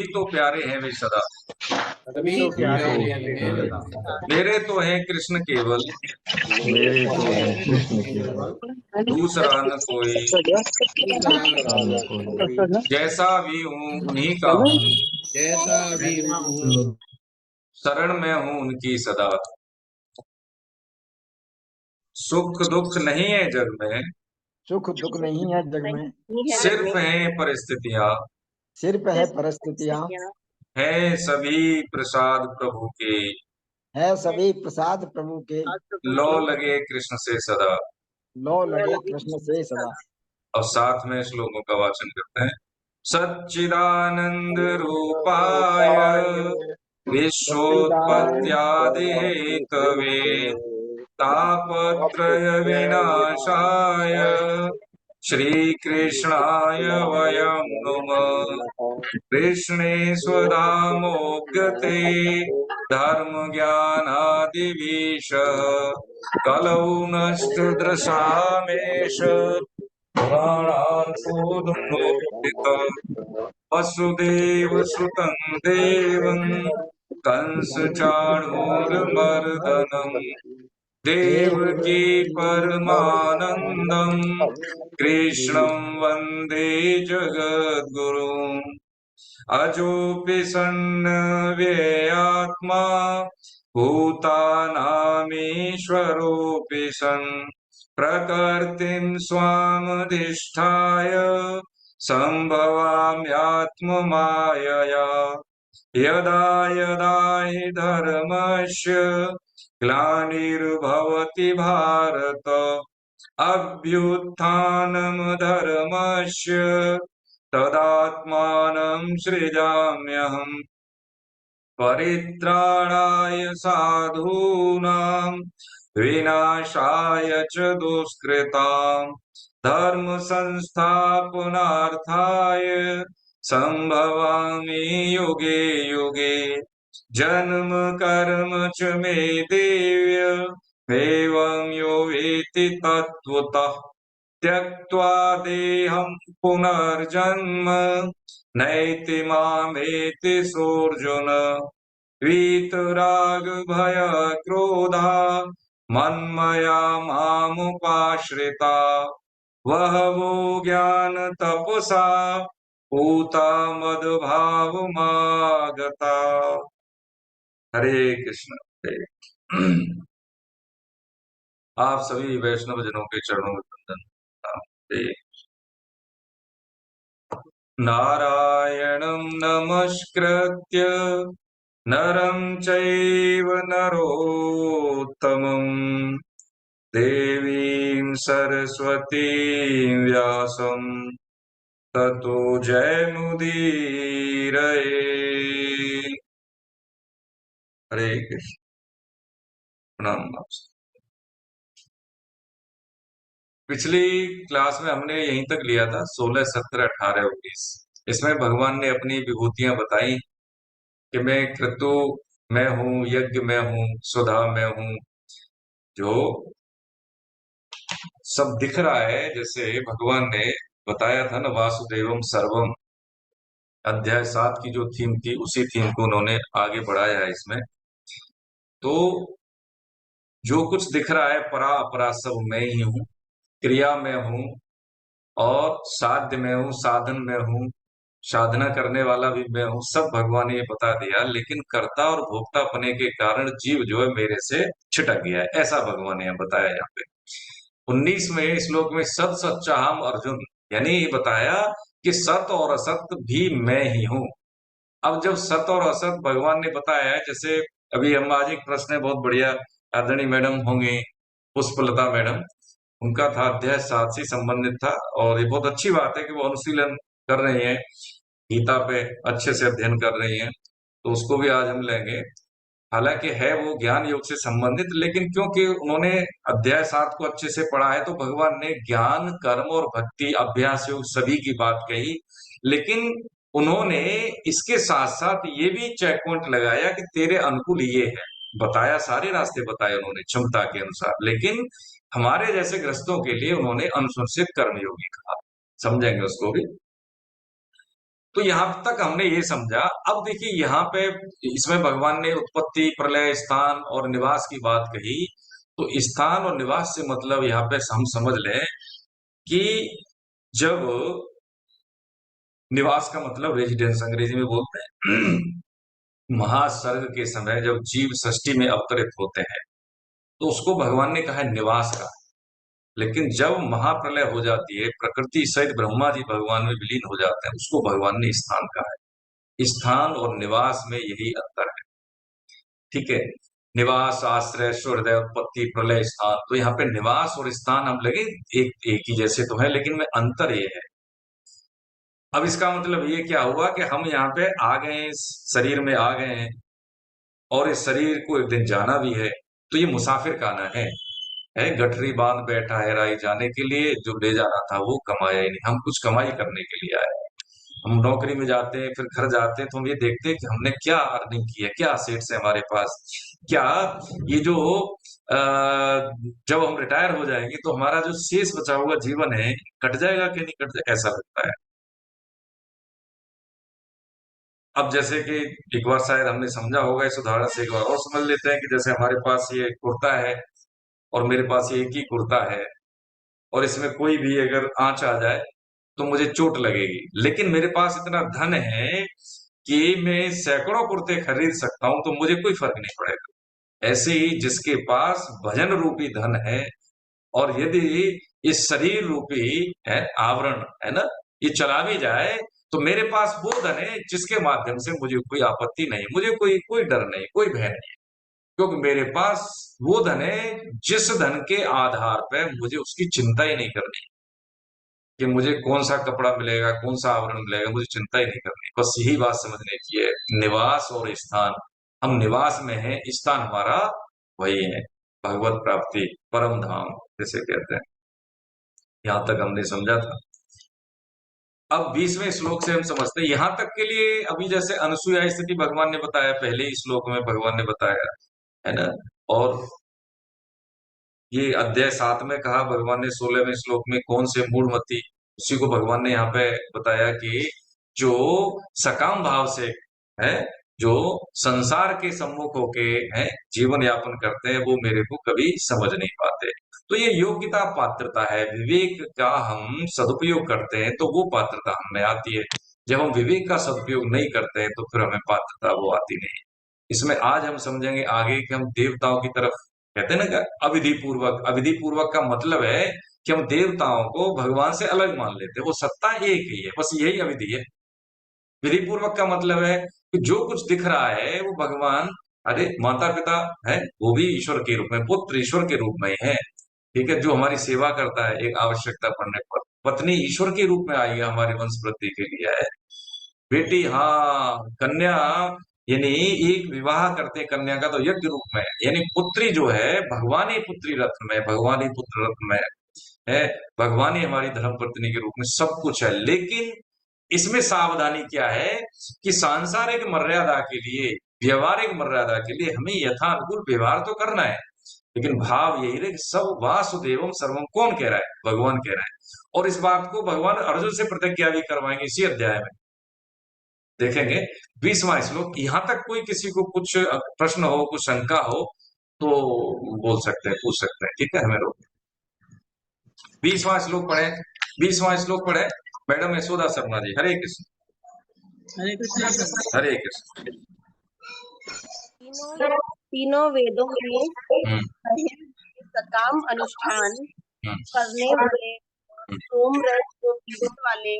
ही तो प्यारे हैं वे सदा। सभी तो सभी तो प्यारे हैं प्यारे सदा। हैं। मेरे तो हैं कृष्ण केवल, मेरे तो है कृष्ण केवल, दूसरा न कोई। दूसरा आन न कोई। कोई। जैसा भी हूँ उन्हीं का हूँ, जैसा भी हूँ शरण में हूँ उनकी सदा। सुख दुख नहीं है जग में, सुख दुख नहीं है जग में, सिर्फ हैं परिस्थितियाँ। सिर्फ है परिस्थितियां, हैं सभी प्रसाद प्रभु के, है सभी प्रसाद प्रभु के। लो लगे कृष्ण से सदा। लो लगे कृष्ण से सदा। और साथ में श्लोकों का वाचन करते हैं। सच्चिदानंद रूपाय विश्वोत्पत्त्यादि हेतवे तापत्रय विनाशाय श्रीकृष्णाय वयं नुमः। कृष्णे स्वधामोऽप्यते धर्मज्ञानादिविषः कलौ नष्टदृशामेष पुराणान् सोदुमोदितः। वसुदेवसुतं देवं कंसचाणूरमर्दनम् देवकी परमानन्दम् कृष्णं वन्दे जगद्गुरुम्। अजोऽपि सन्नव्ययात्मा भूतानामीश्वरोऽपि सन् प्रकृतिं स्वामधिष्ठाय सम्भवाम्यात्ममायया। यदा यदा हि धर्मस्य ग्लानिर्भवति भारत अभ्युत्थानं धर्मस्य तदात्मानं सृजाम्यहम्। परित्राणाय साधूनां विनाशाय च दुष्कृताम् धर्म संस्थापनार्थाय संभवामि युगे युगे। जन्म कर्म च मे दिव्य एवं यो वेत्ति तत्त्वतः त्यक्त्वा देहं पुनर्जन्म नैति मामेति सोऽर्जुन। वीतराग भय क्रोधा मन्मया मामुपाश्रिता बहवो ज्ञान तपसा पूता मद्भावमागता। हरे कृष्ण। आप सभी वैष्णव जनों के चरणों में वंदन। हरे नारायणं नमस्कृत्य नरं चैव नरोत्तमं देवीं सरस्वतीं व्यासं ततो जयमुदीरये। हरे कृष्ण। प्रणाम। पिछली क्लास में हमने यहीं तक लिया था 16, 17, 18, 19। इसमें भगवान ने अपनी विभूतियां बताई कि मैं क्रतु मैं हूँ, यज्ञ मैं हूँ, सुधा मैं हूँ। जो सब दिख रहा है, जैसे भगवान ने बताया था ना, वासुदेवम सर्वम, अध्याय 7 की जो थीम थी उसी थीम को उन्होंने आगे बढ़ाया है इसमें। तो जो कुछ दिख रहा है परा अपरा सब मैं ही हूँ, क्रिया में हूँ और साध्य में हूँ, साधन में हूँ, साधना करने वाला भी मैं हूँ, सब भगवान ने ये बता दिया। लेकिन कर्ता और भोक्ता पने के कारण जीव जो है मेरे से छिटक गया है, ऐसा भगवान ने बताया यहाँ पे 19वें श्लोक में। सत सच्चा हम अर्जुन, यानी ये बताया कि सत और असत भी मैं ही हूँ। अब जब सत और असत भगवान ने बताया है, जैसे अभी हम आज एक प्रश्न है बहुत बढ़िया, आदरणीय मैडम होंगे पुष्पलता मैडम, उनका था अध्याय 7 से संबंधित था। और ये बहुत अच्छी बात है कि वो अनुशीलन कर रही हैं, गीता पे अच्छे से अध्ययन कर रही हैं, तो उसको भी आज हम लेंगे। हालांकि है वो ज्ञान योग से संबंधित, लेकिन क्योंकि उन्होंने अध्याय 7 को अच्छे से पढ़ा है तो भगवान ने ज्ञान, कर्म और भक्ति, अभ्यास योग सभी की बात कही। लेकिन उन्होंने इसके साथ साथ ये भी चेक पॉइंट लगाया कि तेरे अनुकूल ये है, बताया, सारे रास्ते बताए उन्होंने क्षमता के अनुसार। लेकिन हमारे जैसे ग्रस्तों के लिए उन्होंने अनुशंसित कर्मयोगी कहा, समझेंगे उसको भी। तो यहां तक हमने ये समझा। अब देखिए यहाँ पे इसमें भगवान ने उत्पत्ति, प्रलय, स्थान और निवास की बात कही। तो स्थान और निवास से मतलब यहाँ पे हम समझ लें कि जब निवास का मतलब रेजिडेंस अंग्रेजी में बोलते हैं महासर्ग के समय जब जीव सृष्टि में अवतरित होते हैं तो उसको भगवान ने कहा है निवास का। लेकिन जब महाप्रलय हो जाती है, प्रकृति सहित ब्रह्मा जी भगवान में विलीन हो जाते हैं, उसको भगवान ने स्थान कहा है। स्थान और निवास में यही अंतर है। ठीक है, निवास, आश्रय, हृदय, उत्पत्ति, प्रलय, स्थान। तो यहाँ पे निवास और स्थान हम लगे एक ही जैसे तो है, लेकिन में अंतर ये है। अब इसका मतलब ये क्या हुआ कि हम यहाँ पे आ गए हैं, इस शरीर में आ गए हैं और इस शरीर को एक दिन जाना भी है। तो ये मुसाफिर खाना है गठरी बांध बैठा है राही जाने के लिए, जो ले जाना था वो कमाया ही नहीं। हम कुछ कमाई करने के लिए आए। हम नौकरी में जाते हैं, फिर घर जाते हैं, तो हम ये देखते हैं कि हमने क्या अर्निंग की है, क्या असेट्स है हमारे पास, क्या ये जो अ, जब हम रिटायर हो जाएंगे तो हमारा जो शेष बचा हुआ जीवन है कट जाएगा कि नहीं कट जाएगा, ऐसा लगता है। अब जैसे कि एक बार शायद हमने समझा होगा, इस उदाहरण से एक बार और समझ लेते हैं कि जैसे हमारे पास ये कुर्ता है और मेरे पास ये एक ही कुर्ता है और इसमें कोई भी अगर आंच आ जाए तो मुझे चोट लगेगी। लेकिन मेरे पास इतना धन है कि मैं सैकड़ों कुर्ते खरीद सकता हूं, तो मुझे कोई फर्क नहीं पड़ेगा। ऐसे ही जिसके पास भजन रूपी धन है और यदि इस शरीर रूपी है आवरण है ना, ये चला भी जाए तो मेरे पास वो धन है जिसके माध्यम से मुझे कोई आपत्ति नहीं, मुझे कोई कोई डर नहीं, कोई भय नहीं, क्योंकि मेरे पास वो धन है जिस धन के आधार पर मुझे उसकी चिंता ही नहीं करनी कि मुझे कौन सा कपड़ा मिलेगा, कौन सा आवरण मिलेगा, मुझे चिंता ही नहीं करनी। बस यही बात समझने की है, निवास और स्थान। हम निवास में हैं, स्थान हमारा वही है, भगवत प्राप्ति, परम धाम जैसे कहते हैं। यहां तक हमने समझा था। अब 20वें श्लोक से हम समझते हैं। यहां तक के लिए अभी जैसे अनसुया स्थिति भगवान ने बताया, पहले ही श्लोक में भगवान ने बताया है ना। और ये अध्याय 7 में कहा भगवान ने, 16वें श्लोक में कौन से मूढ़मती, उसी को भगवान ने यहाँ पे बताया कि जो सकाम भाव से है, जो संसार के सम्मुख होके है जीवन यापन करते हैं, वो मेरे को कभी समझ नहीं पाते। तो ये योग्यता पात्रता है, विवेक का हम सदुपयोग करते हैं तो वो पात्रता हमें आती है। जब हम विवेक का सदुपयोग नहीं करते हैं तो फिर हमें पात्रता वो आती नहीं। इसमें आज हम समझेंगे आगे कि हम देवताओं की तरफ, कहते हैं ना कि अविधि पूर्वक, अविधि पूर्वक का मतलब है कि हम देवताओं को भगवान से अलग मान लेते हैं। वो सत्ता एक ही है, बस यही अविधि है। विधि पूर्वक का मतलब है कि जो कुछ दिख रहा है वो भगवान, अरे माता पिता है वो भी ईश्वर के रूप में, पुत्र ईश्वर के रूप में है। ठीक है, जो हमारी सेवा करता है एक आवश्यकता पड़ने पर, पत्नी ईश्वर के रूप में आई है, हमारी वंश वृद्धि के लिए है। बेटी, हाँ, कन्या, यानी एक विवाह करते हैं कन्या का तो यज्ञ रूप में, यानी पुत्री जो है भगवान ही पुत्री रत्न में, भगवान ही पुत्र रत्न में है, भगवान ही हमारी धर्म पत्नी के रूप में सब कुछ है। लेकिन इसमें सावधानी क्या है कि सांसारिक मर्यादा के लिए, व्यवहारिक मर्यादा के लिए हमें यथानुकूल व्यवहार तो करना है, लेकिन भाव यही है कि सब वासुदेवम सर्वम कौन कह रहा है, भगवान कह रहा है। और इस बात को भगवान अर्जुन से प्रतिज्ञा भी करवाएंगे इसी अध्याय में, देखेंगे 20वां श्लोक। यहां तक कोई किसी को कुछ प्रश्न हो, कुछ शंका हो तो बोल सकते हैं, पूछ सकते हैं। ठीक है, हमें रोक 20वां श्लोक पढ़े, 20वां श्लोक पढ़े मैडम यशोदा शर्मा जी। हरे कृष्ण। हरे कृष्णा सर। हरे कृष्ण। तीनों वेदों में हम्म कहे सकाम अनुष्ठान हम्म करने वाले, सोमरस को पीने वाले,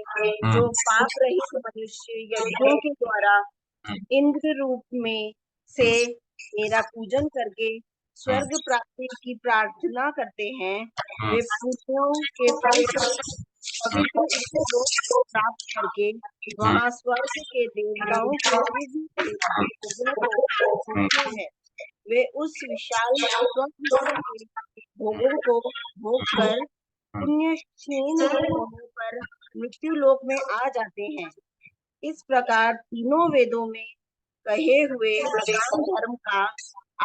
जो पाप रहित मनुष्य यज्ञों के द्वारा इंद्र रूप में से मेरा पूजन करके स्वर्ग प्राप्ति की प्रार्थना करते हैं, वे पुण्यों के फल पवित्र इंद्र लोक को प्राप्त करके वहां स्वर्ग के देवताओं के भोगों हैं। वे उस विशाल स्वर्ग के भोगों को भोग कर पुण्य क्षीण होने पर मृत्यु लोक में आ जाते हैं। इस प्रकार तीनों वेदों में कहे हुए सकाम धर्म का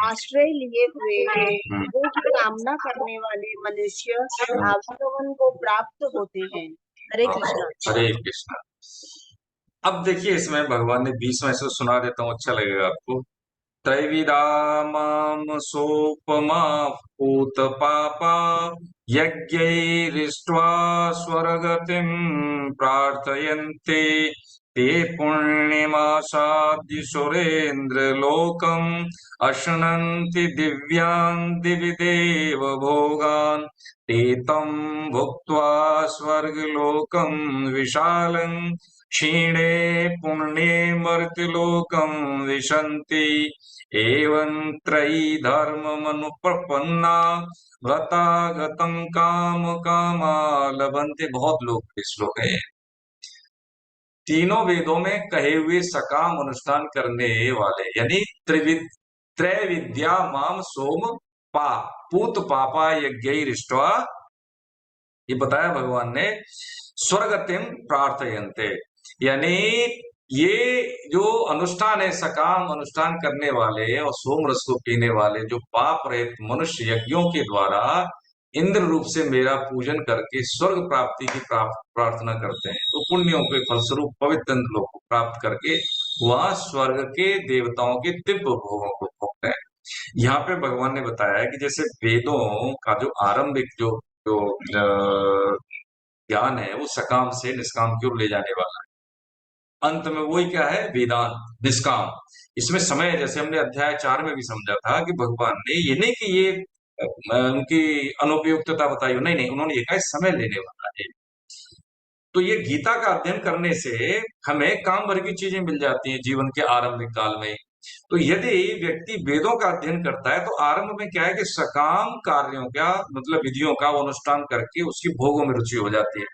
आश्रय लिए हुए भोगों की कामना करने वाले मनुष्य भागवतवन को प्राप्त होते हैं। हरे कृष्णा। हरे कृष्णा। अब देखिए इसमें भगवान ने 20वां से सुना देता हूँ, अच्छा लगेगा आपको। त्रैविदा माम सोपमा पूत पापा यज्ञैरिष्ट्वा स्वर्गतिं प्रार्थयन्ते ते पुण्यमासाद्य सुरेन्द्रलोकम् अश्नन्ति दिव्यान् दिवि देव भोगान् ते तं भुक्त्वा स्वर्गलोकं विशालं क्षीणे पुण्ये मर्त्यलोकं विशन्ति एवं त्रयी धर्ममनुप्रपन्ना गतागतं काम कामा लभन्ते। बहुत लोग श्लोक है। तीनों वेदों में कहे हुए सकाम अनुष्ठान करने वाले यानी त्रिविद त्रय विद्या माम सोम पा पूत पापा यज्ञैरिष्ट्वा, ये बताया भगवान ने, स्वर्गतिम प्रार्थयन्ते, यानी ये जो अनुष्ठान है, सकाम अनुष्ठान करने वाले और सोम रस को पीने वाले जो पाप रहित मनुष्य यज्ञों के द्वारा इंद्र रूप से मेरा पूजन करके स्वर्ग प्राप्ति की प्रार्थना करते हैं, तो पुण्यों के फलस्वरूप पवित्र इंद्र लोक को प्राप्त करके वहां स्वर्ग के देवताओं के दिव्य भोगों को भोगते हैं। यहाँ पे भगवान ने बताया कि जैसे वेदों का जो आरंभिक जो जो ज्ञान है वो सकाम से निष्काम की ओर ले जाने वाला है। अंत में वही क्या है, वेदांत निष्काम। इसमें समय, जैसे हमने अध्याय 4 में भी समझा था कि भगवान ने ये नहीं कि ये उनकी अनुपयुक्तता बताई, नहीं नहीं, उन्होंने ये कहा समय लेने वाला है। तो ये गीता का अध्ययन करने से हमें काम भर की चीजें मिल जाती हैं जीवन के आरंभिक काल में। तो यदि व्यक्ति वेदों का अध्ययन करता है तो आरंभ में क्या है कि सकाम कार्यों का मतलब विधियों का वो अनुष्ठान करके उसकी भोगों में रुचि हो जाती है,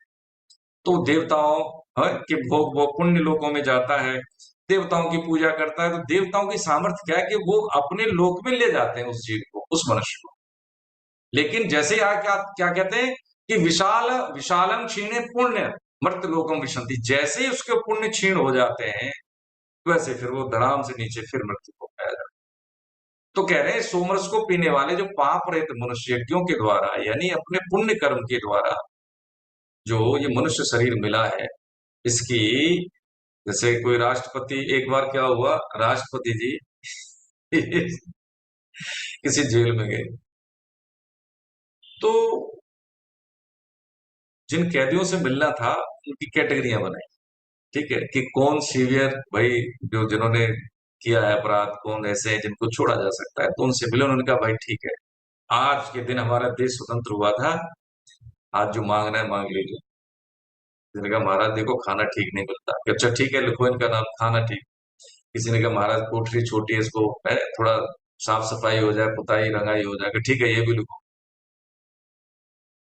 तो देवताओं के भोग वो पुण्य लोकों में जाता है, देवताओं की पूजा करता है, तो देवताओं की सामर्थ्य क्या है कि वो अपने लोक में ले जाते हैं उस जीव को, उस मनुष्य को। लेकिन जैसे यहाँ क्या क्या कहते हैं कि विशालम क्षीणे पुण्य मर्त लोकम विशंति, जैसे ही उसके पुण्य क्षीण हो जाते हैं वैसे फिर वो धड़ाम से नीचे फिर मृत्यु को पाया जाता है। तो कह रहे हैं सोमरस को पीने वाले जो पाप रहित मनुष्य यज्ञों के द्वारा यानी अपने पुण्य कर्म के द्वारा जो ये मनुष्य शरीर मिला है, इसकी, जैसे कोई राष्ट्रपति, एक बार क्या हुआ, राष्ट्रपति जी किसी जेल में गए, तो जिन कैदियों से मिलना था उनकी कैटेगरियां बनाई, ठीक है, कि कौन सीवियर भाई जो जिन्होंने किया है अपराध, कौन ऐसे हैं जिनको छोड़ा जा सकता है, तो उनसे मिले। उन्होंने कहा भाई ठीक है, आज के दिन हमारा देश स्वतंत्र हुआ था, आज जो मांगना है मांग लीजिए। किसी ने कहा महाराज देखो खाना ठीक नहीं मिलता, अच्छा ठीक है लिखो इनका नाम, खाना ठीक। किसी ने कहा महाराज कोठरी छोटी है, इसको थोड़ा साफ सफाई हो जाए, पुताई रंगाई हो जाएगा, ठीक है ये भी लिखो।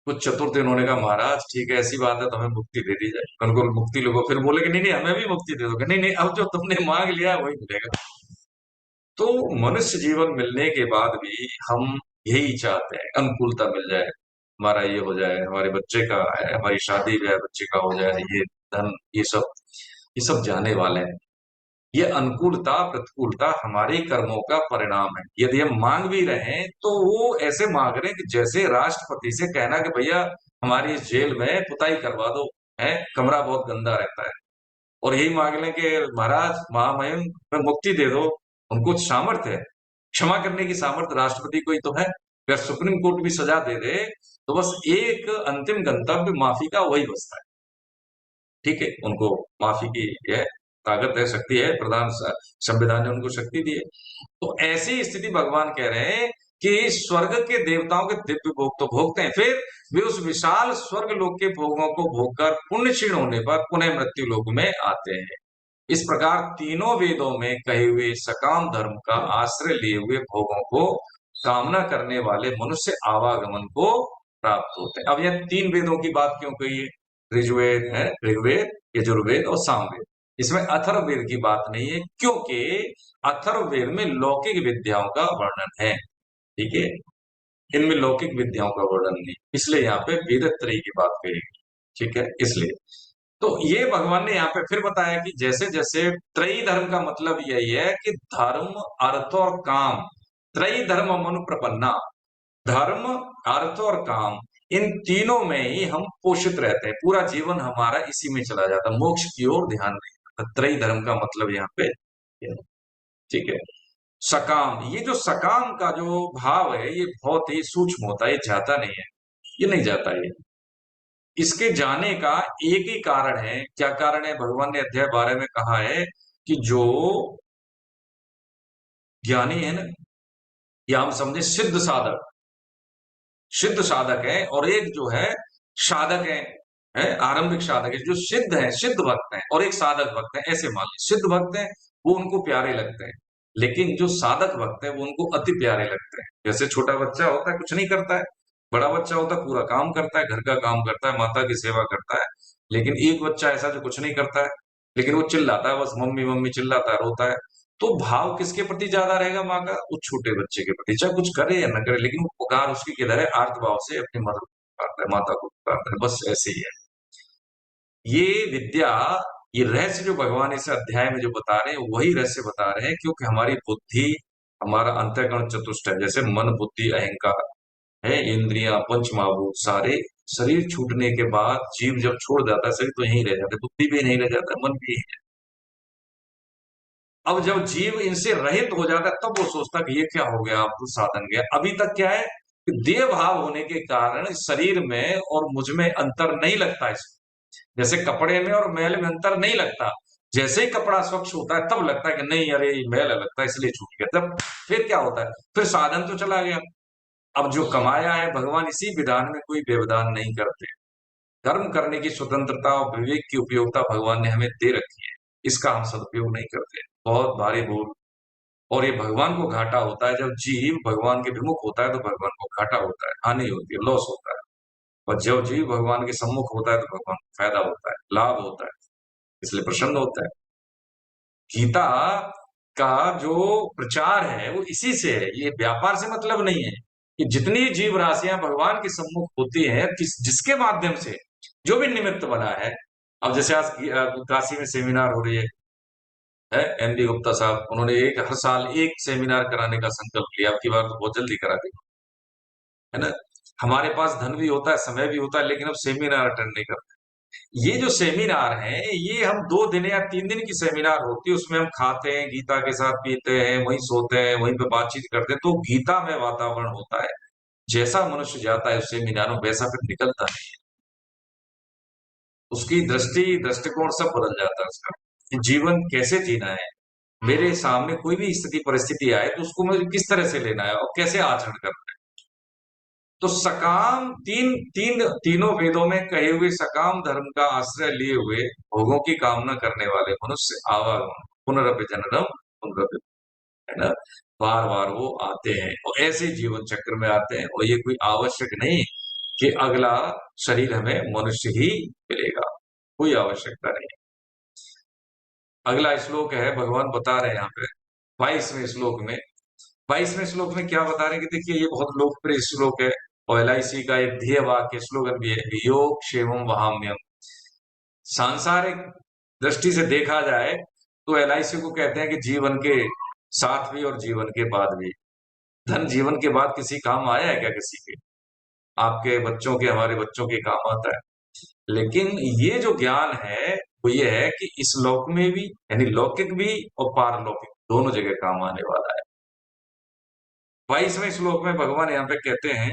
कुछ चतुर्थ इन्होंने कहा महाराज ठीक है ऐसी बात है तो हमें मुक्ति दे दी जाए, उनको मुक्ति लिखो। फिर बोले कि नहीं नहीं हमें भी मुक्ति दे दोगे, नहीं नहीं अब जो तुमने मांग लिया वही मिलेगा। तो मनुष्य जीवन मिलने के बाद भी हम यही चाहते हैं अनुकूलता मिल जाए, हमारा ये हो जाए, हमारे बच्चे का है, हमारी शादी जो है बच्चे का हो जाए, ये धन ये सब जाने वाले हैं। ये अनुकूलता प्रतिकूलता हमारे कर्मों का परिणाम है। यदि हम मांग भी रहे हैं तो वो ऐसे मांग रहे हैं कि जैसे राष्ट्रपति से कहना कि भैया हमारी इस जेल में पुताई करवा दो, है कमरा बहुत गंदा रहता है, और यही मांग लें कि महाराज महामहिम में मुक्ति दे दो। उनको सामर्थ्य है, क्षमा करने की सामर्थ्य राष्ट्रपति को ही तो है। अगर सुप्रीम कोर्ट भी सजा दे दे तो बस एक अंतिम गंतव्य माफी का वही बचता है, ठीक है, उनको माफी की यह ताकत है, शक्ति है, प्रधान संविधान ने उनको शक्ति दी है। तो ऐसी स्थिति भगवान कह रहे हैं कि स्वर्ग के देवताओं के दिव्य भोग तो भोगते हैं, फिर वे उस विशाल स्वर्ग लोक के भोगों को भोगकर पुण्य क्षीण होने पर पुनः मृत्यु लोक में आते हैं। इस प्रकार तीनों वेदों में कहे हुए सकाम धर्म का आश्रय लिए हुए भोगों को कामना करने वाले मनुष्य आवागमन को प्राप्त होते हैं। अब यह 3 वेदों की बात क्यों कही है, ऋग्वेद है, ऋग्वेद, यजुर्वेद और सामवेद, इसमें अथर्ववेद की बात नहीं है, क्योंकि अथर्ववेद में लौकिक विद्याओं का वर्णन है, ठीक है, इनमें लौकिक विद्याओं का वर्णन नहीं, इसलिए यहाँ पे वेदत्रयी की बात कही, ठीक है, इसलिए। तो ये भगवान ने यहाँ पे फिर बताया कि जैसे जैसे त्रयी धर्म का मतलब यही है कि धर्म अर्थ और काम, त्रयी धर्म मनुप्रपन्ना, धर्म अर्थ और काम, इन तीनों में ही हम पोषित रहते हैं, पूरा जीवन हमारा इसी में चला जाता है, मोक्ष की ओर ध्यान नहीं, त्रयी धर्म का मतलब यहाँ पे ठीक है। सकाम, ये जो सकाम का जो भाव है ये बहुत ही सूक्ष्म होता है, ये जाता नहीं है, ये नहीं जाता है। इसके जाने का एक ही कारण है, क्या कारण है? भगवान ने अध्याय 12 में कहा है कि जो ज्ञानी है ना, या हम समझे सिद्ध साधक, सिद्ध साधक है और एक जो है साधक है आरंभिक साधक है, जो सिद्ध है, सिद्ध भक्त है और एक साधक भक्त है, ऐसे मान लीजिए। सिद्ध भक्त है वो उनको प्यारे लगते हैं, लेकिन जो साधक भक्त है वो उनको अति प्यारे लगते हैं। जैसे छोटा बच्चा होता है कुछ नहीं करता है, बड़ा बच्चा होता है पूरा काम करता है, घर का काम करता है, माता की सेवा करता है, लेकिन एक बच्चा ऐसा जो कुछ नहीं करता है, लेकिन वो चिल्लाता है, बस मम्मी मम्मी चिल्लाता है, रोता है। तो भाव किसके प्रति ज्यादा रहेगा? माँ का उस छोटे बच्चे के प्रति, चाहे कुछ करे या न करे, लेकिन वो पुकार उसकी किधर है? आर्त भाव से अपनी मदद को पुकारता है, माता को पुकारता है, बस ऐसे ही है। ये विद्या, ये रहस्य जो भगवान इस अध्याय में जो बता रहे हैं वही रहस्य बता रहे हैं, क्योंकि हमारी बुद्धि, हमारा अंतःकरण चतुष्ट है, जैसे मन बुद्धि अहंकार है, इंद्रियां पंच महाभूत सारे, शरीर छूटने के बाद जीव जब छोड़ जाता है शरीर तो यहीं रह जाता है, बुद्धि भी नहीं रह जाता, मन भी यहीं। अब जब जीव इनसे रहित हो जाता है तब वो सोचता कि ये क्या हो गया, अब तो साधन गया। अभी तक क्या है कि देह भाव होने के कारण शरीर में और मुझ में अंतर नहीं लगता है। जैसे कपड़े में और मैल में अंतर नहीं लगता, जैसे ही कपड़ा स्वच्छ होता है तब लगता है कि नहीं अरे ये मैल लगता है इसलिए छूट गया। तब फिर क्या होता है? फिर साधन तो चला गया। अब जो कमाया है भगवान इसी विधान में कोई व्यवधान नहीं करते। कर्म करने की स्वतंत्रता और विवेक की उपयोगिता भगवान ने हमें दे रखी है, इसका हम सदुपयोग नहीं करते, बहुत भारी भूल। और ये भगवान को घाटा होता है, जब जीव भगवान के विमुख होता है तो भगवान को घाटा होता है, हानि होती है, लॉस होता है। और जब जीव भगवान के सम्मुख होता है तो भगवान को फायदा होता है, लाभ होता है, इसलिए प्रसन्न होता है। गीता का जो प्रचार है वो इसी से है, ये व्यापार से मतलब नहीं है कि जितनी जीव राशियां भगवान के सम्मुख होती हैं, जिसके माध्यम से जो भी निमित्त बना है। अब जैसे आज काशी में सेमिनार हो रही है एमडी गुप्ता साहब, उन्होंने हर साल एक सेमिनार कराने का संकल्प लिया, अब की बार तो बहुत जल्दी करा दी, है ना। हमारे पास धन भी होता है, समय भी होता है, लेकिन अब सेमिनार अटेंड नहीं करते। ये जो सेमिनार है ये हम 2 दिन या 3 दिन की सेमिनार होती है, उसमें हम खाते हैं, गीता के साथ पीते हैं, वहीं सोते हैं, वहीं पे बातचीत करते हैं, तो गीता में वातावरण होता है। जैसा मनुष्य जाता है उस सेमिनार में वैसा फिर निकलता है, उसकी दृष्टिकोण सब बदल जाता है उसका, कि जीवन कैसे जीना है। मेरे सामने कोई भी स्थिति परिस्थिति आए तो उसको मुझे किस तरह से लेना है और कैसे आचरण करना है। तो सकाम तीनों वेदों में कहे हुए सकाम धर्म का आश्रय लिए हुए भोगों की कामना करने वाले मनुष्य आवागमन पुनरपि जननम पुनरपि, है ना, बार बार वो आते हैं और ऐसे जीवन चक्र में आते हैं, और ये कोई आवश्यक नहीं कि अगला शरीर हमें मनुष्य ही मिलेगा, कोई आवश्यकता नहीं। अगला श्लोक है, भगवान बता रहे हैं यहाँ पे 22वें श्लोक में। 22वें श्लोक में क्या बता रहे हैं कि देखिए ये बहुत लोकप्रिय श्लोक है और एलआईसी का एक ध्येय वाक्य स्लोगन भी है, योग क्षेमम वहाम्यम। सांसारिक दृष्टि से देखा जाए तो एलआईसी को कहते हैं कि जीवन के साथ भी और जीवन के बाद भी। धन जीवन के बाद किसी काम आया है क्या? किसी के, आपके बच्चों के, हमारे बच्चों के काम आता है। लेकिन ये जो ज्ञान है वो ये है कि इस लोक में भी, यानी लौकिक भी और पारलौकिक दोनों जगह काम आने वाला है। 22वें श्लोक में भगवान यहाँ पे कहते हैं,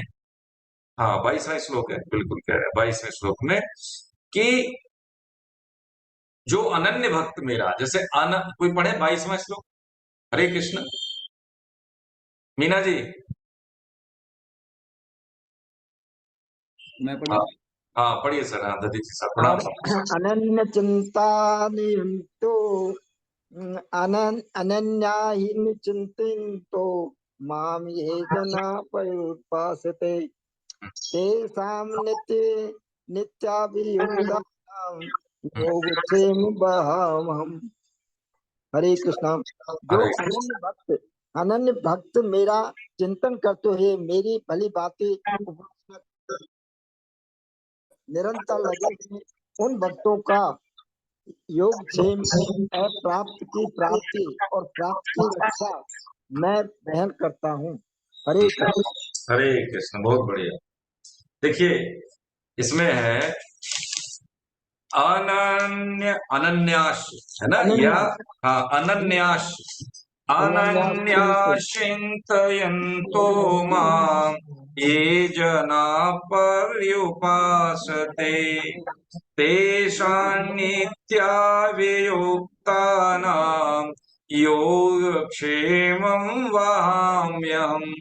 हाँ 22वां श्लोक है, बिल्कुल कह रहे हैं 22वें श्लोक में कि जो अनन्य भक्त मेरा, जैसे कोई पढ़े 22वां श्लोक? हरे कृष्ण, मीना जी। मैं हाँ, पढ़ूं? हाँ पढ़िए सर, हाँ दधी जी साहब प्रणाम। अनन्य चिंता नियंतो अनन्या ही निचिंतो माम ये जना पर्युपासते तेषां नित्याभियुक्तानां योगक्षेम वहामहम्। हरे कृष्णा। जो हरे कृष्ण। अनन्य भक्त मेरा चिंतन करते हुए मेरी भली बातें उपासना निरंतर लगे हैं, उन भक्तों का योगक्षेम प्राप्त की प्राप्ति और प्राप्त की रक्षा मैं बहन करता हूँ। हरे कृष्ण। हरे कृष्ण, बहुत बढ़िया। देखिए इसमें है अनन्य अनन्यास है ना, या हाँ अनन्यास अनन्याश्चिंत अनन्याश्चिन्तयन्तो माम् ये जना पर्युपासते तेषां नित्याभियुक्तानां योगक्षेमं वहाम्यहम्।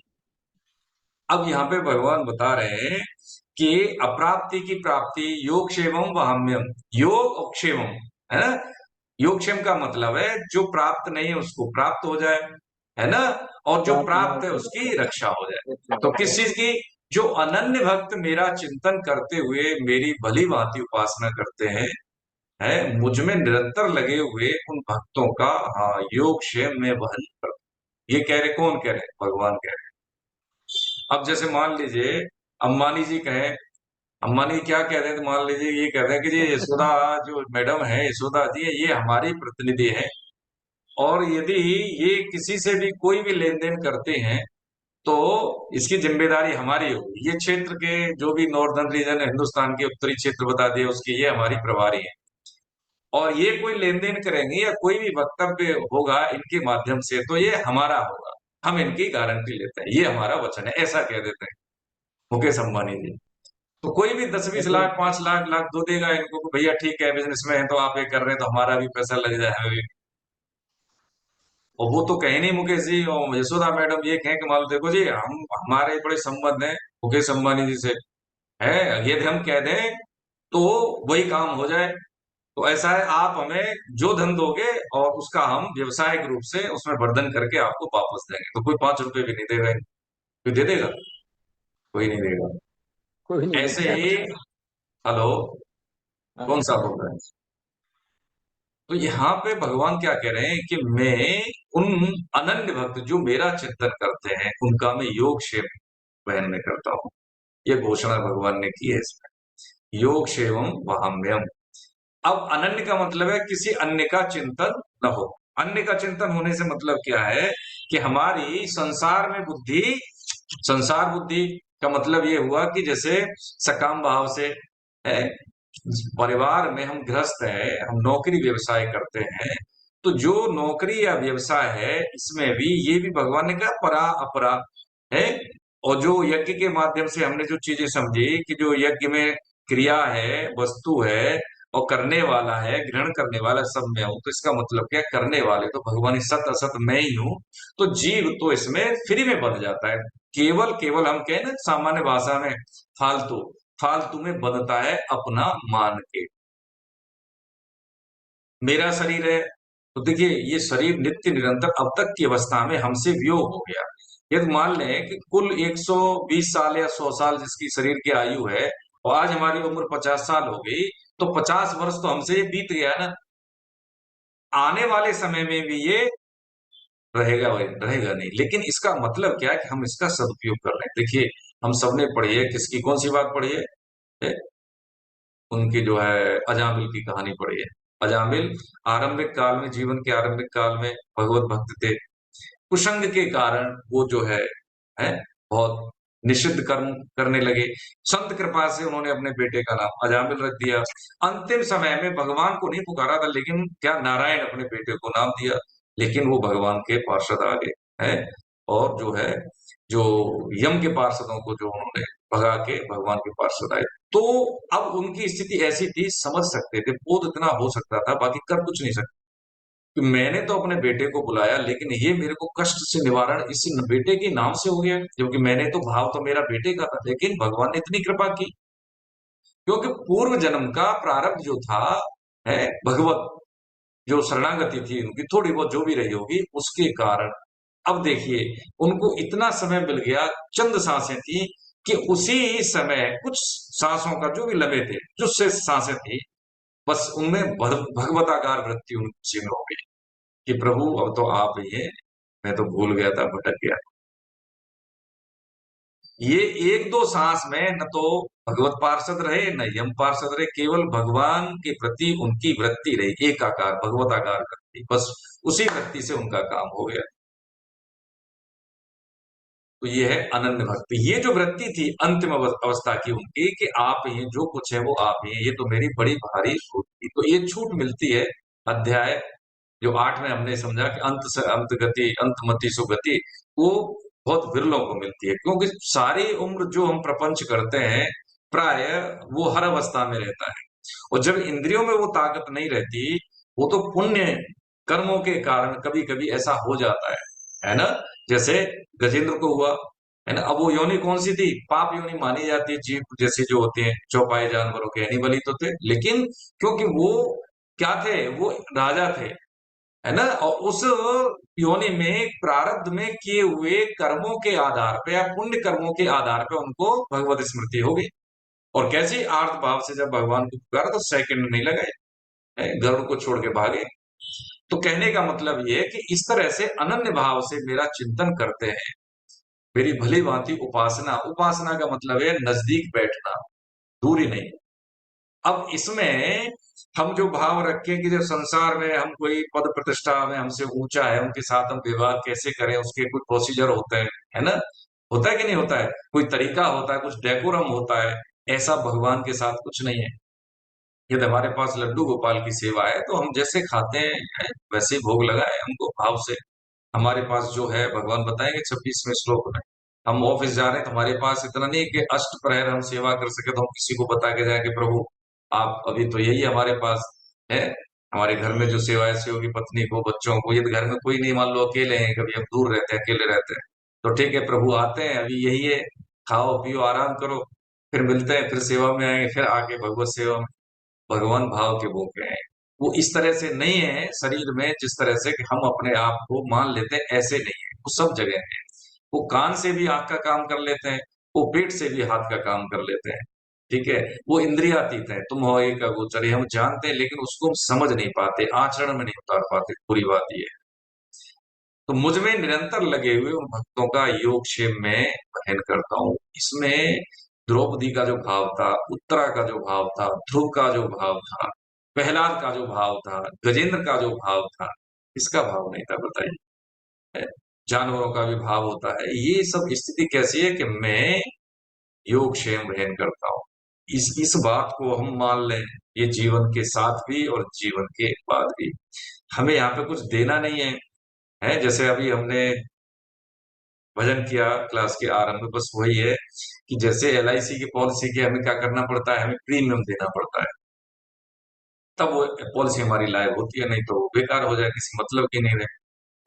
अब यहाँ पे भगवान बता रहे हैं कि अप्राप्ति की प्राप्ति योग क्षेमम वहाम्यम, योग और क्षेमम है ना। योग क्षेम का मतलब है जो प्राप्त नहीं है उसको प्राप्त हो जाए, है ना, और जो प्राप्त है उसकी रक्षा हो जाए। तो किस चीज की? जो अनन्य भक्त मेरा चिंतन करते हुए मेरी भली भांति उपासना करते हैं, है मुझ में निरंतर लगे हुए उन भक्तों का, हाँ योग क्षेम में वहन कर। ये कह रहे, कौन कह रहे? भगवान कह रहे। अब जैसे मान लीजिए अंबानी जी कहें, अंबानी क्या कह रहे हैं, तो मान लीजिए ये कह रहे हैं कि जी यशोदा जो मैडम है, यशोदा जी ये हमारी प्रतिनिधि है, और यदि ये किसी से भी कोई भी लेन देन करते हैं तो इसकी जिम्मेदारी हमारी होगी। ये क्षेत्र के जो भी नॉर्दर्न रीजन है, हिंदुस्तान के उत्तरी क्षेत्र बता दिए उसकी, ये हमारी प्रभारी है, और ये कोई लेन देन करेंगे या कोई भी वक्तव्य होगा इनके माध्यम से तो ये हमारा होगा, हम इनकी गारंटी लेते हैं, ये हमारा वचन है, ऐसा कह देते हैं मुकेश अंबानी जी। तो कोई भी 10-20 लाख 5 लाख लाख दो देगा इनको कि भैया ठीक है बिजनेस में है तो आप ये कर रहे हैं तो हमारा भी पैसा लग जाए। और वो तो कहे नहीं मुकेश जी और यशोदा मैडम ये कहें कि मान लो देखो जी हम हमारे बड़े संबंध हैं मुकेश अंबानी जी से, है यदि हम कह दें तो वही काम हो जाए। तो ऐसा है, आप हमें जो धन दोगे और उसका हम व्यवसायिक रूप से उसमें वर्धन करके आपको वापस देंगे। तो कोई 5 रुपए भी नहीं देगा, कोई दे देगा? कोई नहीं देगा। कोई नहीं ऐसे देता। ही, हेलो, कौन सा बोल रहा है? तो यहाँ पे भगवान क्या कह रहे हैं कि मैं उन अनन्य भक्त जो मेरा चिंतन करते हैं उनका मैं योग क्षेम वहन में करता हूँ। ये घोषणा भगवान ने की है इसमें, योग क्षेमम वहाम्यम। अब अनन्य का मतलब है किसी अन्य का चिंतन न हो। अन्य का चिंतन होने से मतलब क्या है कि हमारी संसार में बुद्धि, संसार बुद्धि का मतलब ये हुआ कि जैसे सकाम भाव से है, परिवार में हम गृहस्थ है, हम नौकरी व्यवसाय करते हैं, तो जो नौकरी या व्यवसाय है इसमें भी ये भी भगवान ने कहा परा अपरा है। और जो यज्ञ के माध्यम से हमने जो चीजें समझी कि जो यज्ञ में क्रिया है, वस्तु है, और करने वाला है, ग्रहण करने वाला सब मैं हूं, तो इसका मतलब क्या? करने वाले तो भगवान ही, सत असत मैं ही हूं। तो जीव तो इसमें फ्री में बन जाता है, केवल केवल हम कहें ना सामान्य भाषा में फालतू, फालतू में बनता है अपना मान के। मेरा शरीर है तो देखिए ये शरीर नित्य निरंतर अब तक की अवस्था में हमसे वियोग हो गया। यदि मान लें कि कुल 120 साल या 100 साल जिसकी शरीर की आयु है और आज हमारी उम्र 50 साल हो गई, तो 50 वर्ष तो हमसे ये बीत गया ना। आने वाले समय में भी ये रहेगा, वही रहेगा नहीं, लेकिन इसका मतलब क्या है कि हम इसका सदुपयोग कर रहे हैं। देखिए हम सबने पढ़ी है, किसकी कौन सी बात पढ़ी है? उनकी जो है अजामिल की कहानी पढ़ी है। अजामिल आरंभिक काल में, जीवन के आरंभिक काल में भगवत भक्त थे। कुसंग के कारण वो जो है बहुत निषिद्ध कर्म करने लगे। संत कृपा से उन्होंने अपने बेटे का नाम अजामिल रख दिया। अंतिम समय में भगवान को नहीं पुकारा था, लेकिन क्या नारायण अपने बेटे को नाम दिया, लेकिन वो भगवान के पार्षद आ गए हैं। और जो है जो यम के पार्षदों को जो उन्होंने भगा के भगवान के पार्षद आए। तो अब उनकी स्थिति ऐसी थी, समझ सकते थे, बोध इतना हो सकता था, बाकी कर कुछ नहीं सकते कि मैंने तो अपने बेटे को बुलाया लेकिन ये मेरे को कष्ट से निवारण इस बेटे के नाम से हो गया, क्योंकि मैंने तो भाव तो मेरा बेटे का था। लेकिन भगवान ने इतनी कृपा की क्योंकि पूर्व जन्म का प्रारब्ध जो था है भगवत, जो शरणागति थी उनकी थोड़ी बहुत जो भी रही होगी उसके कारण अब देखिए उनको इतना समय मिल गया, चंद सांसें थी कि उसी समय कुछ सांसों का जो भी लम्हे थे, जो शेष सांसें थी, बस उनमें भगवताकार वृत्ति उनसे में हो गई कि प्रभु अब तो आप ही हैं, मैं तो भूल गया था, भटक गया। ये एक दो सांस में न तो भगवत पार्षद रहे न यम पार्षद रहे, केवल भगवान के प्रति उनकी वृत्ति रही, एकाकार भगवताकार वृत्ति, बस उसी वृत्ति से उनका काम हो गया। तो ये है अनन्य भक्ति। ये जो वृत्ति थी अंतिम अवस्था की उनकी कि आप ही हैं, जो कुछ है वो आप ही हैं, ये तो मेरी बड़ी भारी छूट थी। तो ये छूट मिलती है अध्याय जो 8 में हमने समझा कि अंत से अंत गति, अंतमति सुगति, वो बहुत विरलों को मिलती है, क्योंकि सारी उम्र जो हम प्रपंच करते हैं प्राय वो हर अवस्था में रहता है। और जब इंद्रियों में वो ताकत नहीं रहती, वो तो पुण्य कर्मों के कारण कभी कभी ऐसा हो जाता है ना। जैसे गजेंद्र को हुआ, है ना। अब वो योनि कौन सी थी? पाप योनि मानी जाती है, जीव जैसे जो होते हैं चौपाई जानवरों के, एनिमल ही तो थे, लेकिन क्योंकि वो क्या थे, वो राजा थे, है ना। और उस योनि में प्रारब्ध में किए हुए कर्मों के आधार पे या पुण्य कर्मों के आधार पे उनको भगवत स्मृति होगी। और कैसी आर्त भाव से जब भगवान को पुकारा तो सेकंड नहीं लगाए, गरुड़ को छोड़ के भागे। तो कहने का मतलब ये है कि इस तरह से अनन्य भाव से मेरा चिंतन करते हैं, मेरी भली भांति उपासना, उपासना का मतलब है नजदीक बैठना, दूरी नहीं। अब इसमें हम जो भाव रखें कि जब संसार में हम कोई पद प्रतिष्ठा में हमसे ऊंचा है, उनके साथ हम विवाह कैसे करें, उसके कुछ प्रोसीजर होते हैं, है ना। होता है कि नहीं होता है? कोई तरीका होता है, कुछ डेकोरम होता है। ऐसा भगवान के साथ कुछ नहीं है। यदि हमारे पास लड्डू गोपाल की सेवा है तो हम जैसे खाते हैं वैसे ही भोग लगाए हमको भाव से। हमारे पास जो है भगवान बताएंगे 26वें श्लोक में, हम ऑफिस जा रहे हैं तो हमारे पास इतना नहीं कि अष्ट प्रहर हम सेवा कर सके तो हम किसी को बता के जाए कि प्रभु आप अभी तो यही हमारे पास है। हमारे घर में जो सेवा ऐसी होगी, पत्नी को, बच्चों को, यदि घर में कोई नहीं, मान लो अकेले हैं, कभी हम दूर रहते हैं, अकेले रहते हैं, तो ठीक है प्रभु आते हैं, अभी यही है, खाओ पियो आराम करो, फिर मिलते हैं, फिर सेवा में आएंगे, फिर आके भगवत सेवा में। भगवान भाव के भूखे हैं। वो इस तरह से नहीं है शरीर में, जिस तरह से कि हम अपने आप को मान लेते हैं, ऐसे नहीं है। वो सब जगह है। वो कान से भी आंख का काम कर लेते हैं, वो पेट से भी हाथ का काम कर लेते हैं, ठीक है। वो इंद्रियातीत है, तुम हो एक अगोचर, ये हम जानते हैं, लेकिन उसको हम समझ नहीं पाते, आचरण में नहीं उतार पाते। पूरी बात ये है। तो मुझ में निरंतर लगे हुए उन भक्तों का योगक्षेम में अध्ययन करता हूँ। इसमें द्रौपदी का जो भाव था, उत्तरा का जो भाव था, ध्रुव का जो भाव था, प्रहलाद का जो भाव था, गजेंद्र का जो भाव था, इसका भाव नहीं था, बताइए। जानवरों का भी भाव होता है। ये सब स्थिति कैसी है कि मैं योगक्षेम अध्ययन करता हूँ। इस बात को हम मान लें, ये जीवन के साथ भी और जीवन के बाद भी। हमें यहाँ पे कुछ देना नहीं है, है जैसे अभी हमने भजन किया क्लास के आरंभ में, बस वही है कि जैसे एलआईसी की पॉलिसी के हमें क्या करना पड़ता है, हमें प्रीमियम देना पड़ता है, तब वो पॉलिसी हमारी लायक होती है, नहीं तो बेकार हो जाए, किसी मतलब की नहीं रहे।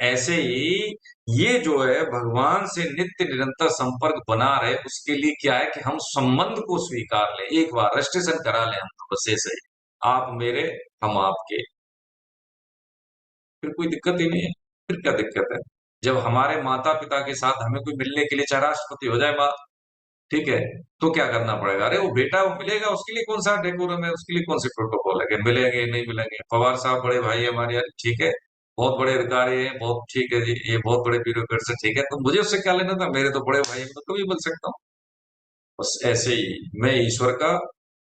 ऐसे ही ये जो है भगवान से नित्य निरंतर संपर्क बना रहे, उसके लिए क्या है कि हम संबंध को स्वीकार लें, एक बार रजिस्ट्रेशन करा लें हम तो, बस ऐसे ही, आप मेरे हम आपके, फिर कोई दिक्कत ही नहीं है। फिर क्या दिक्कत है? जब हमारे माता पिता के साथ हमें कोई मिलने के लिए चाहे राष्ट्रपति हो जाए बात, ठीक है, तो क्या करना पड़ेगा? अरे वो बेटा वो मिलेगा, उसके लिए कौन सा डेकोरम है, उसके लिए कौन से प्रोटोकॉल है कि मिलेंगे नहीं मिलेंगे? पवार साहब बड़े भाई हमारे, यार ठीक है, बहुत बड़े अधिकारी हैं, बहुत ठीक है जी, ये बहुत बड़े ब्यूरोक्रेट से, ठीक है, तो मुझे उससे क्या लेना था? मेरे तो बड़े भाई हैं, मैं तो कभी बोल सकता हूँ। बस ऐसे ही मैं ईश्वर का,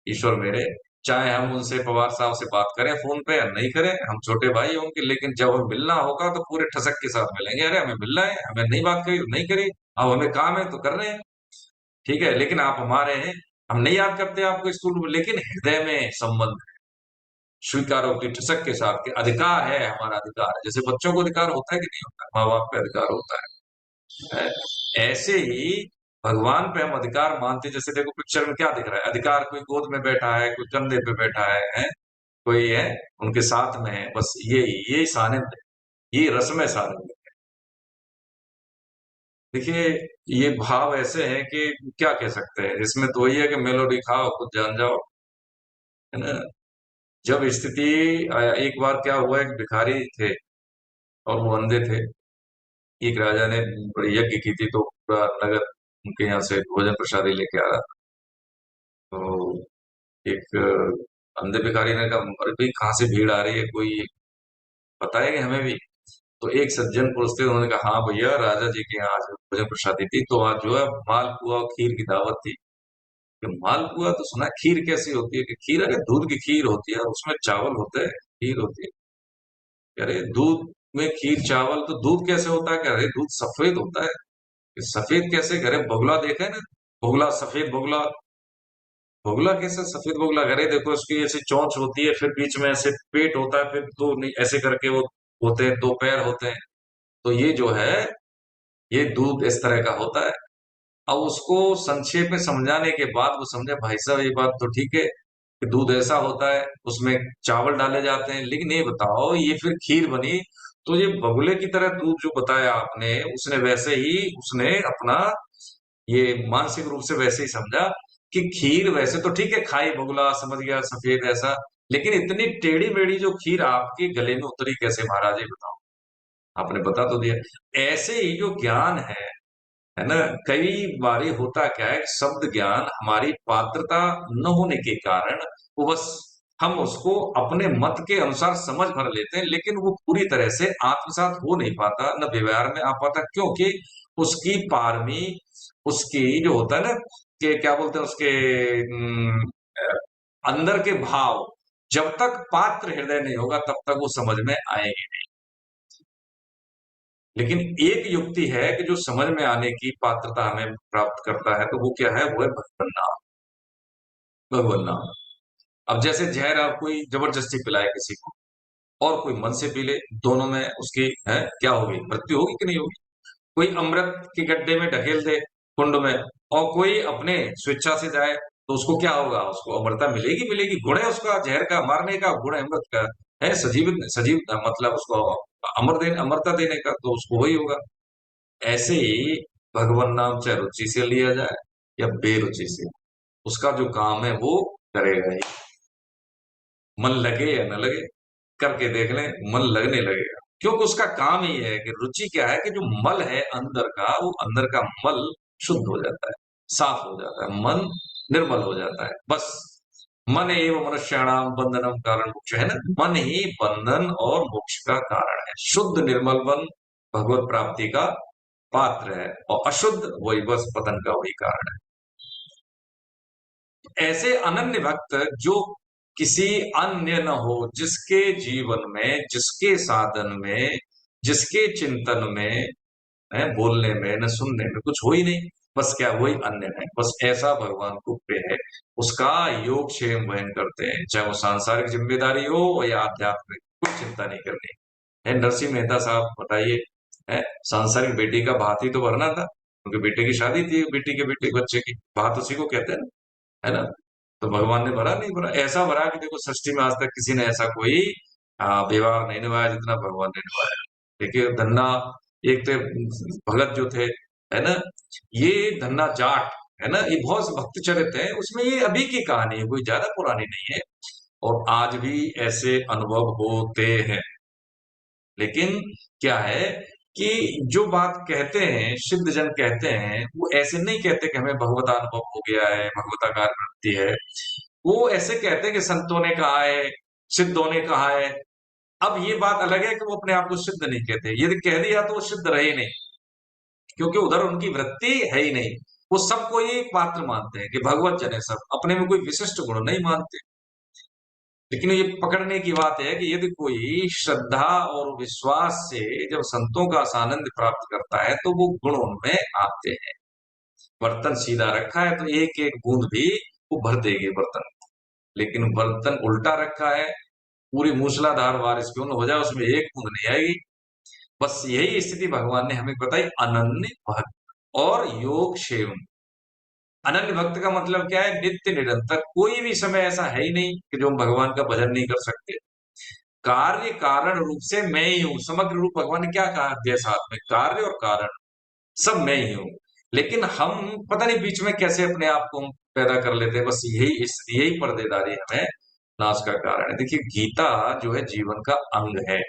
ईश्वर मेरे। चाहे हम उनसे, पवार साहब से बात करें फोन पे या नहीं करें, हम छोटे भाई होंगे, लेकिन जब हमें मिलना होगा तो पूरे ठसक के साथ मिलेंगे। अरे हमें मिलना है, हमें नहीं बात करी तो नहीं करी, अब हमें काम है तो कर रहे हैं, ठीक है, लेकिन आप हमारे हैं। हम नहीं याद करते आपको स्कूल में, लेकिन हृदय में संबंध है, स्वीकारोक्ति ठसक के साथ के अधिकार है, हमारा अधिकार है। जैसे बच्चों को अधिकार होता है कि नहीं होता, माँ बाप पे अधिकार होता है। ऐसे ही भगवान पे हम अधिकार मानते हैं। जैसे देखो पिक्चर में क्या दिख रहा है, अधिकार कोई गोद में बैठा है, कोई कंधे पे बैठा है, कोई है उनके साथ में है, बस ये सानिध्य है, ये रसमय सानिध्य है। देखिए ये भाव ऐसे हैं कि क्या कह सकते हैं, इसमें तो वही है कि मेलोडी खाओ खुद जान जाओ, है ना। जब स्थिति एक बार क्या हुआ, एक भिखारी थे और वो अंधे थे। एक राजा ने बड़ी यज्ञ की थी, तो पूरा नगर उनके यहाँ से भोजन प्रसादी लेके आ रहा था। तो एक अंधे भिखारी ने कहा, अरे भाई कहाँ से भीड़ आ रही है, कोई बताएगा हमें भी? तो एक सज्जन पुरुष थे, उन्होंने कहा हाँ भैया, राजा जी के यहाँ आज भोजन प्रसादी थी, तो आज जो है मालपुआ और खीर की दावत थी। कि मालपुआ तो सुना है, खीर कैसी होती है? कि खीर, अरे दूध की खीर होती है, उसमें चावल होते हैं, खीर होती है। अरे दूध में खीर चावल, तो दूध कैसे होता है? क्या, अरे दूध सफेद होता है। कि सफेद कैसे करे? बगुला देखा है ना, बगुला, सफेद बगुला। बगुला कैसे सफेद बगुला करे? देखो उसकी ऐसी चोंच होती है, फिर बीच में ऐसे पेट होता है, फिर दो नहीं ऐसे करके वो होते हैं, दो पैर होते हैं। तो ये जो है, ये दूध इस तरह का होता है। अब उसको संक्षेप में समझाने के बाद वो समझे, भाई साहब ये बात तो ठीक है कि दूध ऐसा होता है, उसमें चावल डाले जाते हैं, लेकिन ये बताओ ये फिर खीर बनी, तो ये बगुले की तरह दूध जो बताया आपने, उसने वैसे ही उसने अपना ये मानसिक रूप से वैसे ही समझा कि खीर वैसे तो ठीक है, खाई बगुला, समझ गया सफेद ऐसा, लेकिन इतनी टेढ़ी मेढ़ी जो खीर आपके गले में उतरी कैसे महाराज, ये बताओ। आपने बता तो दिया। ऐसे ही जो ज्ञान है ना, कई बारी होता क्या है, शब्द ज्ञान हमारी पात्रता न होने के कारण वो बस हम उसको अपने मत के अनुसार समझ भर लेते हैं, लेकिन वो पूरी तरह से आत्मसात हो नहीं पाता, न व्यवहार में आ पाता, क्योंकि उसकी पारमी, उसकी जो होता है ना, कि क्या बोलते हैं उसके अंदर के भाव, जब तक पात्र हृदय नहीं होगा तब तक वो समझ में आएंगे नहीं। लेकिन एक युक्ति है कि जो समझ में आने की पात्रता हमें प्राप्त करता है, तो वो क्या है? वो है भगवान नाम। भगवान नाम। अब जैसे जहर आप कोई जबरदस्ती पिलाए किसी को, और कोई मन से पी ले, दोनों में उसकी है क्या होगी? मृत्यु होगी कि नहीं होगी? कोई अमृत के गड्ढे में ढकेल दे, कुंड में, और कोई अपने स्वेच्छा से जाए, तो उसको क्या होगा? उसको अमरता मिलेगी, मिलेगी। गुण है उसका जहर का मारने का, गुण है अमृत का, है सजीव, सजीव मतलब उसको अमरता देने का, तो उसको वही होगा। ऐसे ही भगवान नाम चाहे रुचि से लिया जाए या बेरुचि से, उसका जो काम है वो करेगा ही। मन लगे या न लगे, करके देख लें, मन लगने लगेगा, क्योंकि उसका काम ही है कि रुचि क्या है कि जो मल है अंदर का, वो अंदर का मल शुद्ध हो जाता है, साफ हो जाता है, मन निर्मल हो जाता है। बस मन एवं मनुष्याणाम बंधनम कारण मोक्ष, है ना, मन ही बंधन और मोक्ष का कारण है। शुद्ध निर्मल मन भगवत प्राप्ति का पात्र है, और अशुद्ध वही बस पतन का वही कारण है। ऐसे अनन्य भक्त जो किसी अन्य न हो, जिसके जीवन में, जिसके साधन में, जिसके चिंतन में, है बोलने में न सुनने में कुछ हो ही नहीं, बस क्या वही अन्य है, बस ऐसा भगवान को प्रिय है। उसका योग क्षेम वहन करते हैं, चाहे वो सांसारिक जिम्मेदारी हो या आध्यात्मिक, कोई चिंता नहीं करनी है। नरसिंह मेहता साहब बताइए, है सांसारिक बेटी का भात ही तो भरना था, क्योंकि बेटे की शादी थी, बेटी के बेटे बच्चे की, भात उसी को कहते हैं ना, है ना। तो भगवान ने भरा नहीं भरा, ऐसा भरा कि देखो सृष्टि में आज तक किसी ने ऐसा कोई व्यवहार नहीं निभाया जितना भगवान ने निभाया। देखिए धन्ना, एक तो भगत जो थे, है ना, ये धन्ना जाट, है ना, ये बहुत भक्त चरित्र है, उसमें ये अभी की कहानी है, कोई ज्यादा पुरानी नहीं है, और आज भी ऐसे अनुभव होते हैं। लेकिन क्या है कि जो बात कहते हैं, सिद्ध जन कहते हैं, वो ऐसे नहीं कहते कि हमें भगवतानुभव हो गया है, भगवताकार वृत्ति है। वो ऐसे कहते हैं कि संतों ने कहा है, सिद्धों ने कहा है। अब ये बात अलग है कि वो अपने आप को सिद्ध नहीं कहते, यदि कह दिया तो वो सिद्ध रहे नहीं, क्योंकि उधर उनकी वृत्ति है ही नहीं। वो सबको ही एक पात्र मानते हैं कि भगवत जन है सब, अपने में कोई विशिष्ट गुण नहीं मानते। लेकिन ये पकड़ने की बात है कि यदि कोई श्रद्धा और विश्वास से जब संतों का सानंद प्राप्त करता है, तो वो गुण उनमें आते हैं। बर्तन सीधा रखा है तो एक एक बूंद भी वो भर देगी बर्तन, लेकिन बर्तन उल्टा रखा है, पूरी मूसलाधार बारिश क्यों न हो जाए, उसमें एक बूंद नहीं आएगी। बस यही स्थिति भगवान ने हमें बताई, अनन्य भक्त और योग क्षेम। अनन्य भक्त का मतलब क्या है? नित्य निरंतर, कोई भी समय ऐसा है ही नहीं कि जो हम भगवान का भजन नहीं कर सकते। कार्य कारण रूप से मैं ही हूं, समग्र रूप भगवान ने क्या कहा अध्याय 7 में, कार्य और कारण सब मैं ही हूं। लेकिन हम पता नहीं बीच में कैसे अपने आप को हम पैदा कर लेते हैं, बस यही पर्देदारी हमें नाश का कारण है। देखिए गीता जो है जीवन का अंग है।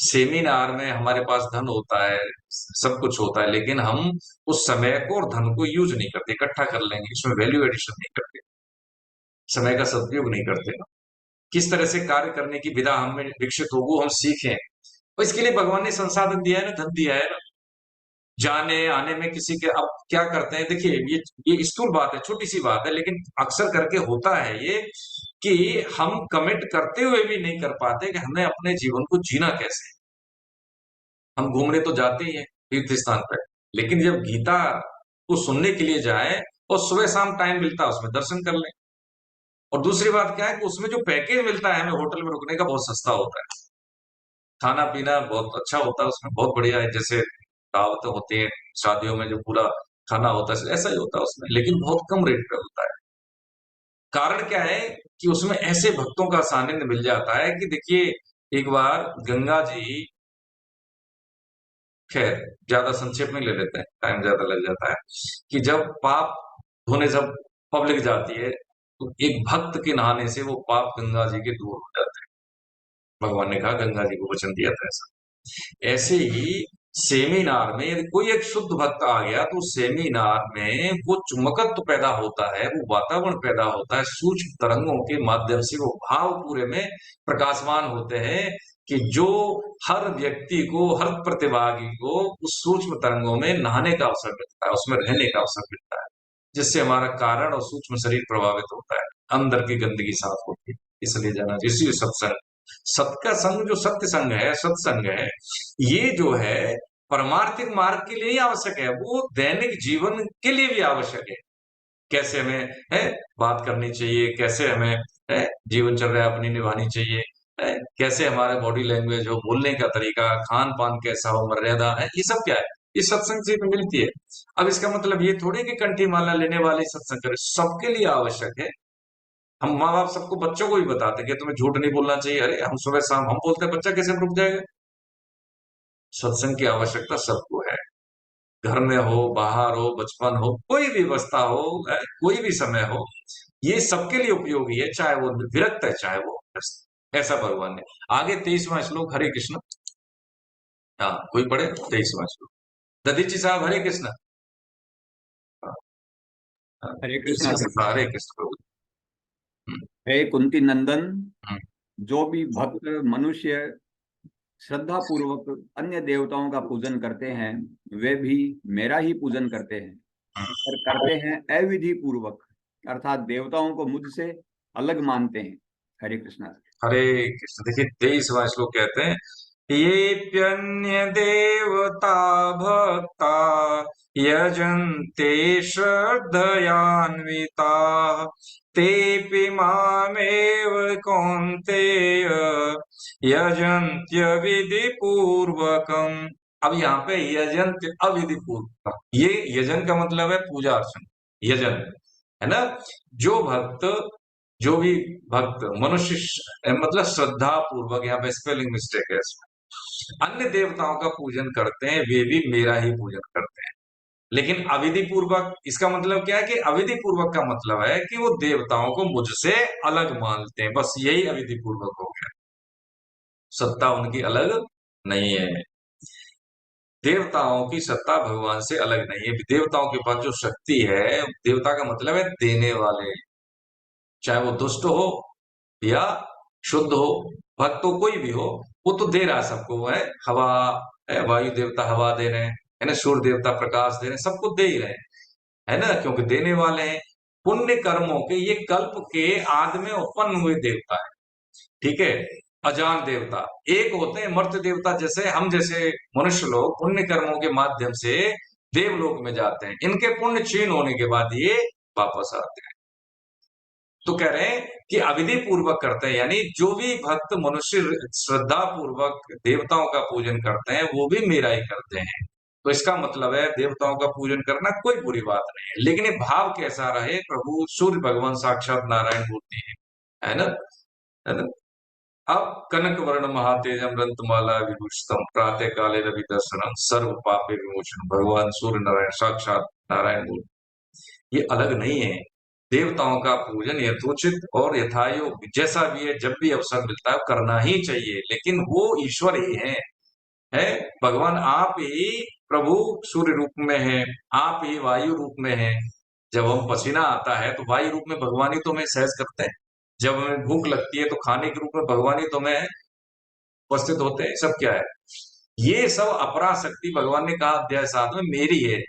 सेमिनार में हमारे पास धन होता है, सब कुछ होता है, लेकिन हम उस समय को और धन को यूज नहीं करते, इकट्ठा कर लेंगे, इसमें वैल्यू एडिशन नहीं करते, समय का सदुपयोग नहीं करते। किस तरह से कार्य करने की विधा हमें विकसित हो, वो हम सीखें, और इसके लिए भगवान ने संसाधन दिया है ना, धन दिया है ना। जाने आने में किसी के, अब क्या करते हैं, देखिए ये स्थूल बात है, छोटी सी बात है, लेकिन अक्सर करके होता है ये कि हम कमिट करते हुए भी नहीं कर पाते कि हमें अपने जीवन को जीना कैसे। हम घूमने तो जाते ही हैं तीर्थ स्थान पर, लेकिन जब गीता को सुनने के लिए जाए और सुबह शाम टाइम मिलता है उसमें दर्शन कर लें। और दूसरी बात क्या है कि उसमें जो पैकेज मिलता है हमें होटल में रुकने का बहुत सस्ता होता है, खाना पीना बहुत अच्छा होता है उसमें, बहुत बढ़िया है। जैसे दावतें होती है शादियों में जो पूरा खाना होता है ऐसा ही होता है उसमें, लेकिन बहुत कम रेट पे होता है। कारण क्या है कि उसमें ऐसे भक्तों का सानिध्य मिल जाता है कि देखिए, एक बार गंगा जी, खैर ज्यादा संक्षेप में ले लेते हैं, टाइम ज्यादा लग जाता है, कि जब पाप धोने जब पब्लिक जाती है तो एक भक्त के नहाने से वो पाप गंगा जी के दूर हो जाते हैं। भगवान ने कहा, गंगा जी को वचन दिया था ऐसा। ऐसे ही सेमिनार में यदि कोई एक शुद्ध भक्त आ गया तो सेमिनार में वो चुंबकत्व पैदा होता है, वो वातावरण पैदा होता है, सूक्ष्म तरंगों के माध्यम से वो भाव पूरे में प्रकाशमान होते हैं कि जो हर व्यक्ति को, हर प्रतिभागी को उस सूक्ष्म तरंगों में नहाने का अवसर मिलता है, उसमें रहने का अवसर मिलता है, जिससे हमारा कारण और सूक्ष्म शरीर प्रभावित होता है, अंदर की गंदगी साफ होती है। इसलिए जाना चाहिए इसी सत्संग, सत का संग जो सत्य संग है, सत्संग है, ये जो है परमार्थिक मार्ग के लिए ही आवश्यक है, वो दैनिक जीवन के लिए भी आवश्यक है। कैसे हमें है बात करनी चाहिए, कैसे हमें है जीवनचर्या अपनी निभानी चाहिए, है कैसे हमारे बॉडी लैंग्वेज हो, बोलने का तरीका, खान पान कैसा हो, मर्यादा है, ये सब क्या है, ये सत्संग से तो मिलती है। अब इसका मतलब ये थोड़ी कि कंठी माला लेने वाले सत्संग करें, सबके लिए आवश्यक है। हम माँ बाप सबको, बच्चों को भी बताते हैं कि तुम्हें झूठ नहीं बोलना चाहिए, अरे हम सुबह शाम हम बोलते हैं, बच्चा कैसे रुक जाएगा। सत्संग की आवश्यकता सबको है, घर में हो, बाहर हो, बचपन हो, कोई भी अवस्था हो, कोई भी समय हो, ये सबके लिए उपयोगी है, चाहे वो विरक्त है चाहे वो व्यस्त। ऐसा भगवान ने। आगे 23वां श्लोक, हरे कृष्ण। हाँ, कोई पढ़े 23वां श्लोक। दधीची साहब, हरे कृष्ण। हाँ, हाँ, हरे कृष्णा सर। हरे कृष्ण प्रभु। हम्म, हे कुंती नंदन, हम्म, जो भी भक्त मनुष्य श्रद्धा पूर्वक अन्य देवताओं का पूजन करते हैं, वे भी मेरा ही पूजन करते हैं, हम्म। और करते हैं अविधि पूर्वक, अर्थात देवताओं को मुझसे अलग मानते हैं। हरे कृष्णा। हरे कृष्ण। देखिए 23वां श्लोक कहते हैं, ये प्यन्य देवता भक्ता यजन्ते श्रद्धयान्विता तेऽपि मामेव कौन्तेय यजन्त्य विधि पूर्वकम। अब यहाँ पे यजन्त्य अविधि पूर्वकम, ये यजन का मतलब है पूजा अर्चना, यजन है ना। जो भक्त, जो भी भक्त मनुष्य मतलब श्रद्धा पूर्वक, यहाँ पे स्पेलिंग मिस्टेक है इसमें, अन्य देवताओं का पूजन करते हैं, वे भी मेरा ही पूजन करते हैं। लेकिन अविधि पूर्वक, इसका मतलब क्या है कि अविधि पूर्वक का मतलब है कि वो देवताओं को मुझसे अलग मानते हैं, बस यही अविधि पूर्वक हो गया। सत्ता उनकी अलग नहीं है, देवताओं की सत्ता भगवान से अलग नहीं है। देवताओं के पास जो शक्ति है, देवता का मतलब है देने वाले, चाहे वो दुष्ट हो या शुद्ध हो, भक्त हो, कोई भी हो, वो तो दे रहा है सबको। वो है हवा, है वायु देवता हवा दे रहे हैं, है ना, सूर्य देवता प्रकाश दे रहे हैं, सबको दे ही रहे हैं, है ना, क्योंकि देने वाले हैं। पुण्य कर्मों के ये कल्प के आदि में उत्पन्न हुए देवता है, ठीक है। अजान देवता एक होते हैं, मर्त्य देवता जैसे हम जैसे मनुष्य लोग पुण्य कर्मों के माध्यम से देवलोक में जाते हैं, इनके पुण्य क्षीण होने के बाद ये वापस आते हैं। तो कह रहे हैं कि अविधि पूर्वक करते हैं, यानी जो भी भक्त मनुष्य श्रद्धा पूर्वक देवताओं का पूजन करते हैं वो भी मेरा ही करते हैं। तो इसका मतलब है देवताओं का पूजन करना कोई बुरी बात नहीं है, लेकिन ये भाव कैसा रहे, प्रभु सूर्य भगवान साक्षात नारायण मूर्ति है ना, है ना। अब कनक वर्ण महातेजम रंतमाला विभूषितम प्रातः काले रवि दर्शनम सर्व पापे विमोचन, भगवान सूर्य नारायण साक्षात नारायण मूर्ति, ये अलग नहीं है। देवताओं का पूजन यथोचित और यथायोग जैसा भी है, जब भी अवसर मिलता है करना ही चाहिए, लेकिन वो ईश्वर ही है भगवान आप ही प्रभु सूर्य रूप में है, आप ही वायु रूप में है। जब हम पसीना आता है तो वायु रूप में भगवान ही तो हमें सहज करते हैं, जब हमें भूख लगती है तो खाने के रूप में भगवान ही तो हमें उपस्थित होते हैं। सब क्या है, ये सब अपरा शक्ति, भगवान ने कहा अध्याय 7 में, मेरी है,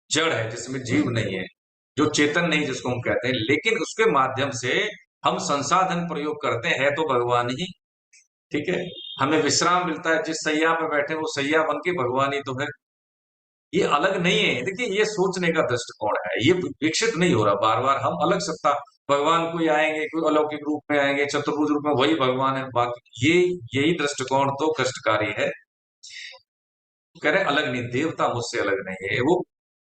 जड़ है जिसमें जीव नहीं है, जो चेतन नहीं जिसको हम कहते हैं, लेकिन उसके माध्यम से हम संसाधन प्रयोग करते हैं, तो भगवान ही, ठीक है। हमें विश्राम मिलता है, जिस सैया पे बैठे वो सैया बन के भगवान ही तो है। ये अलग नहीं है। देखिए, ये सोचने का दृष्टिकोण है, ये विकसित नहीं हो रहा। बार बार हम अलग सत्ता, भगवान कोई आएंगे, कोई अलौकिक रूप में आएंगे, चतुर्भुज रूप में, वही भगवान है। बाकी ये यही दृष्टिकोण तो कष्टकारी है। कह रहे अलग नहीं, देवता मुझसे अलग नहीं है वो।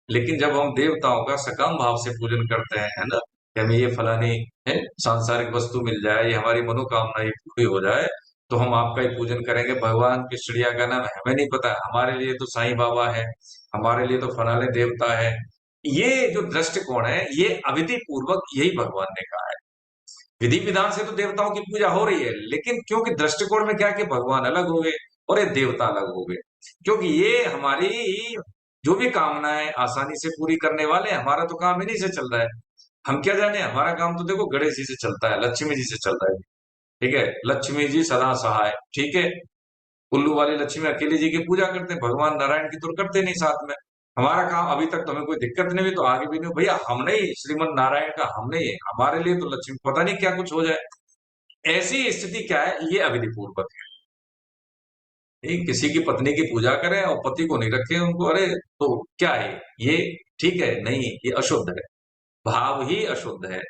लेकिन जब हम देवताओं का सकाम भाव से पूजन करते हैं, है ना, कि हमें ये फलानी है सांसारिक वस्तु मिल जाए, ये हमारी मनोकामना ये पूरी हो जाए, तो हम आपका ही पूजन करेंगे। भगवान की चिड़िया का नाम हमें नहीं पता है, हमारे लिए तो साईं बाबा है, हमारे लिए तो फलाने देवता है। ये जो दृष्टिकोण है, ये अविधि पूर्वक यही भगवान ने कहा है। विधि विधान से तो देवताओं की पूजा हो रही है, लेकिन क्योंकि दृष्टिकोण में क्या है कि भगवान अलग हो गए और ये देवता अलग हो गए, क्योंकि ये हमारी जो भी कामनाएं आसानी से पूरी करने वाले हैं। हमारा तो काम इन्हीं से चल रहा है। हम क्या जाने, हमारा काम तो देखो गणेश जी से चलता है, लक्ष्मी जी से चलता है। ठीक है, लक्ष्मी जी सदा सहाय, ठीक है। उल्लू वाली लक्ष्मी अकेली जी की पूजा करते हैं, भगवान नारायण की तो करते नहीं साथ में। हमारा काम अभी तक तो हमें कोई दिक्कत नहीं हुई, तो आगे भी नहीं हो। भैया हम नहीं, श्रीमन नारायण का हम नहीं है, हमारे लिए तो लक्ष्मी पता नहीं क्या कुछ हो जाए। ऐसी स्थिति क्या है, ये अविधि पूर्वक है। नहीं, किसी की पत्नी की पूजा करें और पति को नहीं रखें उनको, अरे तो क्या है ये? ठीक है? नहीं, ये अशुद्ध है, भाव ही अशुद्ध है।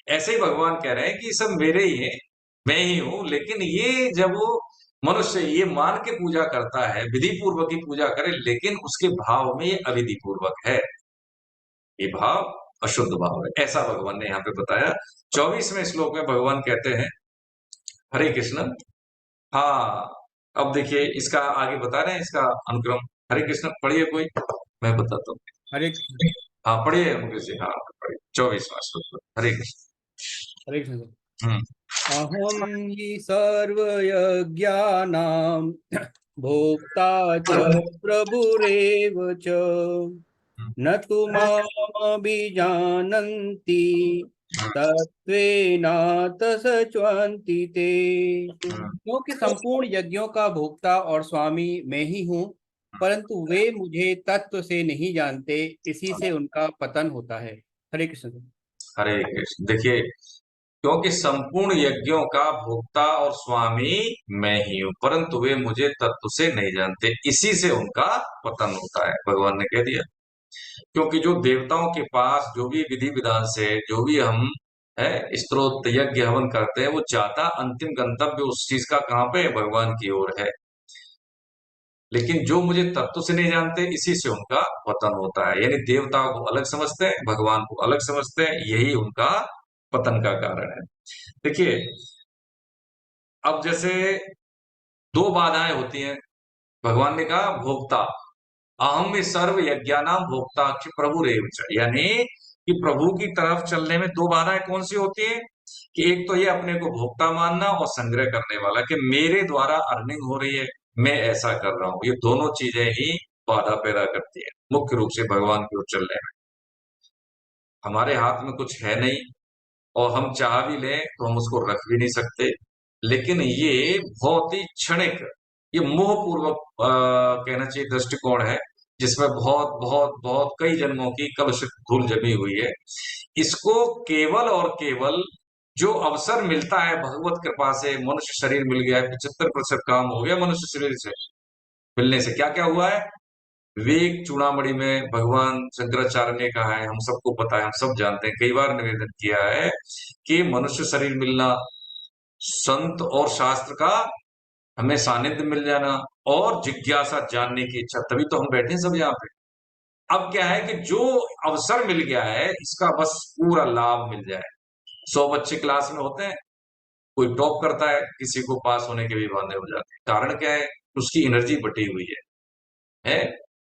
ऐसे ही भगवान कह रहे हैं कि सब मेरे ही हैं, मैं ही हूं। लेकिन ये जब वो मनुष्य ये मान के पूजा करता है, विधि पूर्वक ही पूजा करे, लेकिन उसके भाव में ये अविधि पूर्वक है, ये भाव अशुद्ध भाव है, ऐसा भगवान ने यहाँ पे बताया। 24वें श्लोक में भगवान कहते हैं, हरे कृष्ण। हाँ, अब देखिए इसका आगे बता रहे हैं, इसका अनुक्रम। हरे कृष्ण पढ़िए कोई, मैं बताता हूँ। हरे कृष्ण। हाँ पढ़िए मुझे से, हाँ पढ़िए 24वां श्लोक। हरे कृष्ण। हरे कृष्ण। हम्म अहम हि सर्वयज्ञानां भोक्ता च प्रभुरेव च न तु मामभिजानन्ति तत्त्वेनाथ सच्वन्ति ते। क्योंकि संपूर्ण यज्ञों का भोक्ता और स्वामी मैं ही हूँ, परंतु वे मुझे तत्व से नहीं जानते, इसी से उनका पतन होता है। हरे कृष्ण। हरे कृष्ण। देखिए, क्योंकि संपूर्ण यज्ञों का भोक्ता और स्वामी मैं ही हूं, परंतु वे मुझे तत्व से नहीं जानते, इसी से उनका पतन होता है, भगवान ने कह दिया। क्योंकि जो देवताओं के पास जो भी विधि विधान से जो भी हम है स्तोत्र यज्ञ हवन करते हैं, वो चाहता अंतिम गंतव्य उस चीज का कहाँ पे है? भगवान की ओर है। लेकिन जो मुझे तत्व से नहीं जानते, इसी से उनका पतन होता है। यानी देवताओं को अलग समझते हैं, भगवान को अलग समझते हैं, यही उनका पतन का कारण है। देखिए, अब जैसे दो बाधाएं होती हैं। भगवान ने कहा भोक्ता, अहम में सर्व यज्ञानाम भोक्ता कि प्रभु रेव च, यानी कि प्रभु की तरफ चलने में दो बाधाएं कौन सी होती हैं? कि एक तो ये अपने को भोक्ता मानना और संग्रह करने वाला, कि मेरे द्वारा अर्निंग हो रही है, मैं ऐसा कर रहा हूं। ये दोनों चीजें ही बाधा पैदा करती है मुख्य रूप से भगवान की ओर चलने में। हमारे हाथ में कुछ है नहीं, और हम चाह भी लें तो हम उसको रख भी नहीं सकते। लेकिन ये बहुत ही क्षणिक, ये मोहपूर्वक कहना चाहिए दृष्टिकोण है, जिसमें बहुत बहुत बहुत कई जन्मों की कलुषित धूल जमी हुई है। इसको केवल और केवल जो अवसर मिलता है भगवत कृपा से, मनुष्य शरीर मिल गया है, 75% काम हो गया मनुष्य शरीर से मिलने से। क्या क्या हुआ है? विवेक चूड़ामणि में भगवान शंकराचार्य ने कहा है, हम सबको पता है, हम सब जानते हैं, कई बार निवेदन किया है कि मनुष्य शरीर मिलना, संत और शास्त्र का हमें सानिध्य मिल जाना, और जिज्ञासा जानने की इच्छा, तभी तो हम बैठे हैं सब यहाँ पे। अब क्या है कि जो अवसर मिल गया है, इसका बस पूरा लाभ मिल जाए। 100 बच्चे क्लास में होते हैं, कोई टॉप करता है, किसी को पास होने के भी बहाने हो जाते हैं। कारण क्या है? उसकी एनर्जी बटी हुई है।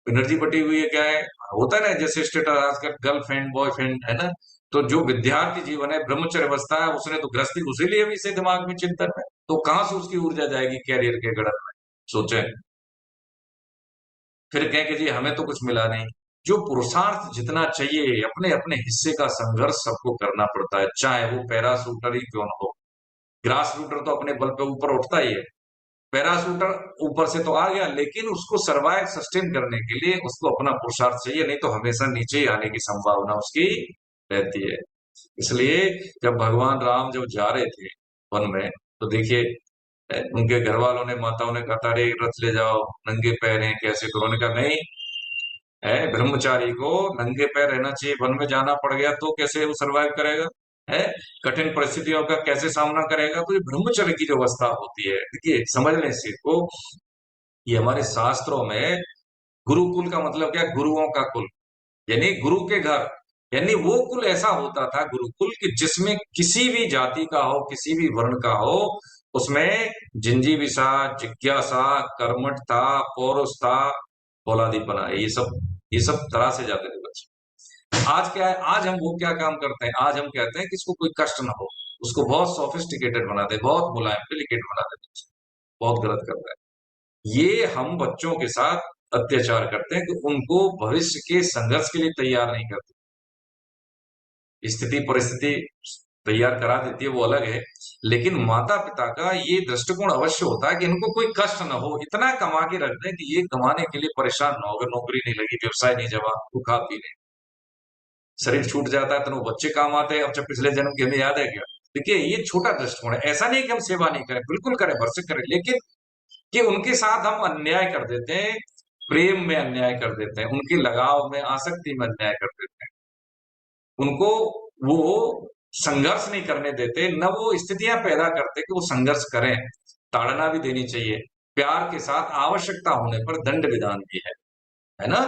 एनर्जी बटी हुई है, क्या है? होता है ना, जैसे स्टेटस आजकल गर्लफ्रेंड बॉयफ्रेंड है ना, तो जो विद्यार्थी जीवन है, ब्रह्मचर्य अवस्था है, उसने तो गृहस्थी उसी लिए भी इसे दिमाग में चिंतन है, तो कहां से उसकी ऊर्जा जाएगी कैरियर के गढ़ में? सोचें। फिर कहें कि जी हमें तो कुछ मिला नहीं। जो पुरुषार्थ जितना चाहिए, अपने अपने हिस्से का संघर्ष सबको करना पड़ता है, चाहे वो पैराशूटर ही क्यों न हो। ग्रास रूटर तो अपने बल पे ऊपर उठता ही है, पैराशूटर ऊपर से तो आ गया, लेकिन उसको सर्वाइव सस्टेन करने के लिए उसको अपना पुरुषार्थ चाहिए, नहीं तो हमेशा नीचे ही आने की संभावना उसकी रहती है। इसलिए जब भगवान राम जब जा रहे थे वन में, तो देखिए उनके घर वालों ने, माताओं ने कहा, अरे रथ ले जाओ, नंगे पैर हैं, कैसे करो? उन्होंने कहा नहीं, है ब्रह्मचारी को नंगे पैर रहना चाहिए, वन में जाना पड़ गया तो कैसे वो सरवाइव करेगा, है कठिन परिस्थितियों का कैसे सामना करेगा। तो ये ब्रह्मचर्य की जो अवस्था होती है, देखिए समझ लें इस चीज को, ये हमारे शास्त्रों में गुरुकुल का मतलब क्या, गुरुओं का कुल, यानी गुरु के घर, यानी वो कुल ऐसा होता था गुरुकुल कि जिसमें किसी भी जाति का हो, किसी भी वर्ण का हो, उसमें जिंजीविषा, जिज्ञासा, कर्मठता, पौरुष था, फौलादीपना, ये सब तरह से जाते थे बच्चे। आज क्या है, आज हम वो क्या काम करते हैं, आज हम कहते हैं कि इसको कोई कष्ट ना हो, उसको बहुत सोफिस्टिकेटेड बना दे, बहुत मुलायम डेलिकेट बना दे, बहुत गलत करता है। ये हम बच्चों के साथ अत्याचार करते हैं कि उनको भविष्य के संघर्ष के लिए तैयार नहीं करते। स्थिति परिस्थिति तैयार करा देती है वो अलग है, लेकिन माता पिता का ये दृष्टिकोण अवश्य होता है कि इनको कोई कष्ट न हो, इतना कमा के रख दें कि ये कमाने के लिए परेशान ना हो, अगर नौकरी नहीं लगी, व्यवसाय नहीं जमा, तो खा पी ले, शरीर छूट जाता है तो वो बच्चे काम आते हैं। अब जब पिछले जन्म की हमें याद है क्या, देखिए ये छोटा दृष्टिकोण है। ऐसा नहीं कि हम सेवा नहीं करें, बिल्कुल करें, भरसक करें, लेकिन कि उनके साथ हम अन्याय कर देते हैं, प्रेम में अन्याय कर देते हैं, उनके लगाव में, आसक्ति में अन्याय कर देते हैं, उनको वो संघर्ष नहीं करने देते, न वो स्थितियां पैदा करते कि वो संघर्ष करें। ताड़ना भी देनी चाहिए, प्यार के साथ आवश्यकता होने पर दंड विधान भी है ना।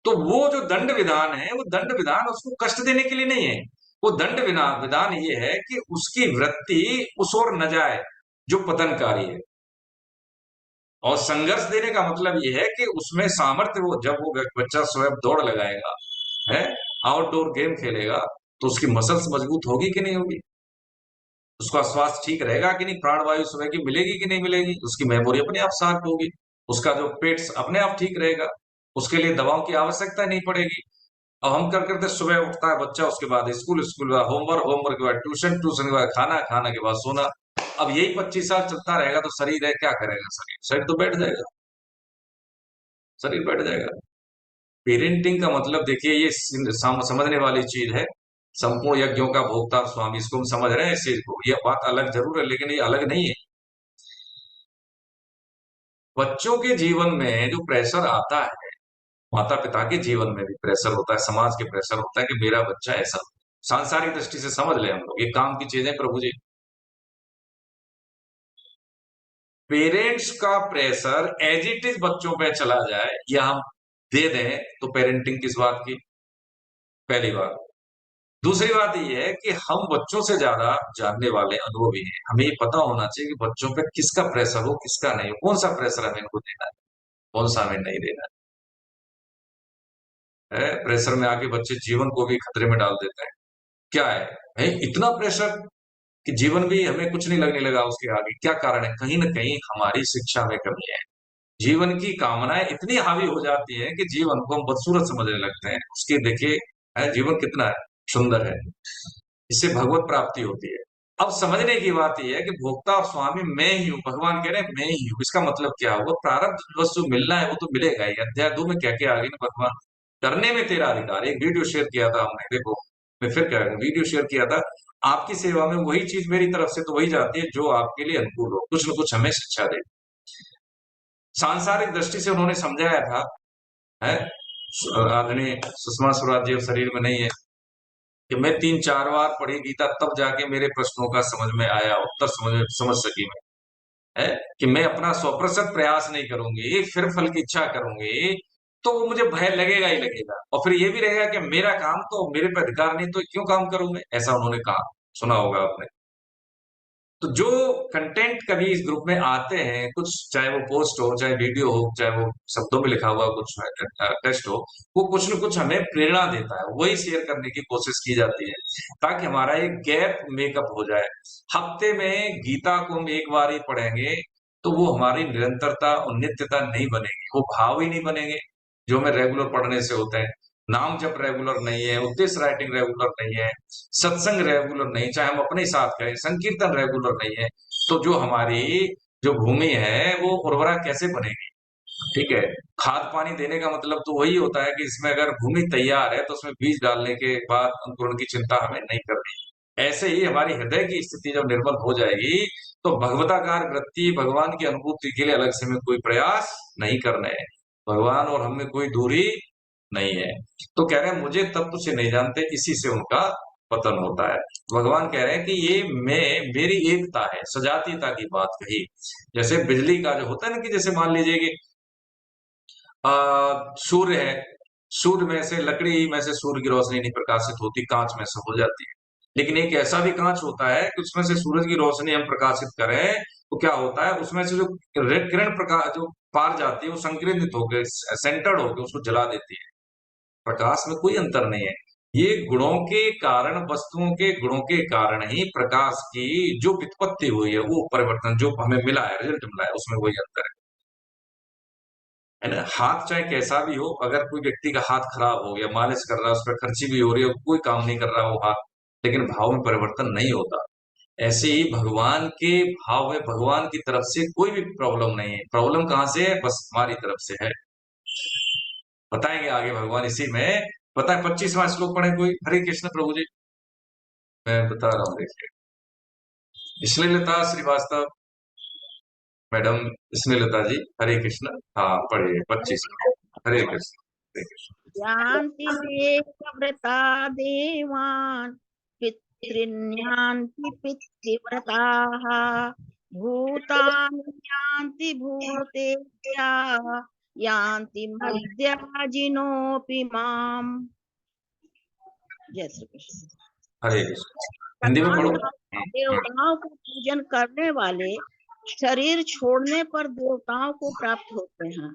तो वो जो दंड विधान है, वो दंड विधान उसको कष्ट देने के लिए नहीं है, वो दंड विधान विधान ये है कि उसकी वृत्ति उस ओर न जाए जो पतनकारी है। और संघर्ष देने का मतलब ये है कि उसमें सामर्थ्य, वो जब वो बच्चा स्वयं दौड़ लगाएगा, है आउटडोर गेम खेलेगा, तो उसकी मसल्स मजबूत होगी कि नहीं होगी, उसका स्वास्थ्य ठीक रहेगा कि नहीं, प्राणवायु सुबह की मिलेगी कि नहीं मिलेगी, उसकी मेमोरी अपने आप शार्प होगी, उसका जो पेट अपने आप ठीक रहेगा, उसके लिए दवाओं की आवश्यकता नहीं पड़ेगी। अब हम कर करते सुबह उठता है बच्चा, उसके बाद स्कूल, स्कूल के बाद होमवर्क, होमवर्क के बाद ट्यूशन, ट्यूशन के बाद खाना, खाना के बाद सोना। अब यही 25 साल चलता रहेगा तो शरीर है क्या करेगा, शरीर शरीर तो बैठ जाएगा, शरीर बैठ जाएगा। पेरेंटिंग का मतलब देखिए ये समझने वाली चीज है, संपूर्ण यज्ञों का भोक्ता स्वामी, इसको हम समझ रहे हैं इस चीज को, ये बात अलग जरूर है लेकिन ये अलग नहीं है। बच्चों के जीवन में जो प्रेशर आता है, माता पिता के जीवन में भी प्रेशर होता है, समाज के प्रेशर होता है कि मेरा बच्चा ऐसा, सांसारिक दृष्टि से समझ ले हम लोग, ये काम की चीजें प्रभु जी। पेरेंट्स का प्रेशर एज इट इज बच्चों पे चला जाए या हम दे दें तो पेरेंटिंग किस बात की, पहली बात। दूसरी बात ये है कि हम बच्चों से ज्यादा जानने वाले अनुभवी हैं, हमें ये पता होना चाहिए कि बच्चों पे किसका प्रेशर हो, किसका नहीं हो, कौन सा प्रेशर हमें इनको देना है, कौन सा हमें नहीं देना है। प्रेशर में आके बच्चे जीवन को भी खतरे में डाल देते हैं। क्या है इतना प्रेशर कि जीवन भी हमें कुछ नहीं लगने लगा उसके आगे, क्या कारण है, कहीं ना कहीं हमारी शिक्षा में कमी है। जीवन की कामनाएं इतनी हावी हो जाती है कि जीवन को हम बदसूरत समझने लगते हैं। उसके देखिए जीवन कितना है सुंदर है, इससे भगवत प्राप्ति होती है। अब समझने की बात यह है कि भोक्ता और स्वामी मैं ही हूँ, भगवान कह रहे हैं मैं ही हूँ, इसका मतलब क्या होगा, प्रारब्ध वस्तु मिलना है वो तो मिलेगा ही। अध्याय 2 में क्या क्या आगे ना, भगवान करने में तेरा अधिकार। एक वीडियो शेयर किया था हमने, देखो मैं फिर क्या वीडियो शेयर किया था, आपकी सेवा में वही चीज मेरी तरफ से तो वही जाती है जो आपके लिए अनुकूल हो, कुछ न कुछ हमें शिक्षा दे। सांसारिक दृष्टि से उन्होंने समझाया था, है आदरणीय सुषमा स्वराज जी अब शरीर में नहीं है, कि मैं 3-4 बार पढ़ी गीता तब जाके मेरे प्रश्नों का समझ में आया, उत्तर समझ सकी मैं, है कि मैं अपना 100% प्रयास नहीं करूंगी, फिर फल की इच्छा करूंगी तो वो मुझे भय लगेगा ही लगेगा, और फिर ये भी रहेगा कि मेरा काम तो मेरे पे अधिकार नहीं तो क्यों काम करूं मैं, ऐसा उन्होंने कहा, सुना होगा आपने। तो जो कंटेंट कभी इस ग्रुप में आते हैं, कुछ चाहे वो पोस्ट हो, चाहे वीडियो हो, चाहे वो शब्दों में लिखा हुआ कुछ टेक्स्ट हो, वो कुछ न कुछ हमें प्रेरणा देता है, वही शेयर करने की कोशिश की जाती है ताकि हमारा एक गैप मेकअप हो जाए। हफ्ते में गीता को हम एक बार ही पढ़ेंगे तो वो हमारी निरंतरता और नित्यता नहीं बनेगी, वो भाव ही नहीं बनेंगे जो हमें रेगुलर पढ़ने से होते हैं। नाम जप रेगुलर नहीं है, उद्देश्य राइटिंग रेगुलर नहीं है, सत्संग रेगुलर नहीं, चाहे हम अपने साथ करें, संकीर्तन रेगुलर नहीं है, तो जो हमारी जो भूमि है वो उर्वरा कैसे बनेगी। ठीक है, खाद पानी देने का मतलब तो वही होता है कि इसमें अगर भूमि तैयार है तो उसमें बीज डालने के बाद अंकुरण की चिंता हमें नहीं करनी। ऐसे ही हमारी हृदय की स्थिति जब निर्मल हो जाएगी तो भगवताकार वृत्ति, भगवान की अनुभूति के लिए अलग से हमें कोई प्रयास नहीं करने हैं, भगवान और हमें कोई दूरी नहीं है। तो कह रहे हैं मुझे तत्व से नहीं जानते, इसी से उनका पतन होता है। भगवान कह रहे हैं कि ये मेरी एकता है, सजातीयता की बात कही। जैसे बिजली का जो होता है ना, कि जैसे मान लीजिए कि सूर्य है, सूर्य में से, लकड़ी में से सूर्य की रोशनी नहीं प्रकाशित होती, कांच में से हो जाती है। लेकिन एक ऐसा भी कांच होता है कि उसमें से सूरज की रोशनी हम प्रकाशित करें तो क्या होता है, उसमें से जो रेड किरण प्रकाश जो पार जाती है वो संकिरणित होकर, सेंटर्ड होकर उसको जला देती है। प्रकाश में कोई अंतर नहीं है। ये गुणों के कारण, वस्तुओं के गुणों के कारण ही प्रकाश की जो व्युत्पत्ति हुई है, वो परिवर्तन जो हमें मिला है, रिजल्ट मिला है, उसमें वही अंतर है ना। हाथ चाहे कैसा भी हो, अगर कोई व्यक्ति का हाथ खराब हो गया, मालिश कर रहा है, उस पर खर्ची भी हो रही है, कोई काम नहीं कर रहा वो हाथ, लेकिन भाव में परिवर्तन नहीं होता। ऐसे ही भगवान के भाव में, भगवान की तरफ से कोई भी प्रॉब्लम नहीं है। प्रॉब्लम कहां से है? बस हमारी तरफ से है। बताएंगे आगे भगवान इसी में। पता है 25वां श्लोक पढ़े कोई? हरे कृष्ण प्रभु जी, मैं बता रहा हूँ, देखिए। स्नेहलता श्रीवास्तव मैडम, स्नेहलता जी, हरे कृष्ण। हाँ पढ़िए 25। हरे कृष्ण, हरे कृष्ण। यान्ति देवव्रता देवान् पितॄन्यान्ति पितृव्रताः भूतानि यान्ति भूतेज्या यान्ति मद्याजिनोऽपि माम्। जय श्री कृष्ण। हरे कृष्ण। हिंदी में पढ़ो। देवताओं का पूजन करने वाले शरीर छोड़ने पर देवताओं को प्राप्त होते हैं।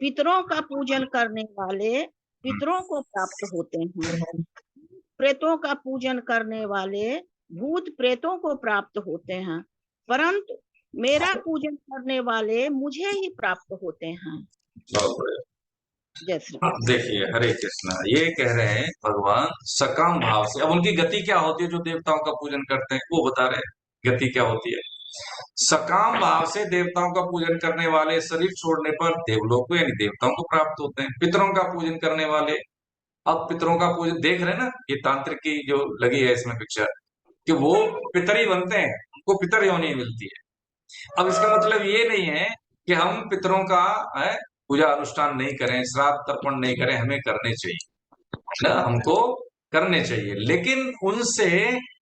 पितरों का पूजन करने वाले पितरों को प्राप्त होते हैं। प्रेतों का पूजन करने वाले भूत प्रेतों को प्राप्त होते हैं, परंतु मेरा पूजन करने वाले मुझे ही प्राप्त होते हैं। बहुत बढ़िया। जय श्री अब कृष्ण। देखिए हरे कृष्णा, ये कह रहे हैं भगवान सकाम भाव से। अब उनकी गति क्या होती है जो देवताओं का पूजन करते हैं, वो बता रहे हैं गति क्या होती है। सकाम भाव से देवताओं का पूजन करने वाले शरीर छोड़ने पर देवलोक को यानी देवताओं को प्राप्त होते हैं। पितरों का पूजन करने वाले, अब पितरों का पूजन देख रहे हैं ना, ये तांत्रिक की जो लगी है इसमें पिक्चर, कि वो पितर ही बनते हैं, उनको पितर योनि मिलती है। अब इसका मतलब ये नहीं है कि हम पितरों का है, पूजा अनुष्ठान नहीं करें, श्राद्ध तर्पण नहीं करें, हमें करने चाहिए ना, हमको करने चाहिए, लेकिन उनसे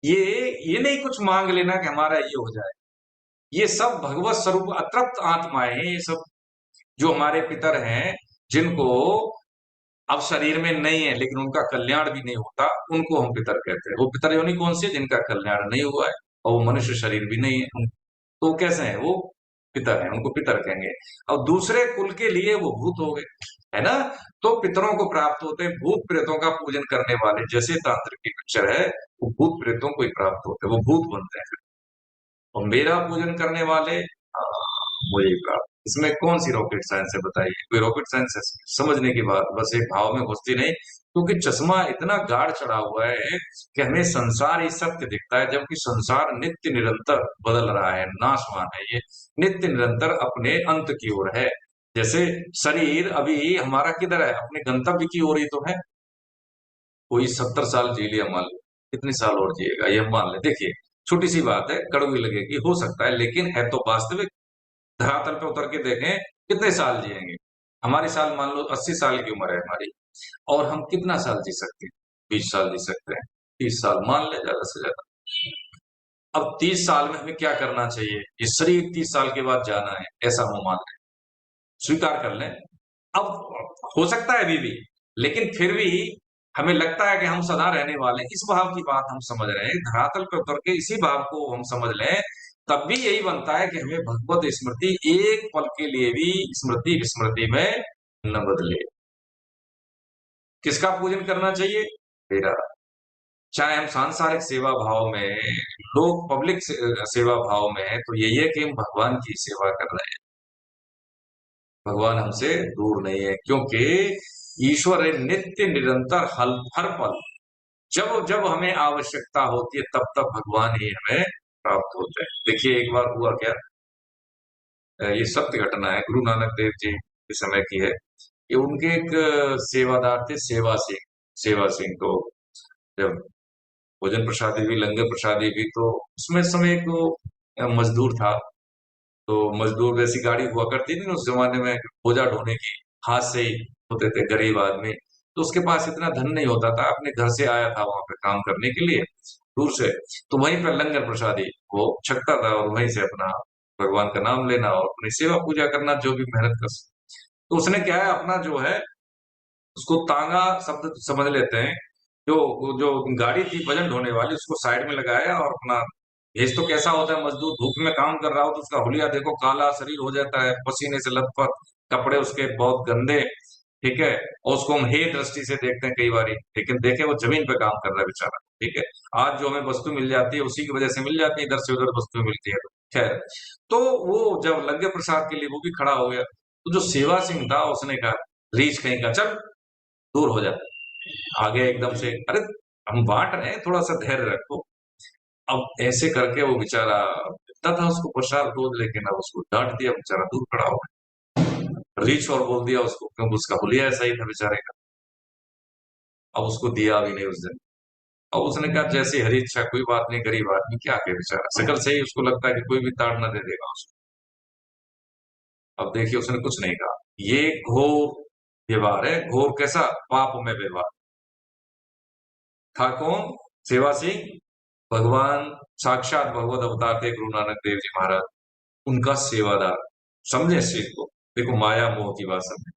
ये नहीं कुछ मांग लेना कि हमारा ये हो जाए। ये सब भगवत स्वरूप अतृप्त आत्माएं हैं, ये सब जो हमारे पितर हैं, जिनको अब शरीर में नहीं है लेकिन उनका कल्याण भी नहीं होता, उनको हम पितर कहते हैं। वो पितर योनि कौन सी है? जिनका कल्याण नहीं हुआ है और वो मनुष्य शरीर भी नहीं है, तो कैसे हैं वो? पितर हैं, उनको पितर कहेंगे। अब दूसरे कुल के लिए वो भूत हो गए, है ना। तो पितरों को प्राप्त होते हैं। भूत प्रेतों का पूजन करने वाले, जैसे तांत्रिक की पिक्चर है, वो भूत प्रेतों को ही प्राप्त होते हैं, वो भूत बनते हैं। और मेरा पूजन करने वाले मुझे प्राप्त। इसमें कौन सी रॉकेट साइंस है बताइए? कोई रॉकेट साइंस है? समझने की बात, बस एक भाव में घुसती नहीं, क्योंकि चश्मा इतना गाढ़ चढ़ा हुआ है कि हमें संसार ही सत्य दिखता है, जबकि संसार नित्य निरंतर बदल रहा है, नाशवान है, ये नित्य निरंतर अपने अंत की ओर है। जैसे शरीर अभी हमारा किधर है? अपने गंतव्य की ओर ही तो है। कोई 70 साल जी लिया मान लो, कितने साल और जिएगा ये हम मान ले। देखिए छोटी सी बात है, कड़वी लगेगी हो सकता है, लेकिन है तो वास्तविक। धरातल पे उतर के देखें कितने साल जिएंगे। हमारी साल मान लो 80 साल की उम्र है हमारी, और हम कितना साल जी सकते हैं? 20 साल जी सकते हैं, 30 साल मान ले ज्यादा से ज्यादा। अब 30 साल में हमें क्या करना चाहिए? ये शरीर 30 साल के बाद जाना है, ऐसा हम मान लें, स्वीकार कर लें। अब हो सकता है अभी भी, लेकिन फिर भी हमें लगता है कि हम सदा रहने वाले हैं। इस भाव की बात हम समझ रहे हैं, धरातल पर उतर के इसी भाव को हम समझ लें, तब भी यही बनता है कि हमें भगवत स्मृति एक पल के लिए भी स्मृति विस्मृति में न बदले। किसका पूजन करना चाहिए? मेरा। चाहे हम सांसारिक सेवा भाव में, लोग पब्लिक सेवा भाव में है, तो यही है कि हम भगवान की सेवा कर रहे हैं। भगवान हमसे दूर नहीं है, क्योंकि ईश्वर है नित्य निरंतर, हर पल, जब जब हमें आवश्यकता होती है तब तब भगवान ही हमें प्राप्त होते हैं। देखिए एक बार हुआ क्या, ये सत्य घटना है, गुरु नानक देव जी के समय की है। कि उनके एक सेवादार थे, सेवा सिंह को जब भोजन प्रसादी हुई, लंगर प्रसादी हुई, तो उसमें समय एक मजदूर था। तो मजदूर, वैसी गाड़ी हुआ करती थी ना उस जमाने में, बोझा ढोने की, हाथ से ही होते थे, गरीब आदमी, तो उसके पास इतना धन नहीं होता था, अपने घर से आया था वहां पे काम करने के लिए दूर से, तो वहीं पर लंगर प्रसादी वो छकता था और वहीं से अपना भगवान का नाम लेना और अपनी सेवा पूजा करना, जो भी मेहनत कर तो उसने क्या है अपना जो है उसको तांगा शब्द समझ लेते हैं, जो जो गाड़ी थी वजन ढोने वाली उसको साइड में लगाया और अपना भेष तो कैसा होता है, मजदूर धूप में काम कर रहा हो तो उसका हुलिया देखो काला शरीर हो जाता है, पसीने से लथपथ, कपड़े उसके बहुत गंदे, ठीक है, और उसको हम हे दृष्टि से देखते हैं कई बारी, लेकिन देखे वो जमीन पे काम कर रहा है बेचारा, ठीक है। आज जो हमें वस्तु मिल जाती है उसी की वजह से मिल जाती है, इधर से उधर वस्तु मिलती है, खैर। तो वो जब लंगर प्रसाद के लिए वो भी खड़ा हो गया, तो जो सेवा सिंह था उसने कहा रीछ कहीं का, चल दूर हो जा, आगे एकदम से, अरे हम बांट रहे हैं, थोड़ा सा धैर्य रखो। अब ऐसे करके वो बेचारा इतना था उसको प्रसाद रोज, लेकिन अब उसको डांट दिया, बेचारा दूर खड़ा हो गया, रीछ और बोल दिया उसको, क्योंकि उसका हुलिया ऐसा ही था बेचारे का। अब उसको दिया भी नहीं उस दिन। अब उसने कहा जैसे हरी इच्छा, कोई बात नहीं, गरीब आदमी क्या कहे बेचारा, शकल से ही उसको लगता है कि कोई भी ताड़ ना दे देगा उसको। अब देखिए उसने कुछ नहीं कहा, ये घोर व्यवहार है, घोर कैसा, पाप में व्यवहार था। कौन? सेवा सिंह, भगवान साक्षात भगवत अवतार थे गुरु नानक देव जी महाराज, उनका सेवादार। समझे इस चीज को, देखो माया मोह की बात समझे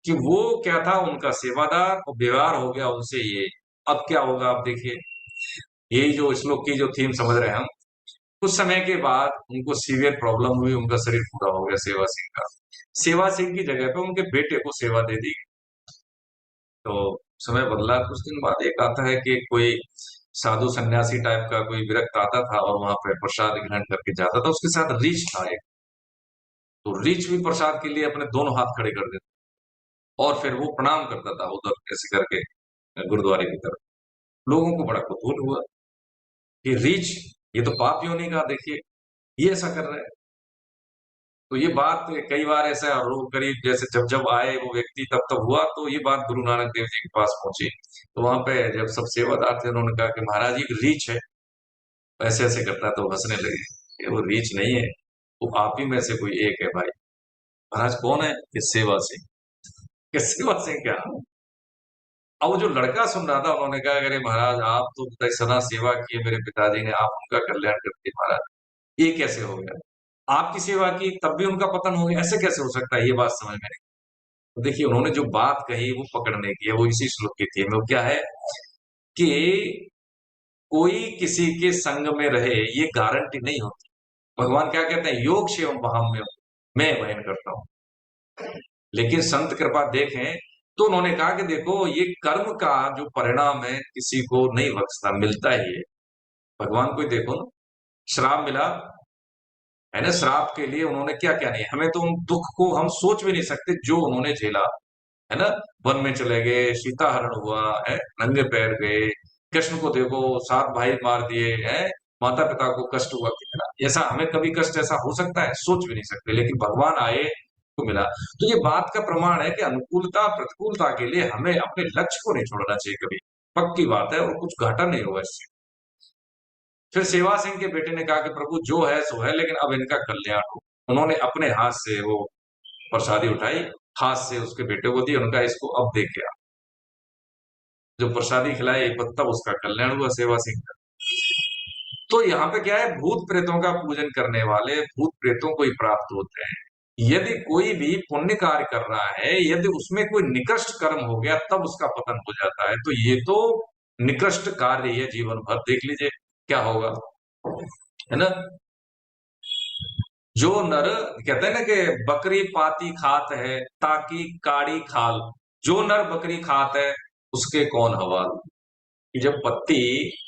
कि वो क्या था, उनका सेवादार, और व्यवहार हो गया उनसे ये। अब क्या होगा आप देखिए, यही जो श्लोक की जो थीम समझ रहे हैं हम, कुछ समय के बाद उनको सीवियर प्रॉब्लम हुई, उनका शरीर पूरा हो गया सेवा सिंह का। सेवा सिंह की जगह पे उनके बेटे को सेवा दे दी। तो समय बदला, कुछ दिन बाद एक आता है कि कोई साधु सन्यासी टाइप का कोई विरक्त आता था और वहां पे प्रसाद ग्रहण करके जाता था, उसके साथ रीछ था एक, तो रीछ भी प्रसाद के लिए अपने दोनों हाथ खड़े कर देता और फिर वो प्रणाम करता था उधर ऐसे करके गुरुद्वारे की तरफ। लोगों को बड़ा कुतूहल हुआ कि रीछ, ये तो पाप योनि का, देखिए ये ऐसा कर रहा है। तो ये बात कई बार ऐसा लोग करीब जैसे जब जब आए वो व्यक्ति तब तब हुआ, तो ये बात गुरु नानक देव जी के पास पहुंची। तो वहां पे जब सब सेवादार थे उन्होंने कहा कि महाराज जी रीछ है, ऐसे ऐसे करता है, तो हंसने लगे कि वो रीछ नहीं है, वो आप ही में से कोई एक है भाई। महाराज कौन है? कि सेवा सिंह। कि सेवा सिंह क्या? अब वो जो लड़का सुन रहा था उन्होंने कहा अरे महाराज आप तो सदा सेवा की है मेरे पिताजी ने, आप उनका कल्याण करते महाराज, ये कैसे हो गया? आपकी सेवा की तब भी उनका पतन हो गया, ऐसे कैसे हो सकता है? ये बात समझ में नहीं। तो देखिए उन्होंने जो बात कही वो पकड़ने की है, वो इसी श्लोक की थी, वो क्या है कि कोई किसी के संग में रहे ये गारंटी नहीं होती। भगवान क्या कहते हैं, योग शिवम वहाम्य, मैं वहन करता हूं। लेकिन संत कृपा देखें तो उन्होंने कहा कि देखो ये कर्म का जो परिणाम है किसी को नहीं बख्शता, मिलता ही है। भगवान को ही देखो ना, श्राप मिला है ना, श्राप के लिए उन्होंने क्या क्या नहीं, हमें तो उन दुख को हम सोच भी नहीं सकते जो उन्होंने झेला, है ना। वन में चले गए, सीता हरण हुआ है, नंगे पैर गए, कृष्ण को देखो 7 भाई मार दिए हैं, माता पिता को कष्ट हुआ कितना, ऐसा हमें कभी कष्ट ऐसा हो सकता है? सोच भी नहीं सकते, लेकिन भगवान आए को मिला। तो ये बात का प्रमाण है कि अनुकूलता प्रतिकूलता के लिए हमें अपने लक्ष्य को नहीं छोड़ना चाहिए कभी, पक्की बात है, और कुछ घाटा नहीं होगा इससे। फिर सेवा सिंह के बेटे ने कहा कि प्रभु जो है सो है, लेकिन अब इनका कल्याण हो। उन्होंने अपने हाथ से वो प्रसादी उठाई, हाथ से उसके बेटे को दी, उनका इसको अब दे गया, जो प्रसादी खिलाई तब उसका कल्याण हुआ सेवा सिंह का। तो यहाँ पे क्या है, भूत प्रेतों का पूजन करने वाले भूत प्रेतों को ही प्राप्त होते हैं। यदि कोई भी पुण्य कार्य कर रहा है, यदि उसमें कोई निकृष्ट कर्म हो गया तब उसका पतन हो जाता है, तो ये तो निकृष्ट कार्य है जीवन भर, देख लीजिए क्या होगा, है ना। जो नर कहते हैं ना कि बकरी पाती खात है ताकि काड़ी खाल, जो नर बकरी खात है उसके कौन हवाल। कि जब पत्ती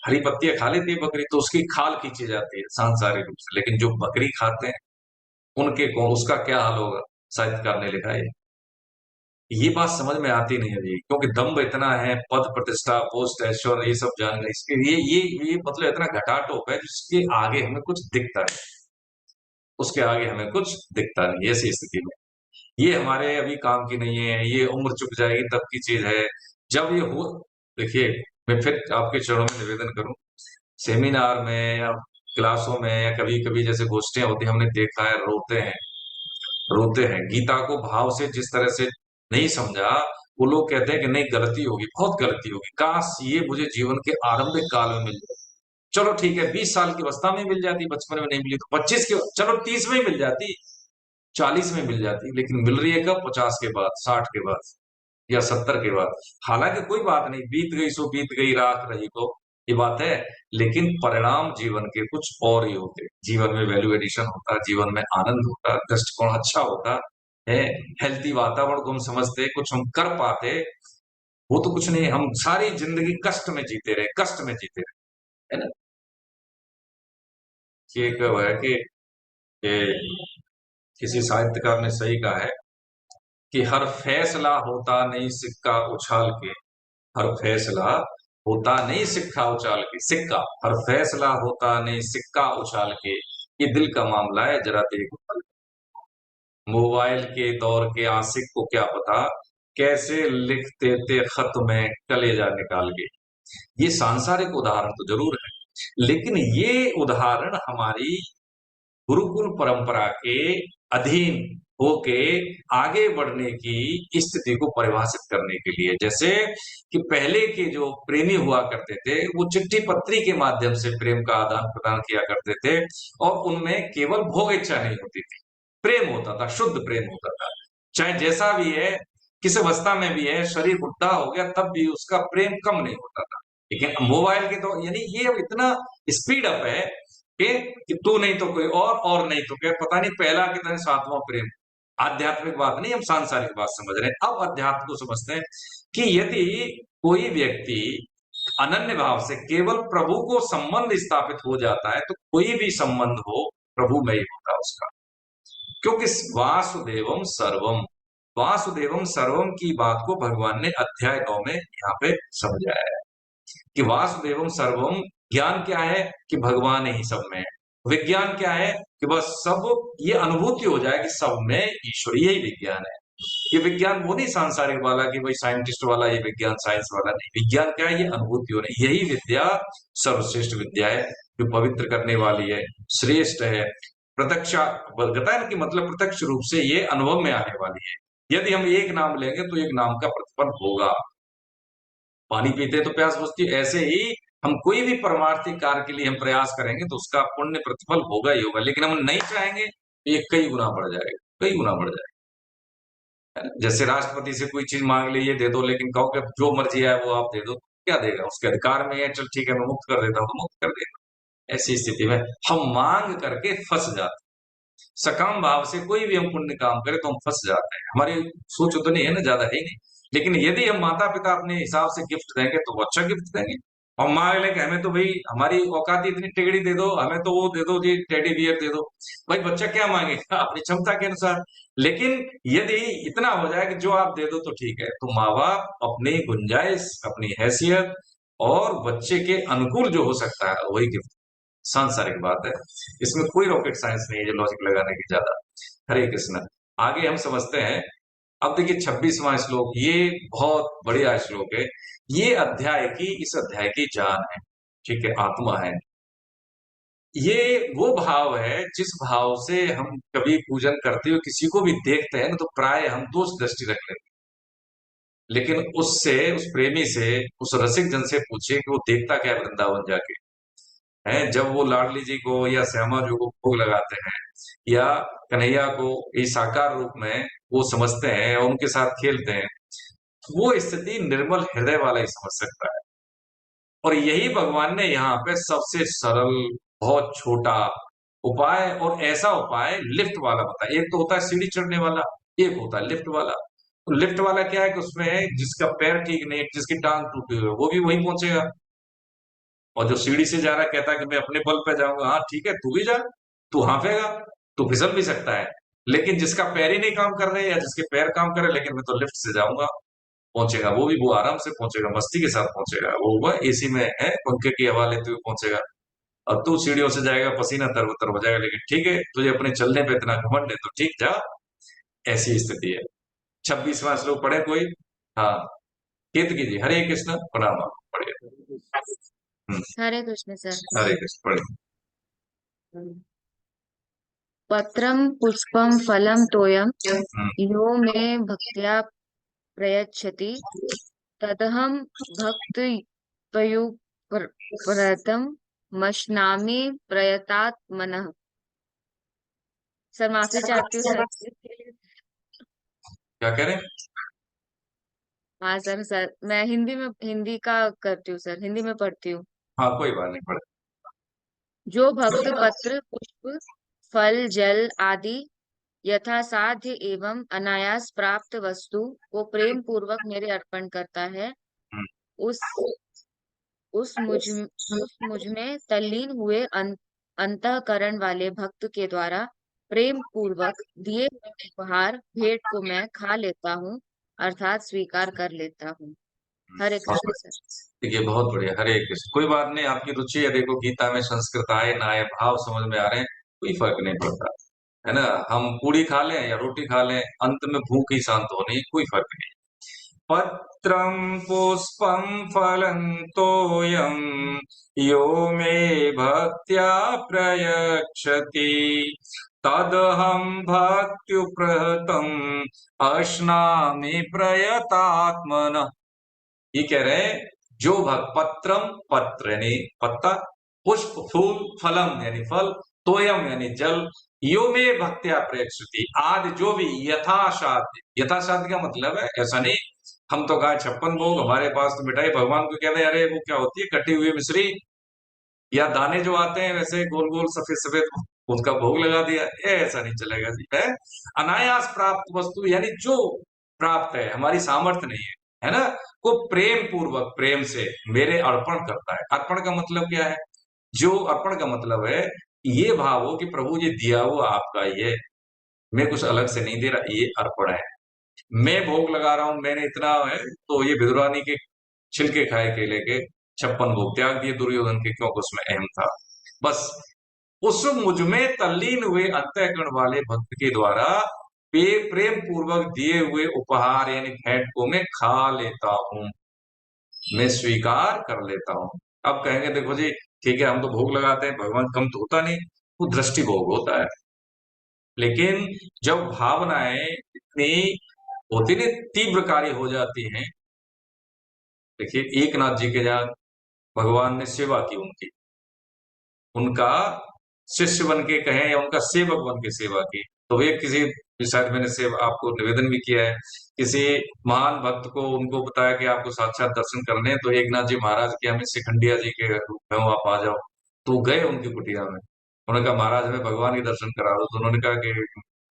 हरी पत्तियां खा लेती है बकरी तो उसकी खाल खींची जाती है सांसारिक रूप से, लेकिन जो बकरी खाते हैं उनके कौन, उसका क्या हाल होगा, साहित्यकार ने लिखा है। ये बात समझ में आती नहीं है जी, क्योंकि दम्भ इतना है, पद प्रतिष्ठा पोस्ट ऐश्वर्य ये सब जान गए, इसके ये मतलब इतना घटाटोप है जिसके आगे हमें कुछ दिखता है, उसके आगे हमें कुछ दिखता नहीं, ऐसी स्थिति में ये हमारे अभी काम की नहीं है, ये उम्र चुक जाएगी तब की चीज है जब ये हो। देखिए मैं फिर आपके चरणों में निवेदन करूं, सेमिनार में या क्लासों में या कभी कभी जैसे गोष्ठियां होती हैं, हमने देखा है रोते हैं गीता को भाव से जिस तरह से नहीं समझा, वो लोग कहते हैं कि नहीं, गलती होगी, बहुत गलती होगी, काश ये मुझे जीवन के आरंभिक काल में मिल जाए। चलो ठीक है, 20 साल की अवस्था में मिल जाती, बचपन में नहीं मिली तो 25 के, चलो 30 में ही मिल जाती, 40 में मिल जाती, लेकिन मिल रही है कब? 50 के बाद, 60 के बाद या 70 के बाद। हालांकि कोई बात नहीं, बीत गई सो बीत गई, राख रही तो, ये बात है। लेकिन परिणाम जीवन के कुछ और ही होते, जीवन में वैल्यू एडिशन होता, जीवन में आनंद होता, दृष्टिकोण अच्छा होता है, हेल्थी वातावरण को हम समझते, कुछ हम कर पाते। वो तो कुछ नहीं, हम सारी जिंदगी कष्ट में जीते रहे, कष्ट में जीते रहे, है ना। ये एक है कि किसी साहित्यकार ने सही कहा है कि हर फैसला होता नहीं सिक्का उछाल के, हर फैसला होता नहीं सिक्का उछाल के, सिक्का, हर फैसला होता नहीं सिक्का उछाल के, ये दिल का मामला है, जरा देखो पल। मोबाइल के दौर के आशिक को क्या पता, कैसे लिखते थे खत में कलेजा निकाल के। ये सांसारिक उदाहरण तो जरूर है, लेकिन ये उदाहरण हमारी गुरुकुल परंपरा के अधीन होके आगे बढ़ने की स्थिति को परिभाषित करने के लिए, जैसे कि पहले के जो प्रेमी हुआ करते थे वो चिट्ठी पत्री के माध्यम से प्रेम का आदान प्रदान किया करते थे, और उनमें केवल भोग इच्छा नहीं होती थी, प्रेम होता था, शुद्ध प्रेम होता था, चाहे जैसा भी है, किस अवस्था में भी है, शरीर बुढ़ा हो गया तब भी उसका प्रेम कम नहीं होता था। लेकिन मोबाइल के तो यानी ये अब इतना स्पीड अप है कि तू नहीं तो कोई और नहीं तो क्या, पता नहीं पहला कितना सातवां प्रेम। आध्यात्मिक बात नहीं, हम सांसारिक बात समझ रहे हैं। अब अध्यात्म को समझते हैं कि यदि कोई व्यक्ति अनन्य भाव से केवल प्रभु को संबंध स्थापित हो जाता है तो कोई भी संबंध हो प्रभु में ही होता है उसका, क्योंकि वासुदेवम सर्वम की बात को भगवान ने अध्याय 9 में यहाँ पे समझाया है कि वासुदेवम सर्वम, ज्ञान क्या है कि भगवान ही सब में है, विज्ञान क्या है कि बस सब ये अनुभूति हो जाए कि सब में ईश्वरीय ही विज्ञान है। ये विज्ञान वो नहीं सांसारिक वाला कि भाई साइंटिस्ट वाला ये विज्ञान, साइंस वाला नहीं, विज्ञान क्या है, ये अनुभूति हो रही, यही विद्या सर्वश्रेष्ठ विद्या है, जो पवित्र करने वाली है, श्रेष्ठ है, प्रत्यक्षा बताया ना कि मतलब प्रत्यक्ष रूप से ये अनुभव में आने वाली है। यदि हम एक नाम लेंगे तो एक नाम का प्रतिफल होगा, पानी पीते तो प्यास बुझती, ऐसे ही हम कोई भी परमार्थिक कार्य के लिए हम प्रयास करेंगे तो उसका पुण्य प्रतिफल होगा ही होगा, लेकिन हम नहीं चाहेंगे तो ये कई गुना बढ़ जाएगा, कई गुना बढ़ जाएगा। जैसे राष्ट्रपति से कोई चीज मांग ली, ये दे दो, लेकिन कहो कि जो मर्जी है वो आप दे दो, क्या देगा? उसके अधिकार में है, चल ठीक है मैं मुक्त कर देता हूँ तो मुक्त कर देगा। ऐसी स्थिति में हम मांग करके फंस जाते हैं। सकाम भाव से कोई भी हम पुण्य काम करें तो हम फंस जाते हैं, हमारी सोच उतनी है ना, ज्यादा है ही नहीं। लेकिन यदि हम माता पिता अपने हिसाब से गिफ्ट देंगे तो वो अच्छा गिफ्ट देंगे, और मांग लेंगे हमें तो भाई हमारी औकात इतनी टिकड़ी दे दो, हमें तो वो दे दो जी, टेडी बियर दे दो, भाई बच्चा क्या मांगेगा अपनी क्षमता के अनुसार। लेकिन यदि इतना हो जाए कि जो आप दे दो तो ठीक है, तो माँ बाप अपनी गुंजाइश, अपनी हैसियत और बच्चे के अनुकूल जो हो सकता है वही गिफ्ट। सांसारिक बात है, इसमें कोई रॉकेट साइंस नहीं है जो लॉजिक लगाने की ज्यादा। हरे कृष्ण। आगे हम समझते हैं। अब देखिए 26वां श्लोक, ये बहुत बढ़िया श्लोक है, ये अध्याय की, इस अध्याय की जान है, ठीक है, आत्मा है। ये वो भाव है जिस भाव से हम कभी पूजन करते हुए किसी को भी देखते हैं ना तो प्राय हम दोष दृष्टि रख लेते हैं, लेकिन उससे, उस प्रेमी से, उस रसिक जन से पूछिए कि वो देखता क्या है वृंदावन जाके, है जब वो लाडली जी को या श्यामा जी को भोग लगाते हैं या कन्हैया को इस साकार रूप में वो समझते हैं और उनके साथ खेलते हैं, वो स्थिति निर्मल हृदय वाला ही समझ सकता है। और यही भगवान ने यहाँ पे सबसे सरल, बहुत छोटा उपाय, और ऐसा उपाय लिफ्ट वाला बताया। एक तो होता है सीढ़ी चढ़ने वाला, एक होता है लिफ्ट वाला। तो लिफ्ट वाला क्या है कि उसमें जिसका पैर ठीक नहीं, जिसकी टांग टूटी हुई है वो भी वहीं पहुंचेगा, और जो सीढ़ी से जा रहा है कहता है कि मैं अपने बल पे जाऊंगा, हाँ ठीक है तू भी जा, तू हांफेगा, तू फिसल भी सकता है। लेकिन जिसका पैर ही नहीं काम कर रहे या जिसके पैर काम कर रहे लेकिन मैं तो लिफ्ट से जाऊंगा, पहुंचेगा, वो भी वो आराम से पहुंचेगा, मस्ती के साथ पहुंचेगा, वो एसी में है, पंखे की हवा लेते हुए पहुंचेगा। अब तू सीढ़ियों से जाएगा, पसीना तरबतर हो जाएगा, लेकिन ठीक है तुझे अपने चलने पे इतना घमंड है तो ठीक जा। ऐसी स्थिति है। 26वां श्लोक पढ़े कोई? हाँ, केतकी जी, हरे कृष्ण, प्रणाम, पढ़िए। हरे कृष्ण सर। हरे कृष्ण, पढ़िए। पत्रम पुष्पम फलम तोयम यो मे भक्त्या प्रयच्छति तदहं भक्तयुगप्रदं मश्नामि प्रयतात्मनः। सर माफी चाहती हूँ सर इसके लिए। क्या कह रहे हैं? हाँ सर मैं हिंदी का करती हूँ सर, हिंदी में पढ़ती हूँ। हाँ कोई बात नहीं, पढ़े। जो भक्त पत्र पुष्प फल जल आदि यथासाध्य एवं अनायास प्राप्त वस्तु को प्रेम पूर्वक मेरे अर्पण करता है, हम्म, उस उस मुझ में तल्लीन हुए अंतःकरण वाले भक्त के द्वारा प्रेम पूर्वक दिए हुए उपहार भेंट को मैं खा लेता हूँ, अर्थात स्वीकार कर लेता हूँ। हरे कृष्ण सर। देखिए बहुत बढ़िया, हरे कृष्ण। कोई बात नहीं, आपकी रुचि है, देखो गीता में संस्कृत आए ना आए, भाव समझ में आ रहे हैं, कोई फर्क नहीं पड़ता, है ना। हम पूड़ी खा लें या रोटी खा लें, अंत में भूख ही शांत होनी, कोई फर्क नहीं। पत्रं पुष्पं फलं तोयं यो मे भक्त्या प्रयच्छति तदहं भक्त्युपहृतम् अश्नामि प्रयतात्मनः। ये कह रहे हैं, जो भक्त पत्रम, पत्र यानी पत्ता, पुष्प फूल, फलम यानी फल, तोयम यानी जल, यो में भक्त्या प्रयच्छति आदि जो भी यथासाध्य। यथासाध्य का मतलब है ऐसा नहीं हम तो गाय 56 भोग, हमारे पास तो मिठाई, भगवान को कहते हैं अरे वो क्या होती है कटी हुई मिश्री या दाने जो आते हैं वैसे गोल गोल सफेद सफेद, उसका भोग लगा दिया, ये ऐसा नहीं चलेगा जी। है अनायास प्राप्त वस्तु यानी जो प्राप्त है, हमारी सामर्थ्य नहीं है ना, को प्रेम पूर्वक, प्रेम से मेरे अर्पण करता है। अर्पण का मतलब क्या है? जो अर्पण का मतलब है ये भाव हो कि प्रभु ये दिया हुआ आपका ही है, मैं कुछ अलग से नहीं दे रहा, ये अर्पण है। मैं भोग लगा रहा हूं, मैंने इतना है तो ये विदुरानी के छिलके खाए केले के 56 भोग त्याग दिए दुर्योधन के, क्योंकि उसमें अहम था। बस उस मुझ में तल्लीन हुए अंतःकरण वाले भक्त के द्वारा प्रेम पूर्वक दिए हुए उपहार यानी भेंट को मैं खा लेता हूं, मैं स्वीकार कर लेता हूं। अब कहेंगे देखो जी ठीक है, हम तो भोग लगाते हैं, भगवान कम तो होता नहीं, वो दृष्टि भोग होता है। लेकिन जब भावनाएं इतनी होती नहीं तीव्रकारी हो जाती हैं, देखिए एक नाथ जी के यहाँ भगवान ने सेवा की उनकी, उनका शिष्य बन के कहें या उनका सेवक बन के सेवा की, तो वे किसी, शायद मैंने सेवा आपको निवेदन भी किया है, किसी महान भक्त को उनको बताया कि आपको साक्षात दर्शन करने हैं, तो एक नाथ जी महाराज के हमें शिखंडिया जी के रूप में हूं, आप आ जाओ। तो गए उनकी कुटिया में, उन्होंने कहा महाराज हमें भगवान के दर्शन करा दो। तो उन्होंने कहा कि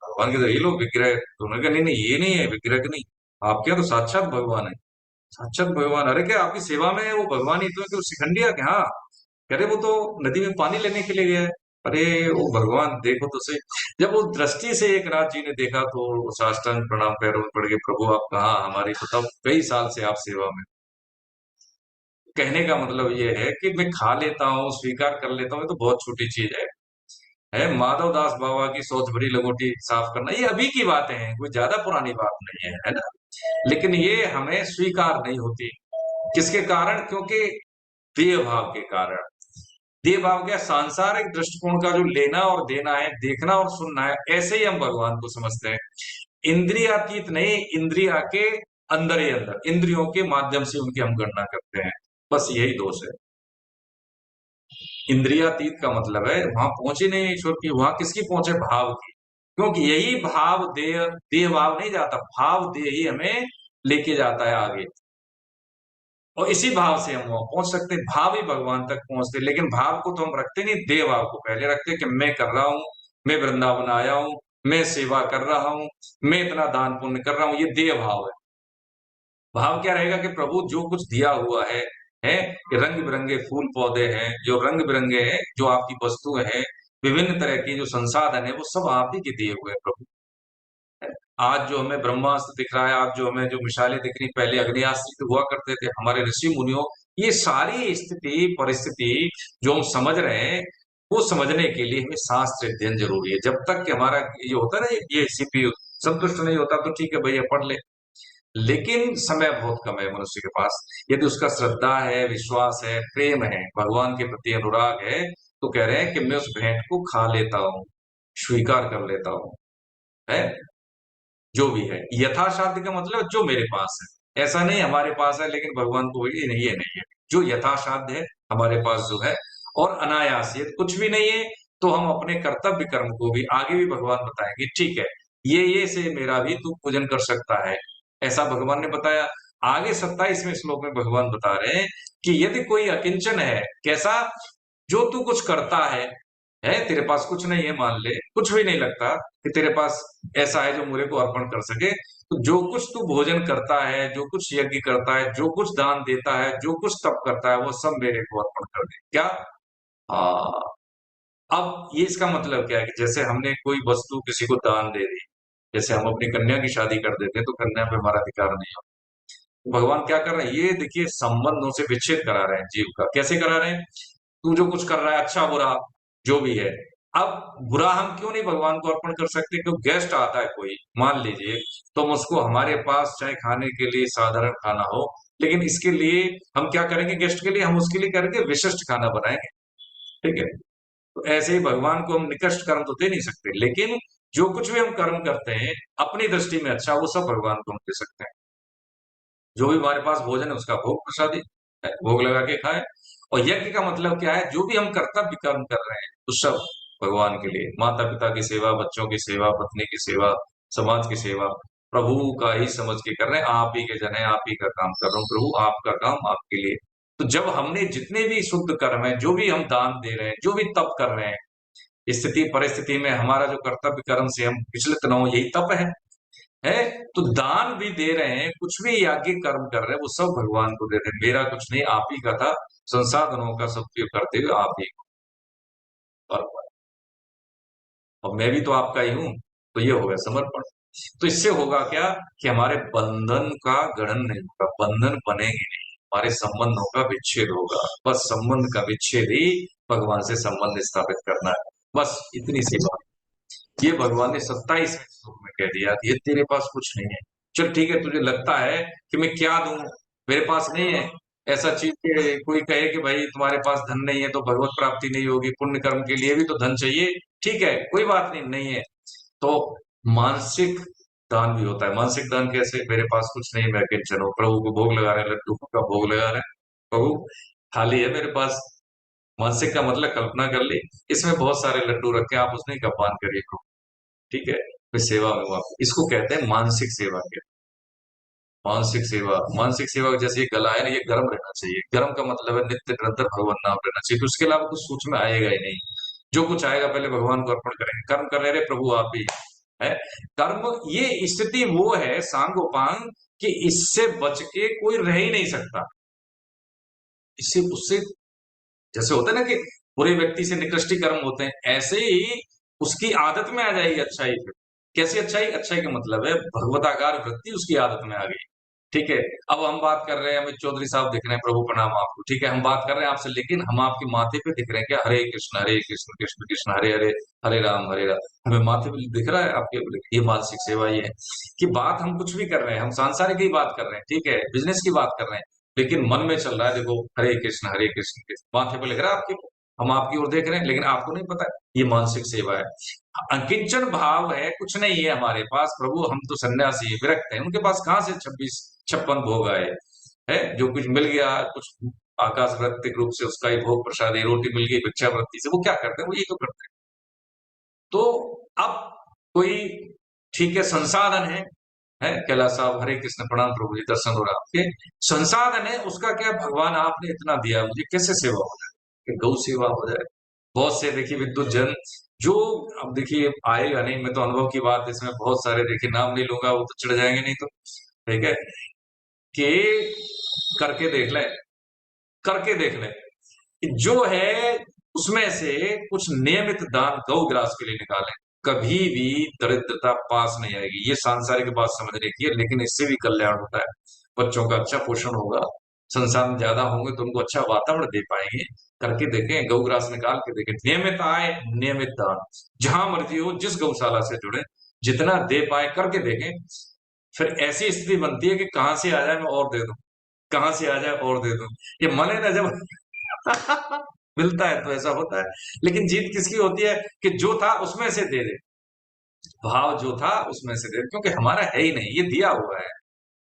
भगवान के ये लो विग्रह। तो उन्होंने कहा नहीं नहीं ये नहीं है विग्रह की, नहीं आपके यहाँ तो साक्षात भगवान है, साक्षात भगवान। अरे क्या आपकी सेवा में है वो भगवान ही तो है कि वो शिखंडिया के? हाँ। कह रहे वो तो नदी में पानी लेने के लिए गया है। अरे वो भगवान देखो तो सही। जब वो दृष्टि से एक नाथ जी ने देखा तो वो साष्टांग प्रणाम पैरों में पड़ गए, प्रभु आप कहाँ, हमारी तो तब कई साल से आप सेवा में। कहने का मतलब ये है कि मैं खा लेता हूँ, स्वीकार कर लेता हूँ, ये तो बहुत छोटी चीज है। माधव दास बाबा की सोच भरी लंगोटी साफ करना, ये अभी की बातें हैं, कोई ज्यादा पुरानी बात नहीं है ना। लेकिन ये हमें स्वीकार नहीं होती, किसके कारण? क्योंकि देह भाव के कारण। देह भाव क्या? सांसारिक दृष्टिकोण का जो लेना और देना है, देखना और सुनना है, ऐसे ही हम भगवान को समझते हैं। इंद्रियातीत नहीं, इंद्रिया के अंदर ही अंदर, इंद्रियों के माध्यम से उनकी हम गणना करते हैं, बस यही दोष है। इंद्रियातीत का मतलब है वहां पहुंचे नहीं ईश्वर की, वहां किसकी पहुंचे? भाव की। क्योंकि यही भाव देह, देह भाव नहीं जाता, भाव देह ही हमें लेके जाता है आगे, और इसी भाव से हम वहां पहुंच सकते हैं, भाव ही भगवान तक पहुंचते। लेकिन भाव को तो हम रखते नहीं, देह भाव को पहले रखते हैं कि मैं कर रहा हूं, मैं वृंदावन आया हूं, मैं सेवा कर रहा हूं, मैं इतना दान पुण्य कर रहा हूं, ये देह भाव है। भाव क्या रहेगा कि प्रभु जो कुछ दिया हुआ है कि रंग बिरंगे फूल पौधे हैं, जो रंग बिरंगे हैं, जो आपकी वस्तुएं हैं, विभिन्न तरह की जो संसाधन है, वो सब आप ही के दिए हुए हैं प्रभु। आज जो हमें ब्रह्मास्त्र दिख रहा है, आज जो हमें जो मिसाइलें दिख रही, पहले अग्नियास्त्र हुआ करते थे हमारे ऋषि मुनियों, ये सारी स्थिति परिस्थिति जो हम समझ रहे हैं, वो समझने के लिए हमें शास्त्र अध्ययन जरूरी है। जब तक कि हमारा ये होता है ना, ये सीपीयू संतुष्ट नहीं होता तो ठीक है भैया पढ़ ले, लेकिन समय बहुत कम है मनुष्य के पास। यदि उसका श्रद्धा है, विश्वास है, प्रेम है, भगवान के प्रति अनुराग है, तो कह रहे हैं कि मैं उस भेंट को खा लेता हूँ, स्वीकार कर लेता हूँ, है। जो भी है। यथासाध्य का मतलब जो मेरे पास है, ऐसा नहीं हमारे पास है लेकिन भगवान को ये नहीं है, जो यथासाध्य है हमारे पास जो है, और अनायास, ये कुछ भी नहीं है तो हम अपने कर्तव्य कर्म को भी आगे भी भगवान बताएंगे, ठीक है ये से मेरा भी तू पूजन कर सकता है, ऐसा भगवान ने बताया। आगे 27वें श्लोक में भगवान बता रहे हैं कि यदि कोई अकिंचन है, कैसा, जो तू कुछ करता है तेरे पास कुछ नहीं है, मान ले कुछ भी नहीं लगता कि तेरे पास ऐसा है जो मुझे को अर्पण कर सके, तो जो कुछ तू भोजन करता है, जो कुछ यज्ञ करता है, जो कुछ दान देता है, जो कुछ तप करता है, वो सब मेरे को अर्पण कर दे। क्या? अब ये इसका मतलब क्या है कि जैसे हमने कोई वस्तु किसी को दान दे दी, जैसे हम अपनी कन्या की शादी कर देते हैं तो कन्या पे हमारा अधिकार नहीं होता। तो भगवान क्या कर रहे हैं, ये देखिए संबंधों से विच्छेद करा रहे हैं जीव का। कैसे करा रहे हैं? तू जो कुछ कर रहा है, अच्छा बुरा जो भी है, अब बुरा हम क्यों नहीं भगवान को अर्पण कर सकते? क्यों? गेस्ट आता है कोई, मान लीजिए, तो हम उसको, हमारे पास चाहे खाने के लिए साधारण खाना हो, लेकिन इसके लिए हम क्या करेंगे, गेस्ट के लिए हम उसके लिए करेंगे विशिष्ट खाना बनाएंगे, ठीक है। तो ऐसे ही भगवान को हम निकृष्ट कर्म तो दे नहीं सकते, लेकिन जो कुछ भी हम कर्म करते हैं अपनी दृष्टि में अच्छा, वो सब भगवान को हम दे सकते हैं। जो भी हमारे पास भोजन है उसका भोग प्रसादी है, भोग लगा के खाए। और यज्ञ का मतलब क्या है? जो भी हम कर्तव्य कर्म कर रहे हैं तो सब भगवान के लिए, माता पिता की सेवा, बच्चों की सेवा, पत्नी की सेवा, समाज की सेवा, प्रभु का ही समझ के कर रहे हैं। आप ही के जन है, आप ही का काम कर रहा हूँ प्रभु, आपका काम आपके लिए। तो जब हमने जितने भी शुद्ध कर्म है, जो भी हम दान दे रहे हैं, जो भी तप कर रहे हैं, स्थिति परिस्थिति में हमारा जो कर्तव्य कर्म से हम विचलित न हो, यही तप है। तो दान भी दे रहे हैं, कुछ भी याज्ञिक कर्म कर रहे हैं, वो सब भगवान को दे रहे हैं। मेरा कुछ नहीं, आप ही का था, संसाधनों का सदुपयोग करते हुए आप ही को अर्पण। और मैं भी तो आपका ही हूं, तो ये हो गया समर्पण। तो इससे होगा क्या कि हमारे बंधन का गठन नहीं होगा, बंधन बनेगी नहीं, हमारे संबंधों का विच्छेद होगा। बस संबंध का विच्छेद ही भगवान से संबंध स्थापित करना है, बस इतनी सी बात। ये भगवान ने 27वें श्लोक में कह दिया कि ये तेरे पास कुछ नहीं है। चल ठीक है, तुझे लगता है कि मैं क्या दूं, मेरे पास नहीं है ऐसा चीज के, कोई कहे कि भाई तुम्हारे पास धन नहीं है तो भगवत प्राप्ति नहीं होगी, पुण्य कर्म के लिए भी तो धन चाहिए, ठीक है कोई बात नहीं, नहीं है तो मानसिक दान भी होता है। मानसिक दान कैसे? मेरे पास कुछ नहीं, मैं किंचन हूँ, प्रभु को भोग लगा रहे हैं, लड्डू का भोग लगा रहे हैं, प्रभु थाली है मेरे पास। मानसिक का मतलब कल्पना कर ली, इसमें बहुत सारे लड्डू रखे, आप उसमें का पान करिए, ठीक है, मैं सेवा में हूँ आपको। इसको कहते हैं मानसिक सेवा के। मानसिक सेवा, मानसिक सेवा जैसे ये गला है ना, ये गर्म रहना चाहिए। गर्म का मतलब है नित्य निरंतर भगवान नाम रहना चाहिए, तो उसके अलावा कुछ सोच में आएगा ही नहीं। जो कुछ आएगा पहले भगवान को अर्पण करेंगे। कर्म कर रहे प्रभु आप ही है। कर्म, ये स्थिति वो है सांगोपांग कि इससे बच के कोई रह ही नहीं सकता। इससे उससे जैसे होता है ना कि बुरे व्यक्ति से निकृष्टि कर्म होते हैं, ऐसे ही उसकी आदत में आ जाएगी अच्छाई। फिर कैसी अच्छाई? अच्छाई का मतलब है भगवताकार वृत्ति उसकी आदत में आ गई, ठीक है। अब हम बात कर रहे हैं, हमें चौधरी साहब दिख रहे हैं, प्रभु प्रणाम आपको, ठीक है, हम बात कर रहे हैं आपसे, लेकिन हम आपके माथे पे दिख रहे हैं क्या? हरे कृष्ण कृष्ण कृष्ण हरे हरे, हरे राम हरे राम, हमें माथे पे दिख रहा है आपके? ये मानसिक सेवा ये है कि बात हम कुछ भी कर रहे हैं, हम सांसारिक की बात कर रहे हैं, ठीक है, बिजनेस की बात कर रहे हैं, लेकिन मन में चल रहा है देखो हरे कृष्ण कृष्ण, माथे पे लिख रहा है आपके, हम आपकी ओर देख रहे हैं, लेकिन आपको नहीं पता। ये मानसिक सेवा है। अकिंचन भाव है, कुछ नहीं है हमारे पास, प्रभु हम तो सन्यासी विरक्त हैं, उनके पास कहाँ से 26-56 भोग आए है? जो कुछ मिल गया, कुछ आकाश वृत्तिक रूप से उसका ही भोग प्रसाद, रोटी मिल गई भिक्षावृत्ति से, वो क्या करते हैं? वो ये तो करते हैं। तो अब कोई, ठीक है, संसाधन है कैलाश साहब, हरे कृष्ण प्रणाम प्रभु जी, दर्शन हो रहा आपके, संसाधन है उसका क्या, भगवान आपने इतना दिया, मुझे कैसे सेवा हो जाए, कि गौ सेवा हो जाए। बहुत से देखिए विद्युत जन जो, अब देखिए आएगा नहीं, मैं तो अनुभव की बात इसमें बहुत सारे देखिए, नाम नहीं लूंगा वो तो चिढ़ जाएंगे नहीं तो, ठीक है, कि करके देख ले, करके देख ले, जो है उसमें से कुछ नियमित दान गौ ग्रास के लिए निकालें, कभी भी दरिद्रता पास नहीं आएगी। ये सांसारिक बात समझ रखिए, लेकिन इससे भी कल्याण होता है, बच्चों का अच्छा पोषण होगा, संसाधन ज्यादा होंगे तो उनको अच्छा वातावरण दे पाएंगे। करके देखें, गौ ग्रास निकाल के देखें, नियमित आय नियमित दान, जहां मर्जी हो, जिस गौशाला से जुड़े, जितना दे पाए करके देखें। फिर ऐसी स्थिति बनती है कि कहां से आ जाए मैं और दे दूं, कहां से आ जाए और दे दूं, ये मन है ना जब मिलता है तो ऐसा होता है। लेकिन जीत किसकी होती है कि जो था उसमें से दे दे, भाव जो था उसमें से दे, क्योंकि हमारा है ही नहीं, ये दिया हुआ है।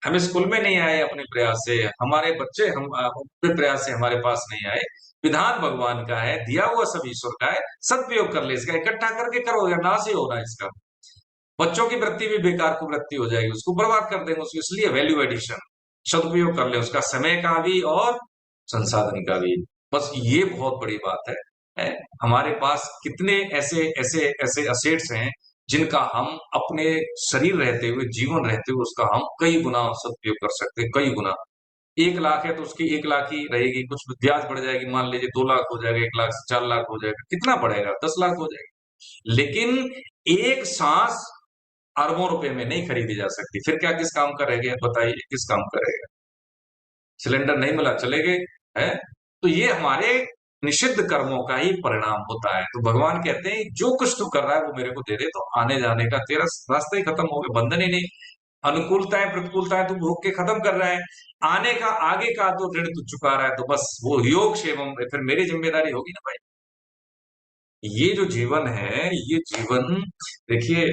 हम स्कूल में नहीं आए अपने प्रयास से, हमारे बच्चे हम अपने प्रयास से हमारे पास नहीं आए। विधान भगवान का है, दिया हुआ सब ईश्वर का है। सदुपयोग कर ले इसका, इकट्ठा करके करोगे, नाश ही होना इसका। बच्चों की वृत्ति भी बेकार को वृत्ति हो जाएगी, उसको बर्बाद कर देंगे उसको। इसलिए वैल्यू एडिशन, सदुपयोग कर ले उसका, समय का भी और संसाधन का भी। बस ये बहुत बड़ी बात है। हमारे पास कितने ऐसे ऐसे ऐसे असेट्स हैं जिनका हम अपने शरीर रहते हुए, जीवन रहते हुए, उसका हम कई गुना सदुपयोग कर सकते हैं, कई गुना। 1 लाख है तो उसकी 1 लाख ही रहेगी, कुछ ब्याज बढ़ जाएगी, मान लीजिए 2 लाख हो जाएगा, 1 लाख से 4 लाख हो जाएगा, कितना बढ़ेगा, 10 लाख हो जाएगा। लेकिन एक सांस अरबों रुपए में नहीं खरीदी जा सकती। फिर क्या किस काम का रह गया, बताइए किस काम का रहेगा। सिलेंडर नहीं मिला, चले गए, है। तो ये हमारे निषिद्ध कर्मों का ही परिणाम होता है। तो भगवान कहते हैं जो कुछ तू कर रहा है वो मेरे को दे दे, तो आने जाने का तेरा रास्ता ही खत्म हो गया, बंधन ही नहीं। अनुकूलताएं प्रतिकूलताएं तू भोग के खत्म कर रहा है, आने का आगे का तो ऋण तू चुका रहा है, तो बस वो योग क्षेमम, फिर मेरी जिम्मेदारी होगी ना भाई। ये जो जीवन है, ये जीवन देखिए,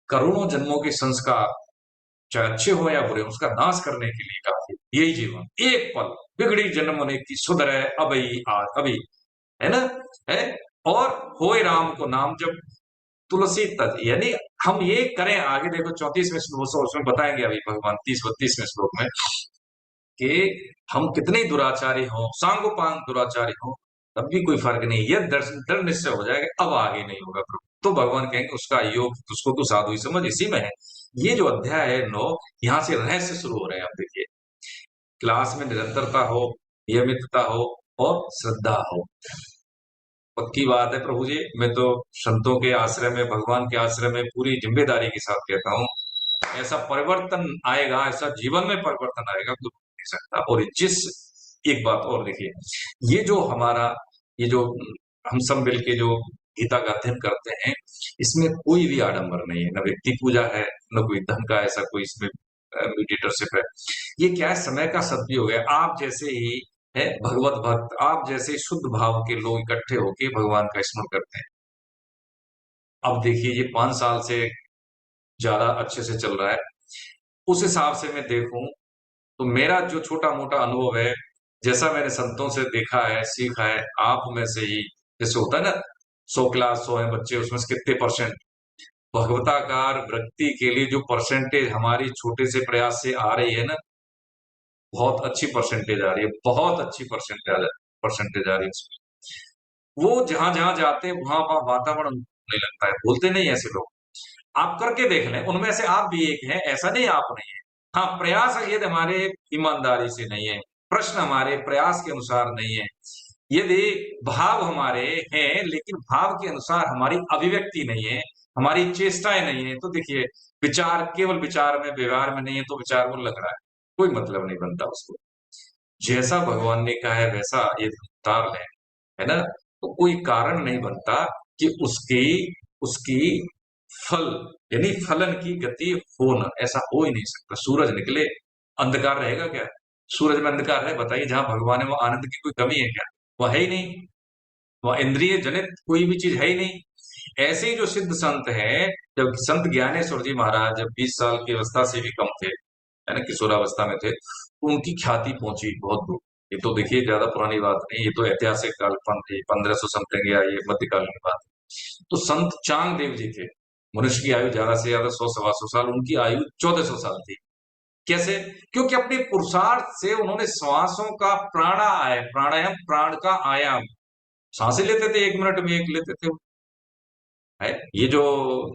करोड़ों जन्मों के संस्कार, चाहे अच्छे हो या बुरे, उसका नाश करने के लिए काफी यही जीवन। एक पल बिगड़ी जन्म होने की सुधरे अभी आज अभी, है ना, है। और होए राम को नाम जब तुलसी तज, यानी हम ये करें। आगे देखो 34वें श्लोक, उसमें बताएंगे अभी भगवान 30-32वें श्लोक में कि हम कितने दुराचारी हो, सांगोपांग दुराचारी हो, तब भी कोई फर्क नहीं, यह दृढ़ निश्चय हो जाएगा, अब आगे नहीं होगा प्रभु। तो भगवान कहेंगे उसका योग, उसको तो साधु ही समझ, इसी में है। ये जो अध्याय है 9, यहाँ से रहस्य शुरू हो रहे हैं। आप देखिए, क्लास में निरंतरता हो, नियमितता हो और श्रद्धा हो। पक्की बात है प्रभु जी, मैं तो संतों के आश्रय में, भगवान के आश्रय में पूरी जिम्मेदारी के साथ कहता हूँ, ऐसा परिवर्तन आएगा, ऐसा जीवन में परिवर्तन आएगा तो नहीं सकता। और एक बात और देखिए, ये जो हमारा, ये जो हम सब मिलके जो गीता का अध्ययन करते हैं, इसमें कोई भी आडंबर नहीं है, न व्यक्ति पूजा है, न कोई धन का ऐसा कोई इसमें मीडिएटरशिप है। ये क्या है, समय का सदुपयोग है। आप जैसे ही है भगवत भक्त, आप जैसे शुद्ध भाव के लोग इकट्ठे होके भगवान का स्मरण करते हैं। अब देखिए, ये 5 साल से ज्यादा अच्छे से चल रहा है। उस हिसाब से मैं देखूं तो मेरा जो छोटा मोटा अनुभव है, जैसा मैंने संतों से देखा है, सीखा है, आप में से ही, जैसे होता है ना 100 क्लास 100 है बच्चे, उसमें से कितने परसेंट भगवताकार वृत्ति के लिए जो परसेंटेज हमारी छोटे से प्रयास से आ रही है ना, बहुत अच्छी परसेंटेज आ रही है, बहुत अच्छी परसेंटेज आ रही है उसमें। वो जहां जहां जाते हैं वहां वहां वातावरण नहीं लगता है। बोलते नहीं ऐसे लोग, आप करके देख लें, उनमें से आप भी एक हैं, ऐसा नहीं आप नहीं है। हाँ, प्रयास यदि हमारे ईमानदारी से नहीं है, प्रश्न हमारे प्रयास के अनुसार नहीं है, यदि भाव हमारे हैं लेकिन भाव के अनुसार हमारी अभिव्यक्ति नहीं है, हमारी चेष्टाएं नहीं है, तो देखिए, विचार केवल विचार में, व्यवहार में नहीं है, तो विचार को लग रहा है, कोई मतलब नहीं बनता उसको। जैसा भगवान ने कहा है वैसा यदि उतार लें, है ना, तो कोई कारण नहीं बनता कि उसकी उसकी फल, यानी फलन की गति हो ना, ऐसा हो ही नहीं सकता। सूरज निकले, अंधकार रहेगा क्या? सूरज में अंधकार है, बताइए। जहां भगवान है वो आनंद की कोई कमी है क्या? वह है ही नहीं, वह इंद्रिय जनित कोई भी चीज है ही नहीं। ऐसे ही जो सिद्ध संत हैं, जब संत ज्ञानेश्वर जी महाराज जब 20 साल की अवस्था से भी कम थे, है ना, किशोरावस्था में थे, तो उनकी ख्याति पहुंची बहुत दूर। ये तो देखिए ज्यादा पुरानी बात नहीं, ये तो ऐतिहासिक कालपन थी, 1500 समथिंग, या ये मध्यकालीन की बात। तो संत चांग देव जी थे, मनुष्य की आयु ज्यादा से ज्यादा 100-125 साल, उनकी आयु 1400 साल थी। कैसे? क्योंकि अपने पुरुषार्थ से उन्होंने श्वासों का प्राणायाम, प्राण का आयाम, सांसें लेते थे, 1 मिनट में एक लेते थे, है। ये जो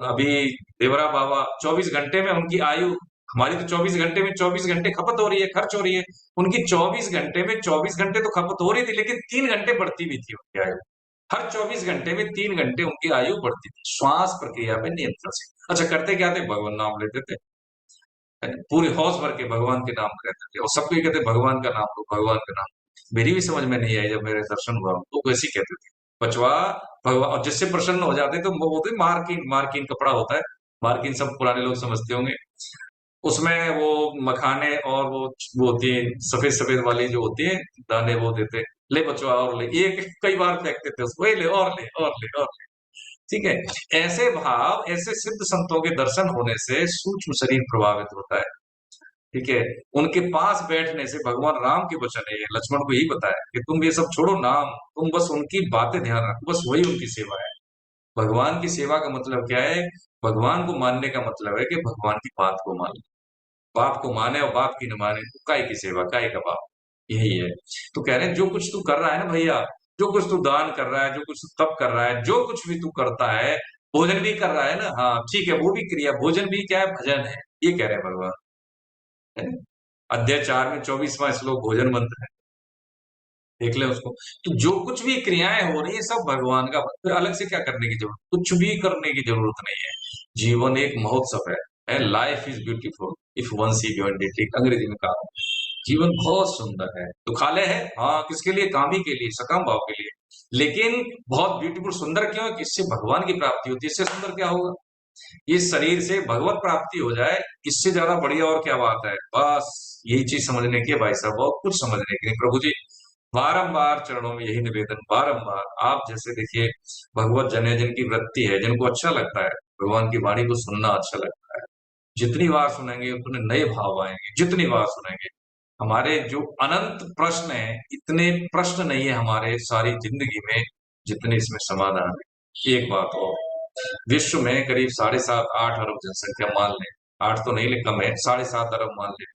अभी देवरा बाबा 24 घंटे में उनकी आयु, हमारी तो 24 घंटे में 24 घंटे खपत हो रही है, खर्च हो रही है। उनकी 24 घंटे में 24 घंटे तो खपत हो रही थी, लेकिन 3 घंटे बढ़ती भी थी उनकी आयु। हर 24 घंटे में 3 घंटे उनकी आयु बढ़ती थी, श्वास प्रक्रिया में नियंत्रण से। अच्छा, करते क्या थे? भगवान नाम लेते थे, पूरे हौस भर के भगवान के नाम कहते थे, और सबको कहते भगवान का नाम लो, भगवान का नाम। मेरी भी समझ में नहीं आई, जब मेरे दर्शन हुआ तो वैसे ही कहते थे, पचवा भगवान। और जिससे प्रसन्न हो जाते तो वो बोलते मार्किन, मार्किन कपड़ा होता है, मार्किन सब पुराने लोग समझते होंगे। उसमें वो मखाने और वो होती है सफेद सफेद वाली जो होती है दाने, वो देते, ले बचवा और ले, एक कई बार फेंकते थे उसको, ले और ले और ले और ले। ठीक है। ऐसे भाव, ऐसे सिद्ध संतों के दर्शन होने से सूक्ष्म शरीर प्रभावित होता है। ठीक है। उनके पास बैठने से, भगवान राम के वचन है, लक्ष्मण को यही बताया कि तुम ये सब छोड़ो नाम, तुम बस उनकी बातें ध्यान रखो, बस वही उनकी सेवा है। भगवान की सेवा का मतलब क्या है? भगवान को मानने का मतलब है कि भगवान की बात को मान, बाप को माने और बाप की न माने तो काय की सेवा, काय का बाप, यही है। तो कह रहे हैं जो कुछ तू कर रहा है ना भैया, जो कुछ तू दान कर रहा है, जो कुछ तू तप कर रहा है, जो कुछ भी तू करता है, भोजन भी कर रहा है ना, हाँ ठीक है, वो भी क्रिया, भोजन भी क्या है? भजन है, ये कह रहे हैं भगवान, है ना? अध्याय 4 में 24वां श्लोक भोजन मंत्र है, देख ले उसको। तो जो कुछ भी क्रियाएं हो रही है सब भगवान का, फिर अलग से क्या करने की जरूरत, कुछ भी करने की जरूरत नहीं है। जीवन एक महोत्सव है, life is beautiful if one see beyond it, ठीक अंग्रेजी में कहा। जीवन बहुत सुंदर है, दुखालय है, हाँ किसके लिए? कामी के लिए, सकाम भाव के लिए, लेकिन बहुत ब्यूटीफुल, सुंदर क्यों है? कि इससे भगवान की प्राप्ति होती है, इससे सुंदर क्या होगा? इस शरीर से भगवत प्राप्ति हो जाए, इससे ज्यादा बढ़िया और क्या बात है? बस यही चीज समझने की है भाई साहब, बहुत कुछ समझने की नहीं। प्रभु जी बारंबार चरणों में यही निवेदन, बारंबार आप जैसे देखिए भगवत जन है, जिनकी वृत्ति है, जिनको अच्छा लगता है भगवान की वाणी को सुनना, अच्छा लगता है, जितनी बार सुनेंगे उतने नए भाव आएंगे, जितनी बार सुनेंगे। हमारे जो अनंत प्रश्न है, इतने प्रश्न नहीं है हमारे सारी जिंदगी में जितने इसमें समाधान है। एक बात और, विश्व में करीब 7.5-8 अरब जनसंख्या मान लें, 8 तो नहीं लेकिन कम है, 7.5 अरब मान लें।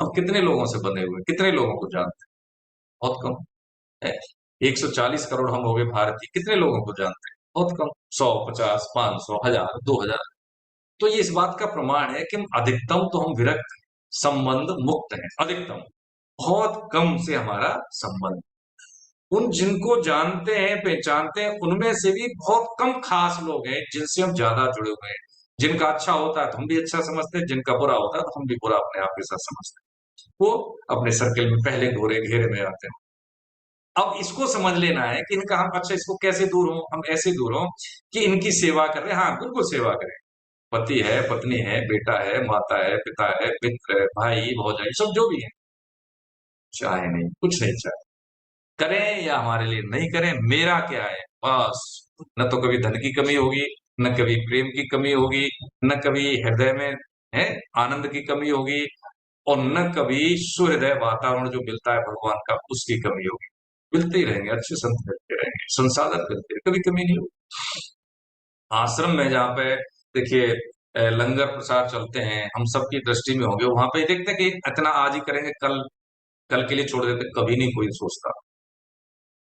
हम कितने लोगों से बंधे हुए, कितने लोगों को जानते हैं? बहुत कम है। 140 करोड़ हम हो गए भारतीय, कितने लोगों को जानते हैं? बहुत कम, 100, 50, 500, 1000, 2000। तो ये इस बात का प्रमाण है कि हम अधिकतम तो हम विरक्त, संबंध मुक्त हैं, अधिकतम। बहुत कम से हमारा संबंध, उन जिनको जानते हैं, पहचानते हैं, उनमें से भी बहुत कम खास लोग हैं जिनसे हम ज्यादा जुड़े हुए हैं। जिनका अच्छा होता है तो हम भी अच्छा समझते हैं, जिनका बुरा होता है तो हम भी बुरा अपने आप के साथ समझते हैं। वो अपने सर्कल में पहले घेरे में आते हैं। अब इसको समझ लेना है कि इनका हम, अच्छा इसको कैसे दूर हो? हम ऐसे दूर हो कि इनकी सेवा कर रहे हैं, हाँ बिल्कुल सेवा करें। पति है, पत्नी है, बेटा है, माता है, पिता है, मित्र है, भाई भौजाई, सब जो भी है, चाहे नहीं, कुछ नहीं चाहे, करें या हमारे लिए नहीं करें, मेरा क्या है बस। न तो कभी धन की कमी होगी, न कभी प्रेम की कमी होगी, न कभी हृदय में है आनंद की कमी होगी, और न कभी सुहृदय वातावरण जो मिलता है भगवान का उसकी कमी होगी। मिलते ही रहेंगे, अच्छे संत मिलते रहेंगे, संसाधन मिलते हैं, कभी कमी नहीं होगी। आश्रम में जहाँ पे देखिए लंगर प्रसाद चलते हैं, हम सबकी दृष्टि में होंगे, वहां पे देखते हैं कि इतना आज ही करेंगे, कल कल के लिए छोड़ देते, कभी नहीं कोई सोचता।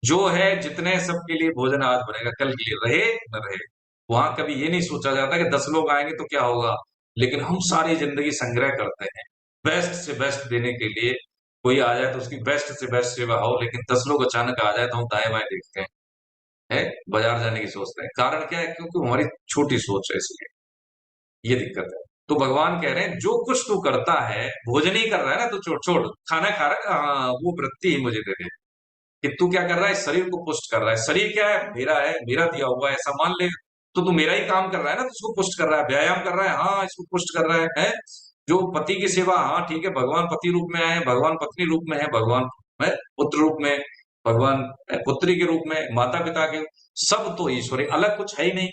जो है जितने सबके लिए भोजन आज बनेगा, कल के लिए रहे न रहे, वहां कभी ये नहीं सोचा जाता कि 10 लोग आएंगे तो क्या होगा। लेकिन हम सारी जिंदगी संग्रह करते हैं बेस्ट से बेस्ट देने के लिए। कोई आ जाए तो उसकी बेस्ट से बेस्ट सेवा हो, लेकिन 10 लोग अचानक आ जाए तो हम दाएं बाएं देखते हैं, है बाजार जाने की सोचते हैं। कारण क्या है? क्योंकि हमारी छोटी सोच है, इसलिए ये दिक्कत है। तो भगवान कह रहे हैं जो कुछ तू करता है, भोजन ही कर रहा है ना, तो छोड़ छोड़, खाना खा रहा है, हाँ वो वृत्ति ही मुझे दे दे। कि तू क्या कर रहा है? शरीर को पुष्ट कर रहा है। शरीर क्या है? मेरा है, मेरा दिया हुआ है, ऐसा मान ले। तो तू मेरा ही काम कर रहा है ना, तो उसको पुष्ट कर रहा है, व्यायाम कर रहा है, हाँ इसको पुष्ट कर रहा है? जो पति की सेवा, हाँ ठीक है, भगवान पति रूप में आए हैं, भगवान पत्नी रूप में है, भगवान है पुत्र रूप में, भगवान पुत्री के रूप में, माता पिता के, सब तो ईश्वर है, अलग कुछ है ही नहीं।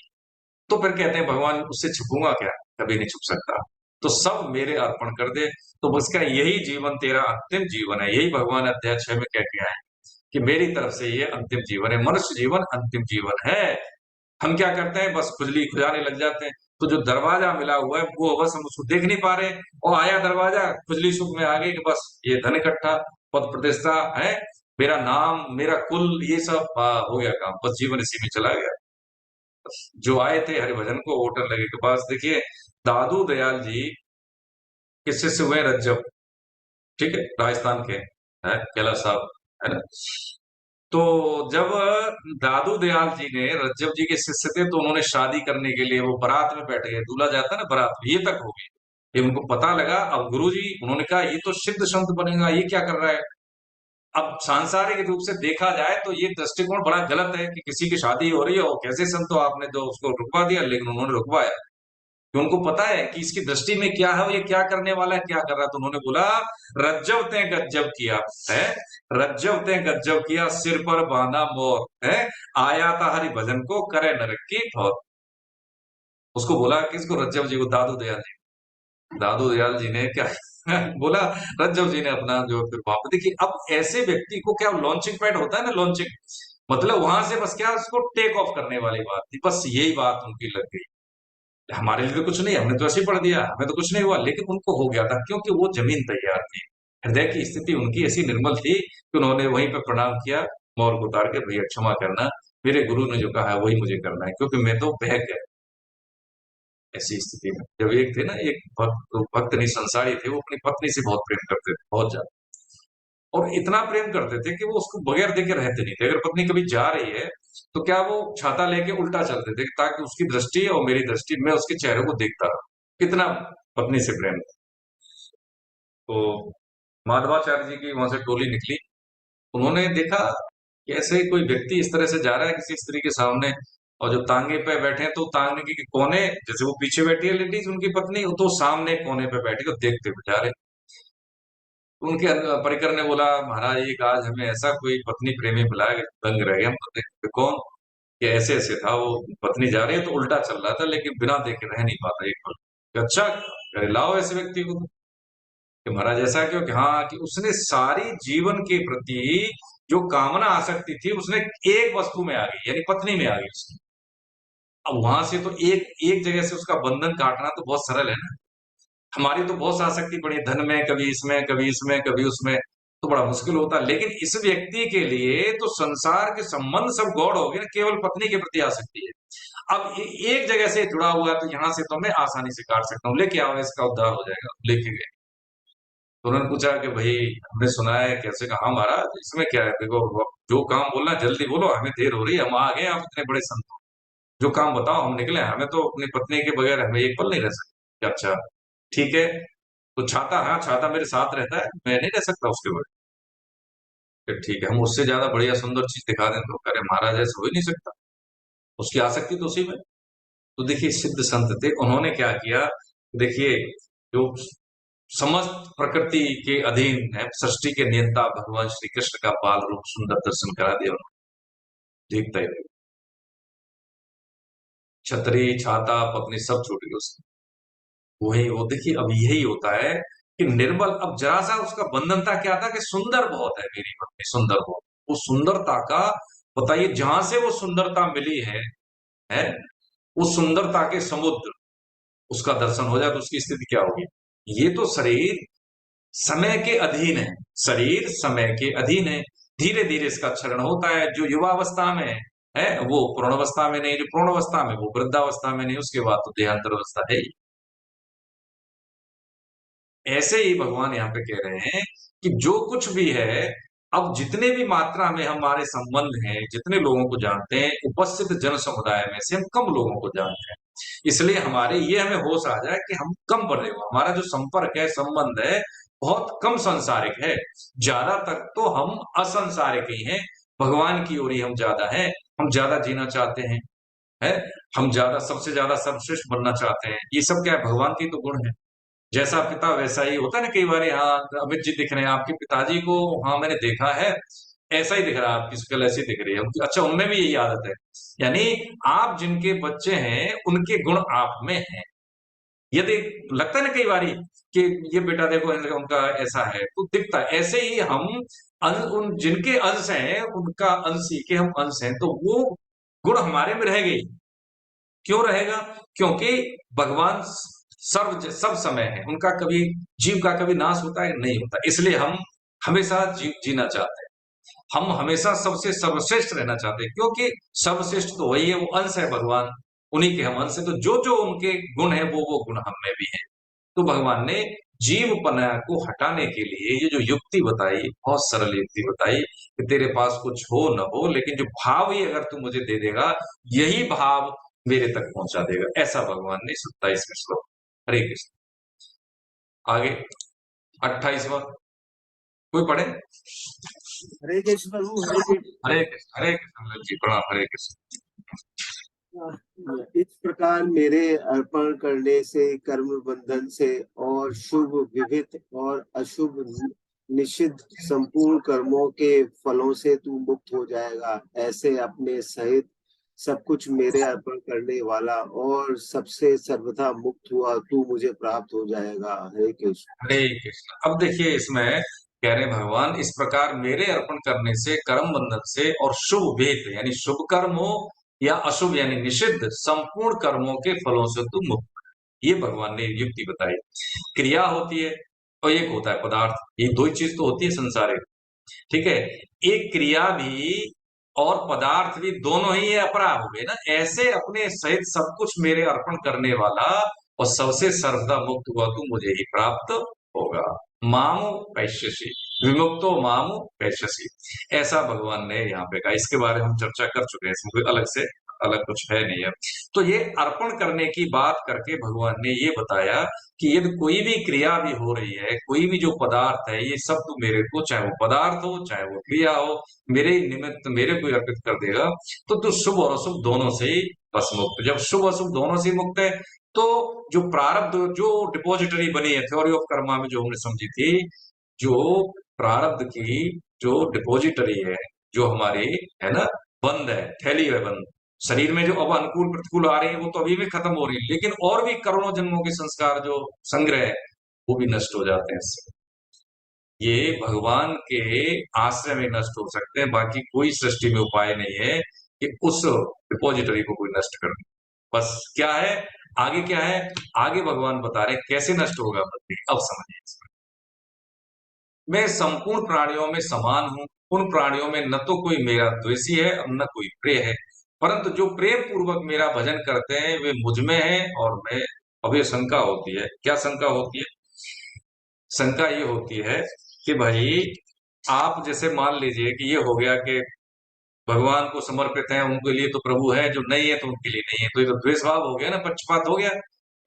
तो फिर कहते हैं भगवान उससे छुपूंगा क्या? कभी नहीं छुप सकता। तो सब मेरे अर्पण कर दे। तो उसका यही जीवन तेरा अंतिम जीवन है, यही भगवान अध्याय 6 में कह के आए कि मेरी तरफ से ये अंतिम जीवन है, मनुष्य जीवन अंतिम जीवन है। हम क्या करते हैं? बस खुजली खुजाने लग जाते हैं। तो जो दरवाजा मिला हुआ है वो बस हम उसको देख नहीं पा रहे, और आया दरवाजा, खुजली सुख में आ गई कि बस ये धन इकट्ठा, पद प्रतिष्ठा है, मेरा नाम, मेरा कुल, ये सब हो गया काम, बस जीवन इसी में चला गया। जो आए थे हरिभजन को होटल लगे के पास, देखिए दादू दयाल जी के शिष्य हुए रज्जब, ठीक है, राजस्थान के है, कैलाश साहब, है ना। तो जब दादू दयाल जी ने, रज्जब जी के शिष्य थे, तो उन्होंने शादी करने के लिए वो बारात में बैठ गए, दूल्हा जाता है ना बारात में, ये तक हो गई। ये उनको पता लगा, अब गुरुजी उन्होंने कहा ये तो सिद्ध संत बनेगा, ये क्या कर रहा है। अब सांसारिक रूप से देखा जाए तो ये दृष्टिकोण बड़ा गलत है कि किसी की शादी हो रही है और कैसे संत हो, आपने तो उसको रुकवा दिया, लेकिन उन्होंने रुकवाया। कि उनको पता है कि इसकी दृष्टि में क्या है, ये क्या करने वाला है, क्या कर रहा है। तो उन्होंने बोला, रज्जव ते गज्जब किया है, रज्जव ते गज्जब किया, सिर पर बांधा मोर है, आया था हरि भजन को, करे नरक की ठौर। उसको बोला, किसको? रज्जव जी को, दादू दयाल जी। दादू दयाल जी ने क्या बोला, रज्जव जी ने अपना जो फिर वहां पे देखिए, अब ऐसे व्यक्ति को क्या लॉन्चिंग पैड होता है ना, लॉन्चिंग मतलब वहां से बस क्या उसको टेक ऑफ करने वाली बात थी, बस यही बात उनकी लग गई। हमारे लिए तो कुछ नहीं, हमने तो ऐसे ही पढ़ दिया, हमें तो कुछ नहीं हुआ, लेकिन उनको हो गया था क्योंकि वो जमीन तैयार थी। हृदय की स्थिति उनकी ऐसी निर्मल थी कि उन्होंने वहीं पर प्रणाम किया, मोर को उतार के, भैया क्षमा करना, मेरे गुरु ने जो कहा है वही मुझे करना है, क्योंकि मैं तो बह गया। ऐसी स्थिति में जब एक थे ना, एक भक्त नहीं, संसारी थे, वो अपनी पत्नी से बहुत प्रेम करते थे, बहुत ज्यादा, और इतना प्रेम करते थे कि वो उसको बगैर देखे रहते नहीं थे। अगर पत्नी कभी जा रही है तो क्या वो छाता लेके उल्टा चलते थे, ताकि उसकी दृष्टि और मेरी दृष्टि में उसके चेहरे को देखता रहा, कितना पत्नी से प्रेम था। तो माधवाचार्य जी की वहां से टोली निकली, उन्होंने देखा कि ऐसे कोई व्यक्ति इस तरह से जा रहा है किसी स्त्री के सामने, और जो तांगे पे बैठे हैं तो तांगे के कोने, जैसे वो पीछे बैठी है लेडीज उनकी पत्नी, तो सामने कोने पे बैठी, तो देखते हुए जा रहे। उनके परिकर ने बोला, महाराज एक आज हमें ऐसा कोई पत्नी प्रेमी मिला है, दंग रह गए हम तो देख के। कौन? कि ऐसे ऐसे था, वो पत्नी जा रही है तो उल्टा चल रहा था, लेकिन बिना देखे रह नहीं पाता एक पल। कि अच्छा, अरे लाओ ऐसे व्यक्ति को। कि महाराज ऐसा क्यों? कि हाँ, कि उसने सारी जीवन के प्रति जो कामना आसक्ति थी, उसने एक वस्तु में आ गई, यानी पत्नी में आ गई उसकी। अब वहां से तो एक एक जगह से उसका बंधन काटना तो बहुत सरल है ना। हमारी तो बहुत आसक्ति पड़ी है धन में, कभी इसमें कभी इसमें कभी उसमें, तो बड़ा मुश्किल होता है। लेकिन इस व्यक्ति के लिए तो संसार के संबंध सब गौड़ हो गए ना, केवल पत्नी के प्रति आसक्ति है। अब एक जगह से जुड़ा हुआ है, तो यहां से तो मैं आसानी से काट सकता हूँ, लेके आओ इसका उद्धार हो जाएगा। लेके गए तो उन्होंने पूछा कि भाई हमने सुना है, कैसे? कहा महाराज इसमें क्या है, देखो अब जो काम बोलना है जल्दी बोलो, हमें देर हो रही है, हम आ गए, आप इतने बड़े संत हो, जो काम बताओ हम निकले, हमें तो अपनी पत्नी के बगैर हमें एक पल नहीं रह सकते। अच्छा ठीक है, तो छाता, हाँ छाता मेरे साथ रहता है, मैं नहीं रह सकता उसके बगैर। फिर ठीक है, हम उससे ज्यादा बढ़िया सुंदर चीज दिखा दें तो करे, महाराज ऐसा हो ही नहीं सकता, उसकी आसक्ति तो उसी में। तो देखिए सिद्ध संत थे, उन्होंने क्या किया, देखिए जो समस्त प्रकृति के अधीन है, सृष्टि के नियंता भगवान श्री कृष्ण का बाल रूप सुंदर दर्शन करा दिया उन्होंने, देखता ही रहे। छतरी छाता पत्नी सब छूट गई उसकी। वही वो देखिए, अब यही होता है कि निर्बल, अब जरा सा उसका बंधन था, क्या था कि सुंदर बहुत है मेरी पत्नी, सुंदर बहुत, वो सुंदरता का, बताइए जहां से वो सुंदरता मिली है वो सुंदरता के समुद्र, उसका दर्शन हो जाए तो उसकी स्थिति क्या होगी। ये तो शरीर समय के अधीन है, शरीर समय के अधीन है, धीरे धीरे इसका क्षरण होता है। जो युवावस्था में है वो पूर्णावस्था में नहीं, जो पूर्णावस्था में वो वृद्धावस्था में नहीं, उसके बाद तो देहांतर अवस्था है ही। ऐसे ही भगवान यहाँ पे कह रहे हैं कि जो कुछ भी है, अब जितने भी मात्रा में हमारे संबंध हैं, जितने लोगों को जानते हैं, उपस्थित जन समुदाय में से हम कम लोगों को जानते हैं। इसलिए हमारे ये हमें होश आ जाए कि हम कम बड़े हो, हमारा जो संपर्क है, संबंध है, बहुत कम सांसारिक है, ज्यादा तक तो हम असंसारिक ही हैं। भगवान की ओर ही हम ज्यादा हैं, हम ज्यादा जीना चाहते हैं, है, हम ज्यादा, सबसे ज्यादा सर्वश्रेष्ठ बनना चाहते हैं। ये सब क्या है? भगवान के तो गुण है। जैसा पिता वैसा ही होता है ना। कई बार, हाँ अमित जी दिख रहे हैं आपके पिताजी को, हाँ मैंने देखा है, ऐसा ही दिख रहा है, आपकी शक्ल ऐसी दिख रही है। अच्छा, उनमें भी यही आदत है, यानी आप जिनके बच्चे हैं उनके गुण आप में हैं। यदि लगता है ना कई बारी कि ये बेटा देखो उनका ऐसा है, तो दिखता है। ऐसे ही हम उन जिनके अंश हैं, उनका अंश ही के हम अंश हैं, तो वो गुण हमारे में रह गई। क्यों रहेगा? क्योंकि भगवान सब समय है, उनका कभी जीव का कभी नाश होता है? नहीं होता। इसलिए हम हमेशा जीना चाहते हैं, हम हमेशा सबसे सर्वश्रेष्ठ रहना चाहते हैं, क्योंकि सर्वश्रेष्ठ तो वही है, वो अंश है भगवान, उन्हीं के हम अंश है। तो जो जो उनके गुण है वो गुण हम में भी है। तो भगवान ने जीवपना को हटाने के लिए ये जो युक्ति बताई, बहुत सरल युक्ति बताई, कि तेरे पास कुछ हो न हो, लेकिन जो भाव ही अगर तू मुझे दे देगा, यही भाव मेरे तक पहुंचा देगा। ऐसा भगवान ने 27वें श्लोक। हरे कृष्ण। आगे 28वां कोई पढ़े? हरे कृष्ण प्रभु, हरे कृष्ण। हरे कृष्ण, हरे कृष्ण। जी प्रणाम, हरे कृष्ण। इस प्रकार मेरे अर्पण करने से कर्म बंधन से और शुभ विविध और अशुभ निषिद्ध संपूर्ण कर्मों के फलों से तू मुक्त हो जाएगा। ऐसे अपने सहित सब कुछ मेरे अर्पण करने वाला और सबसे सर्वथा मुक्त हुआ तू मुझे प्राप्त हो जाएगा। हरे कृष्ण। हरे कृष्ण। अब देखिए इसमें कह रहे हैं भगवान, इस प्रकार मेरे अर्पण करने से कर्म बंधन से और शुभ भेद यानी शुभ कर्म हो या अशुभ यानी निषिद्ध संपूर्ण कर्मों के फलों से तू मुक्त। ये भगवान ने युक्ति बताई। क्रिया होती है और एक होता है पदार्थ, ये दो ही चीज तो होती है संसारिक। ठीक है, एक क्रिया भी और पदार्थ भी दोनों ही ये अपराध हो गए ना। ऐसे अपने सहित सब कुछ मेरे अर्पण करने वाला और सबसे सर्वदा मुक्त हुआ तू मुझे ही प्राप्त होगा। मामो पैश्यसी विमुक्तो मामो पैश्यसी, ऐसा भगवान ने यहाँ पे कहा। इसके बारे में हम चर्चा कर चुके हैं, इसमें कोई अलग से अलग कुछ है नहीं है। तो ये अर्पण करने की बात करके भगवान ने ये बताया कि यदि कोई भी क्रिया भी हो रही है, कोई भी जो पदार्थ है, ये सब तो मेरे को, चाहे वो पदार्थ हो चाहे वो क्रिया हो, मेरे ही निमित्त मेरे को अर्पित कर देगा तो तू शुभ और अशुभ दोनों से ही बस मुक्त। जब शुभ अशुभ दोनों से ही मुक्त है तो जो प्रारब्ध, जो डिपॉजिटरी बनी है थ्योरी ऑफ कर्मा में जो हमने समझी थी, जो प्रारब्ध की जो डिपॉजिटरी है, जो हमारी है ना बंद है, थैली है बंद, शरीर में जो अब अनुकूल प्रतिकूल आ रही है वो तो अभी भी खत्म हो रही है, लेकिन और भी करोड़ों जन्मों के संस्कार जो संग्रह है वो भी नष्ट हो जाते हैं इससे। ये भगवान के आश्रय में नष्ट हो सकते हैं, बाकी कोई सृष्टि में उपाय नहीं है कि उस डिपॉजिटरी को कोई नष्ट कर दे। बस क्या है आगे, क्या है आगे भगवान बता रहे हैं कैसे नष्ट होगा बंदी। अब समझिए इसमें। मैं संपूर्ण प्राणियों में समान हूं, उन प्राणियों में न तो कोई मेरा द्वेषी है और न कोई प्रिय है, परंतु जो प्रेम पूर्वक मेरा भजन करते हैं वे मुझ में है और मैं। अब ये शंका होती है, क्या शंका होती है? शंका ये होती है कि भाई आप जैसे मान लीजिए कि ये हो गया कि भगवान को समर्पित हैं उनके लिए तो प्रभु है, जो नहीं है तो उनके लिए नहीं है, तो ये तो द्वेष भाव हो गया ना, पक्षपात हो गया।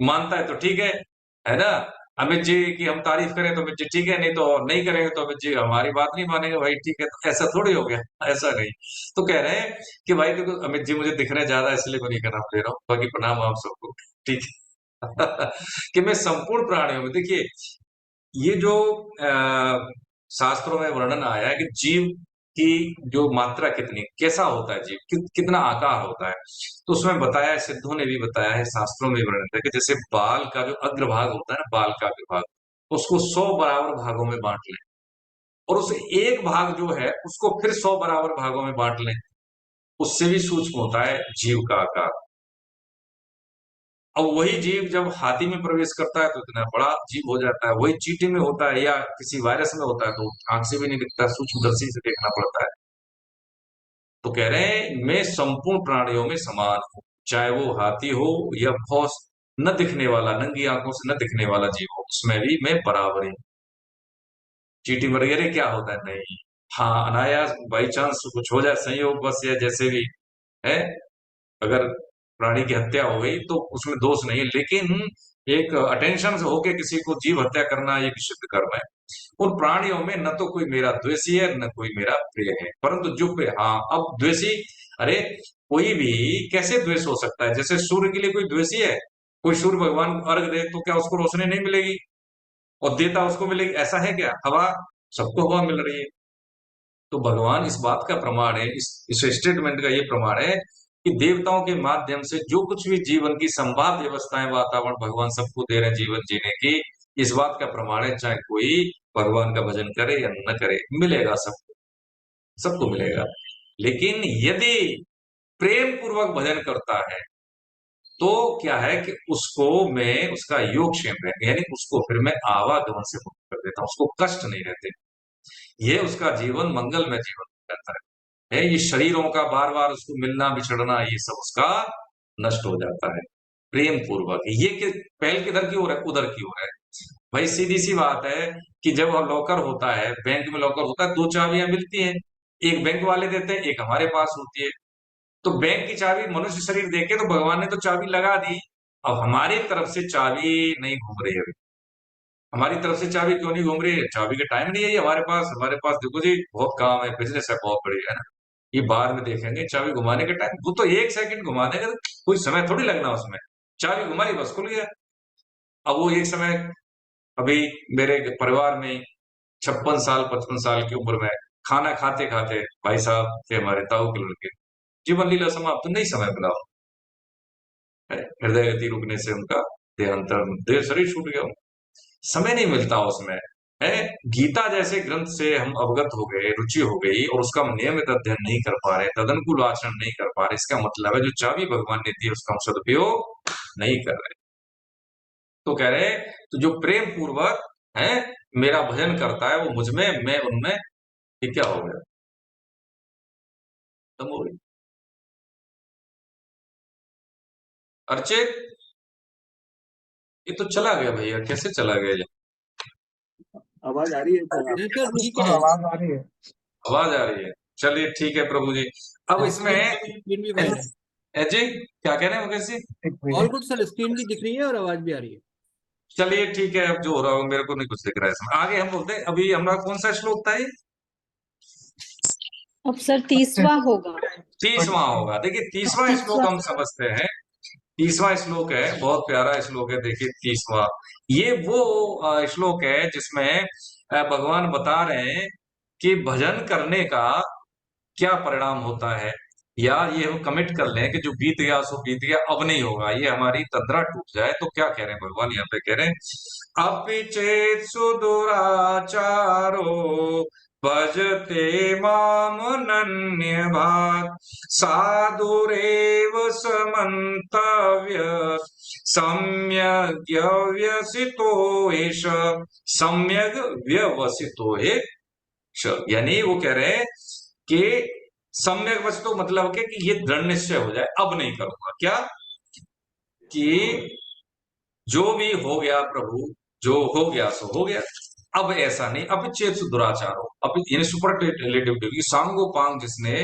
मानता है तो ठीक है ना। अमित जी की हम तारीफ करें तो अमित जी ठीक है, नहीं तो नहीं करेंगे तो अमित जी हमारी बात नहीं मानेंगे, भाई ठीक है। तो ऐसा थोड़ी हो गया, ऐसा नहीं। तो कह रहे हैं कि भाई देखो अमित जी मुझे दिख रहे हैं ज्यादा, इसलिए मैं नहीं करना दे रहा हूँ, बाकी प्रणाम आप सबको, ठीक है। कि मैं संपूर्ण प्राणियों में, देखिए ये जो शास्त्रों में वर्णन आया है कि जीव की जो मात्रा कितनी, कैसा होता है जीव, कितना आकार होता है, तो उसमें बताया है, सिद्धों ने भी बताया है, शास्त्रों में भी वर्णन है कि जैसे बाल का जो अग्रभाग होता है ना, बाल का अग्रभाग, उसको 100 बराबर भागों में बांट लें और उस एक भाग जो है उसको फिर 100 बराबर भागों में बांट लें, उससे भी सूक्ष्म होता है जीव का आकार। अब वही जीव जब हाथी में प्रवेश करता है तो इतना बड़ा जीव हो जाता है, वही चींटी में होता है या किसी वायरस में होता है तो आंख से भी नहीं दिखता, सूक्ष्मदर्शी से देखना पड़ता है। तो कह रहे हैं मैं संपूर्ण प्राणियों में समान हूं, चाहे वो हाथी हो या बहुत न दिखने वाला, नंगी आंखों से न दिखने वाला जीव हो, उसमें भी मैं बराबर ही। चींटी मर गई, अरे क्या होता है, नहीं, हाँ अनायास बाई चांस कुछ हो जाए, संयोग बस या जैसे भी है, अगर प्राणी की हत्या हो गई तो उसमें दोष नहीं है, लेकिन एक अटेंशन से होके किसी को जीव हत्या करना एक शुद्ध कर्म है। उन प्राणियों में न तो कोई मेरा द्वेषी है न कोई मेरा प्रिय है, परंतु जो प्रिय, हाँ अब द्वेषी, अरे कोई भी कैसे द्वेष हो सकता है? जैसे सूर्य के लिए कोई द्वेषी है? कोई सूर्य भगवान को अर्घ दे तो क्या उसको रोशनी नहीं मिलेगी? और देता उसको मिलेगी, ऐसा है क्या? हवा, सबको हवा मिल रही है। तो भगवान इस बात का प्रमाण है, इस स्टेटमेंट का ये प्रमाण है कि देवताओं के माध्यम से जो कुछ भी जीवन की संभाव्य व्यवस्थाएं, वातावरण भगवान सबको दे रहे हैं जीवन जीने की, इस बात का प्रमाण है चाहे कोई भगवान का भजन करे या न करे, मिलेगा सबको, सबको मिलेगा। लेकिन यदि प्रेम पूर्वक भजन करता है तो क्या है कि उसको मैं उसका योगक्षेम है, यानी उसको फिर मैं आवागमन से मुक्त कर देता हूं, उसको कष्ट नहीं रहते, ये उसका जीवन मंगलमय जीवन रहता है। ये शरीरों का बार बार उसको मिलना बिछड़ना ये सब उसका नष्ट हो जाता है प्रेम पूर्वक। ये कि पहल किधर की ओर है, उधर की ओर है। भाई सीधी सी बात है कि जब हम लॉकर होता है, बैंक में लॉकर होता है, दो चाबियां मिलती हैं, एक बैंक वाले देते हैं, एक हमारे पास होती है। तो बैंक की चाबी मनुष्य शरीर देके तो भगवान ने तो चाबी लगा दी, अब हमारी तरफ से चाबी नहीं घूम रही है। हमारी तरफ से चाबी क्यों नहीं घूम रही है? चाबी का टाइम नहीं है ये हमारे पास देखो जी बहुत काम है, बिजनेस है बहुत बड़ी, है ना। ये बाद में देखेंगे। चाबी घुमाने के टाइम वो तो 1 सेकंड घुमा देंगे, तो कोई समय थोड़ी लगना उसमें। चाबी घुमाई बस खुल गया। अब वो एक समय, अभी मेरे परिवार में 56 साल 55 साल की उम्र में खाना खाते खाते भाई साहब थे हमारे ताऊ के लड़के, जीवन लीला समाप्त, नहीं समय मिला। हृदय गति रुकने से उनका देहांतर, देह शरीर छूट गया। समय नहीं मिलता उसमें है। गीता जैसे ग्रंथ से हम अवगत हो गए, रुचि हो गई, और उसका हम नियमित अध्ययन नहीं कर पा रहे, तदनुकूल आचरण नहीं कर पा रहे, इसका मतलब है जो चाबी भगवान ने दी उसका हम सदुपयोग नहीं कर रहे। तो कह रहे तो जो प्रेम पूर्वक है मेरा भजन करता है वो मुझ में, मैं उनमें, ये क्या हो गया, खत्म हो गई। अर्चित, ये तो चला गया भैया, कैसे चला गया ये? आवाज आ रही है सर? नहीं सर, ठीक हाँ, है। आवाज आ रही है। आवाज आ रही है, चलिए ठीक है प्रभु जी। अब इसमें स्क्रीन भी बंद है। जी क्या कह रहे हैं मुकेश जी? एक all minute. Good sir, screen भी दिख रही है और आवाज भी आ रही है। चलिए ठीक है, अब जो हो रहा हो, मेरे को नहीं कुछ दिख रहा है इसमें। आगे हम बोलते हैं, अभी हमारा कौन सा श्लोक था ये? अब सर 30वां होगा। 30वां होगा। देखिए 30वां श्लोक हम समझते हैं। 30वां श्लोक है, बहुत प्यारा श्लोक है। देखिए 30वां, ये वो श्लोक है जिसमें भगवान बता रहे हैं कि भजन करने का क्या परिणाम होता है, या ये हम कमिट कर लें कि जो बीत गया सो बीत गया, अब नहीं होगा, ये हमारी तंद्रा टूट जाए। तो क्या कह रहे हैं भगवान यहाँ पे? कह रहे हैं अपि चेत सुदुराचारो भजते मामनन्य भाग साधुरेव समन्तव्य सम्यग् व्यवसितो एष, सम्यग् व्यवसितो एष। यानी वो कह रहे हैं कि सम्यक वस्तु मतलब के कि ये दृढ़ निश्चय हो जाए, अब नहीं करूंगा। क्या कि जो भी हो गया प्रभु, जो हो गया सो हो गया, अब ऐसा नहीं। अब चेत दुराचार हो, अब यानी सुपरलेटिव सांगो पांग जिसने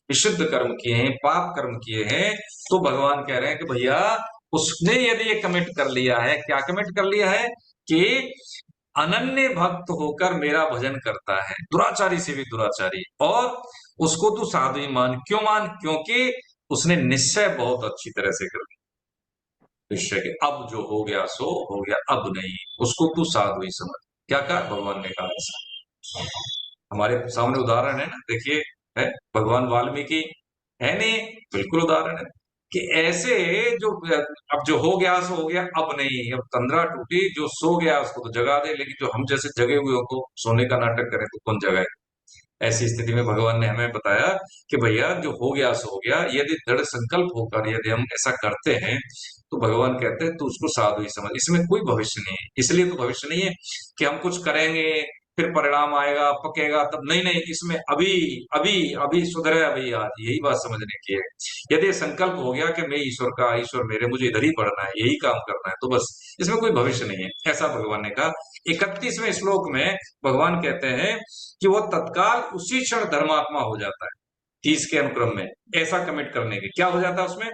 विशुद्ध कर्म किए हैं, पाप कर्म किए हैं, तो भगवान कह रहे हैं कि भैया उसने यदि ये कमिट कर लिया है, क्या कमिट कर लिया है कि अनन्य भक्त होकर मेरा भजन करता है, दुराचारी से भी दुराचारी, और उसको तू साधु ही मान। क्यों मान? क्योंकि उसने निश्चय बहुत अच्छी तरह से कर लिया, निश्चय के अब जो हो गया सो हो गया, अब नहीं, उसको तू साधु ही समझ। क्या कहा भगवान ने? कहा ऐसा। हमारे सामने उदाहरण है ना, देखिए, है भगवान वाल्मीकि, है नहीं, बिल्कुल उदाहरण है कि ऐसे जो अब जो हो गया सो हो गया, अब नहीं। अब तंद्रा टूटी, जो सो गया उसको तो जगा दे, लेकिन जो हम जैसे जगे हुए को सोने का नाटक करें तो कौन जगाए? ऐसी स्थिति में भगवान ने हमें बताया कि भैया जो हो गया सो हो गया। यदि दृढ़ संकल्प होकर यदि हम ऐसा करते हैं तो भगवान कहते हैं तू उसको साधु ही समझ, इसमें कोई भविष्य नहीं है। इसलिए तो भविष्य नहीं है कि हम कुछ करेंगे फिर परिणाम आएगा पकेगा तब, नहीं नहीं, इसमें अभी अभी अभी सुधरे अभी आज, यही बात समझने की है। यदि संकल्प हो गया कि मैं ईश्वर का, ईश्वर मेरे, मुझे इधर ही पढ़ना है, यही काम करना है, तो बस इसमें कोई भविष्य नहीं है, ऐसा भगवान ने कहा। 31वें श्लोक में भगवान कहते हैं कि वो तत्काल उसी क्षण धर्मात्मा हो जाता है। 30 के अनुक्रम में ऐसा कमिट करने के क्या हो जाता है उसमें,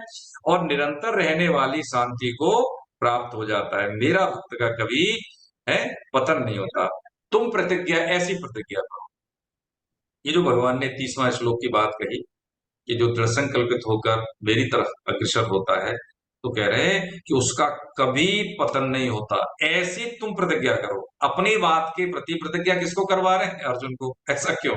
और निरंतर रहने वाली शांति को प्राप्त हो जाता है। मेरा भक्त का कभी है पतन नहीं होता। तुम प्रतिज्ञा, ऐसी प्रतिज्ञा करो। ये जो भगवान ने 30वां श्लोक की बात कही कि जो दृढ़ संकल्पित होकर मेरी तरफ अग्रसर होता है, तो कह रहे हैं कि उसका कभी पतन नहीं होता। ऐसी तुम प्रतिज्ञा करो। अपनी बात के प्रति प्रतिज्ञा किसको करवा रहे हैं? अर्जुन को। ऐसा क्यों?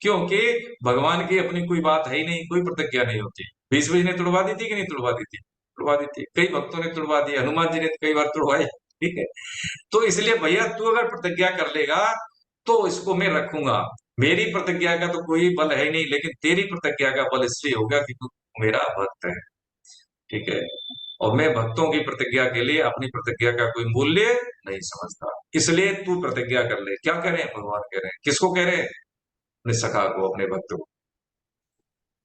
क्योंकि भगवान की अपनी कोई बात है ही नहीं, कोई प्रतिज्ञा नहीं होती। बीस ने तुड़वा दी थी कि नहीं तुड़वा दी थी? तुड़वा दी थी। कई भक्तों ने तुड़वा दी, हनुमान जी ने कई बार तुड़वाई, ठीक है। तो इसलिए भैया तू अगर प्रतिज्ञा कर लेगा तो इसको मैं रखूंगा। मेरी प्रतिज्ञा का तो कोई बल है नहीं, लेकिन तेरी प्रतिज्ञा का बल इसलिए होगा कि तू मेरा भक्त है, ठीक है। और मैं भक्तों की प्रतिज्ञा के लिए अपनी प्रतिज्ञा का कोई मूल्य नहीं समझता, इसलिए तू प्रतिज्ञा कर ले। क्या कह रहे हैं भगवान? कह रहे हैं, किसको कह रहे हैं? अपने सखा को, अपने भक्त को,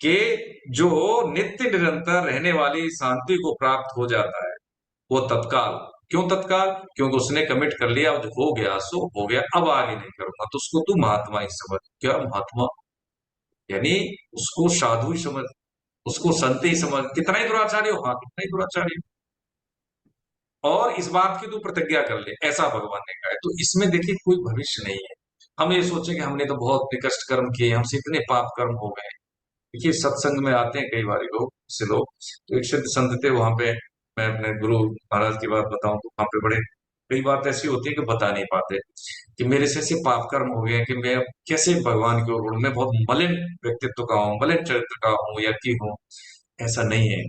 कि जो नित्य निरंतर रहने वाली शांति को प्राप्त हो जाता है वो तत्काल। क्यों तत्काल? क्योंकि उसने कमिट कर लिया, जो हो गया सो हो गया, अब आगे नहीं करूंगा, तो उसको तू महात्मा ही समझ। क्या महात्मा? यानी उसको साधु ही समझ, उसको संत ही समझ। कितना ही दुराचारी हो, हाँ कितना ही दुराचारी हो, और इस बात की तू प्रतिज्ञा कर ले, ऐसा भगवान ने कहा है। तो इसमें देखिए कोई भविष्य नहीं है। हम ये सोचे कि हमने तो बहुत निकृष्ट कर्म किए, हमसे इतने पाप कर्म हो गए, देखिए सत्संग में आते हैं कई बार लोग से लोग, तो एक सिद्ध संत थे वहां पे, मैं अपने गुरु महाराज की बात बताऊं तो वहां पे बड़े कई बात ऐसी होती है कि बता नहीं पाते कि मेरे से ऐसे पाप कर्म हो गए हैं कि मैं अब कैसे भगवान की ओर बढ़ूं, मैं बहुत मलिन व्यक्तित्व का हूँ, मलिन चरित्र का हूँ या की हूँ। ऐसा नहीं है,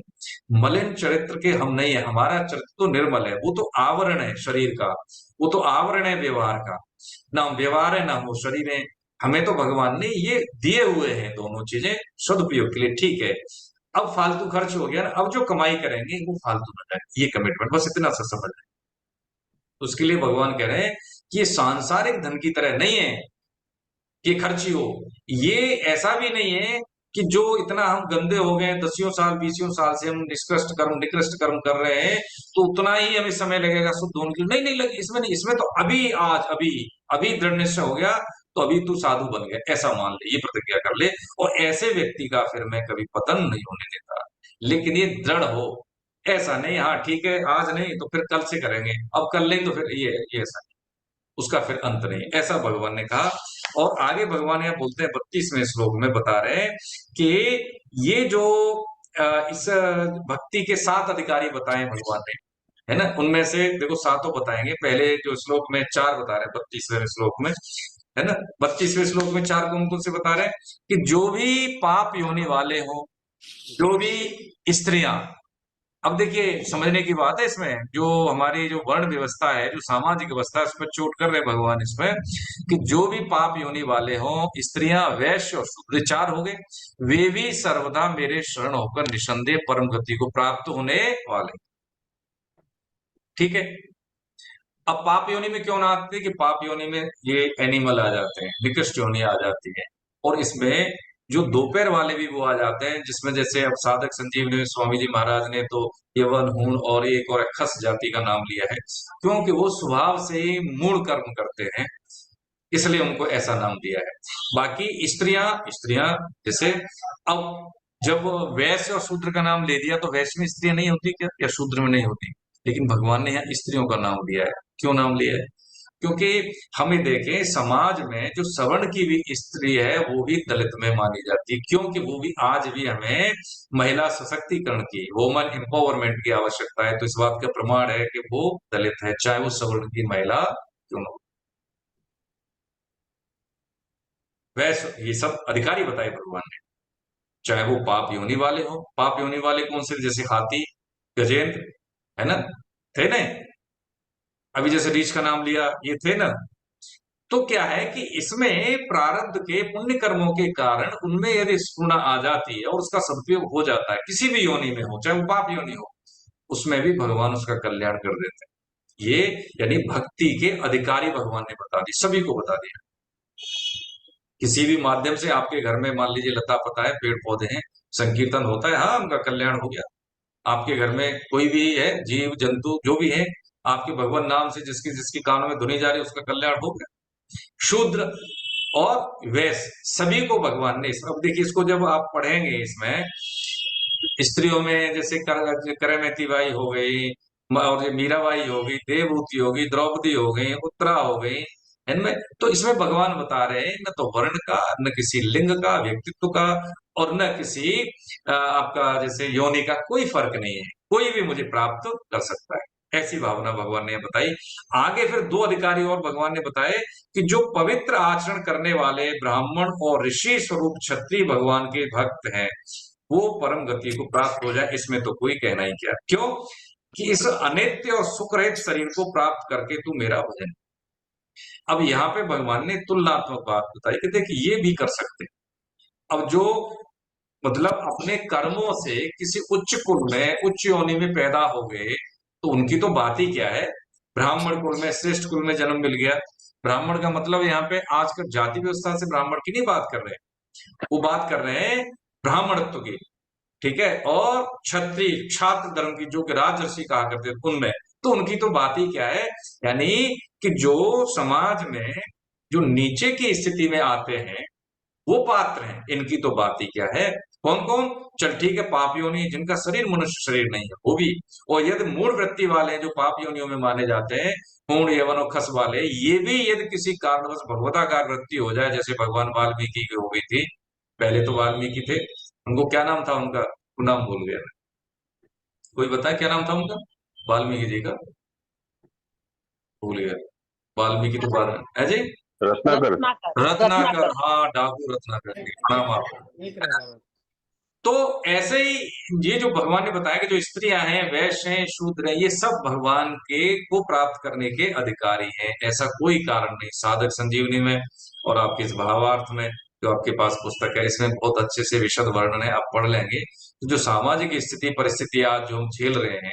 मलिन चरित्र के हम नहीं है, हमारा चरित्र तो निर्मल है, वो तो आवरण है शरीर का, वो तो आवरण है व्यवहार का, ना व्यवहार है ना वो शरीर है। हमें तो भगवान ने ये दिए हुए हैं दोनों चीजें सदुपयोग के लिए, ठीक है। अब फालतू खर्च हो गया ना, अब जो कमाई करेंगे वो फालतू न जाए, ये कमिटमेंट बस इतना सा समझ लें। तो उसके लिए भगवान कह रहे हैं कि ये सांसारिक धन की तरह नहीं है कि खर्ची हो, ये ऐसा भी नहीं है कि जो इतना हम गंदे हो गए, 10 साल 20 साल से हम निकृष्ट कर्म कर रहे हैं, तो उतना ही हमें समय लगेगा शुद्ध होने के लिए, नहीं नहीं लगे, इसमें नहीं, इसमें तो अभी आज अभी अभी दृढ़ निश्चय हो गया तो अभी तू साधु बन गया, ऐसा मान ले, ये प्रतिज्ञा कर ले। और ऐसे व्यक्ति का फिर मैं कभी पतन नहीं होने देता, लेकिन ये दृढ़ हो, ऐसा नहीं हाँ ठीक है आज नहीं तो फिर कल से करेंगे, अब कर लें तो फिर ये ऐसा नहीं, उसका फिर अंत नहीं, ऐसा भगवान ने कहा। और आगे भगवान यहाँ बोलते हैं 32वें श्लोक में बता रहे हैं कि ये जो इस भक्ति के 7 अधिकारी बताए भगवान ने, है ना, उनमें से देखो 7 बताएंगे, पहले जो श्लोक में 4 बता रहे हैं 32वें श्लोक में, है ना, 32वें श्लोक में 4 कौन से बता रहे हैं कि जो भी पाप योनि वाले हो, जो भी स्त्रियां, अब देखिए समझने की बात है इसमें, जो हमारी जो वर्ण व्यवस्था है, जो सामाजिक व्यवस्था है, उस पर चोट कर रहे भगवान इसमें कि जो भी पाप योनि वाले हों, स्त्रियां, वैश्य और शूद्र 4 हो गए, वे भी सर्वदा मेरे शरण होकर निसंदेह परम गति को प्राप्त होने वाले, ठीक है। अब पाप योनि में क्यों ना आते कि पाप योनि में ये एनिमल आ जाते हैं, निकृष्ट योनि आ जाती है, और इसमें जो दोपहर वाले भी वो आ जाते हैं, जिसमें जैसे अब साधक संजीवनी स्वामी जी महाराज ने तो यवन, हूण और एक और खस जाति का नाम लिया है, क्योंकि वो स्वभाव से ही मूढ़ कर्म करते हैं, इसलिए उनको ऐसा नाम दिया है। बाकी स्त्रियां स्त्रियां जैसे, अब जब वैश्य और शूद्र का नाम ले दिया तो वैश्य में स्त्रियां नहीं होती क्या, या शूद्र में नहीं होती, लेकिन भगवान ने यहाँ स्त्रियों का नाम दिया है। क्यों नाम लिया है? क्योंकि हमें देखें समाज में जो सवर्ण की भी स्त्री है वो भी दलित में मानी जाती है, क्योंकि वो भी आज भी हमें महिला सशक्तिकरण की, वुमन एम्पावरमेंट की आवश्यकता है, तो इस बात का प्रमाण है कि वो दलित है, चाहे वो सवर्ण की महिला क्यों न हो। वैसे ये सब अधिकारी बताए भगवान ने, चाहे वो पाप योनि वाले हो, पाप योनि वाले कौन से, जैसे हाथी, गजेंद्र, है ना, थे ना, अभी जैसे रीछ का नाम लिया, ये थे ना। तो क्या है कि इसमें प्रारब्ध के पुण्य कर्मों के कारण उनमें यदि स्फुरना आ जाती है और उसका सदुपयोग हो जाता है, किसी भी योनि में हो, चाहे वो पाप योनि हो, उसमें भी भगवान उसका कल्याण कर देते हैं। ये यानी भक्ति के अधिकारी भगवान ने बता दी, सभी को बता दिया। किसी भी माध्यम से आपके घर में मान लीजिए लता पता है, पेड़ पौधे हैं, संकीर्तन होता है, हाँ उनका कल्याण हो गया। आपके घर में कोई भी है, जीव जंतु जो भी है, आपके भगवान नाम से जिसकी जिसकी कानों में धुनी जा रही है, उसका कल्याण हो गया। शूद्र और वैश्य सभी को भगवान ने, अब देखिए इसको जब आप पढ़ेंगे इसमें, स्त्रियों में जैसे करमती बाई हो गई, और मीराबाई हो गई, देवहूति हो गई, द्रौपदी हो गई, उत्तरा हो गई, इनमें तो इसमें भगवान बता रहे हैं न तो वर्ण का, न किसी लिंग का, व्यक्तित्व का, और न किसी आपका जैसे योनि का कोई फर्क नहीं है, कोई भी मुझे प्राप्त कर सकता है, ऐसी भावना भगवान ने बताई। आगे फिर 2 अधिकारी और भगवान ने बताए कि जो पवित्र आचरण करने वाले ब्राह्मण और ऋषि स्वरूप क्षत्रिय भगवान के भक्त हैं, वो परम गति को प्राप्त हो जाए, इसमें तो कोई कहना ही क्या। क्यों कि इस अनित्य और सुख रहित शरीर को प्राप्त करके तू मेरा भजन। अब यहाँ पे भगवान ने तुलनात्मक बात बताई कि देखिए ये भी कर सकते। अब जो मतलब अपने कर्मों से किसी उच्च कुल में, उच्च योनि में पैदा हो गए, तो उनकी तो बात ही क्या है, ब्राह्मण कुल में, श्रेष्ठ कुल में जन्म मिल गया। ब्राह्मण का मतलब यहाँ पे आजकल जाति व्यवस्था से ब्राह्मण की नहीं बात कर रहे, वो बात कर रहे हैं ब्राह्मणत्व की, ठीक है, और क्षत्रिय छात्र धर्म की जो कि राजर्षि कहा करते थे उनमें, तो उनकी तो बात ही क्या है, यानी कि जो समाज में जो नीचे की स्थिति में आते हैं वो पात्र हैं, इनकी तो बात ही क्या है। कौन कौन, चल ठीक है, पाप योनि जिनका शरीर मनुष्य शरीर नहीं है वो भी, और यदि मूढ़ वृत्ति वाले हैं जो पाप योनियों में माने जाते हैं, पूर्ण यवन और खस वाले, ये भी यदि किसी कारणवश भगवताकार वृत्ति हो जाए, जैसे भगवान वाल्मीकि की हो गई थी, पहले तो वाल्मीकि थे, उनको क्या नाम था उनका? वो नाम भूल गया। कोई बताए क्या नाम था उनका? वाल्मीकि जी का भूल गया। वाल्मीकि तो बाद में है जी। रत्नाकर। रत्नाकर, हाँ, डाकू रत्नाकर जी, प्रणाम आपको। एक रहेगा बस। तो ऐसे ही ये जो भगवान ने बताया कि जो स्त्रियां हैं, वैश्य हैं, शूद्र हैं, ये सब भगवान के को प्राप्त करने के अधिकारी हैं। ऐसा कोई कारण नहीं। साधक संजीवनी में और आपके इस भावार्थ में जो आपके पास पुस्तक है, इसमें बहुत अच्छे से विशद वर्णन है, आप पढ़ लेंगे। तो जो सामाजिक स्थिति परिस्थिति आज जो हम झेल रहे हैं,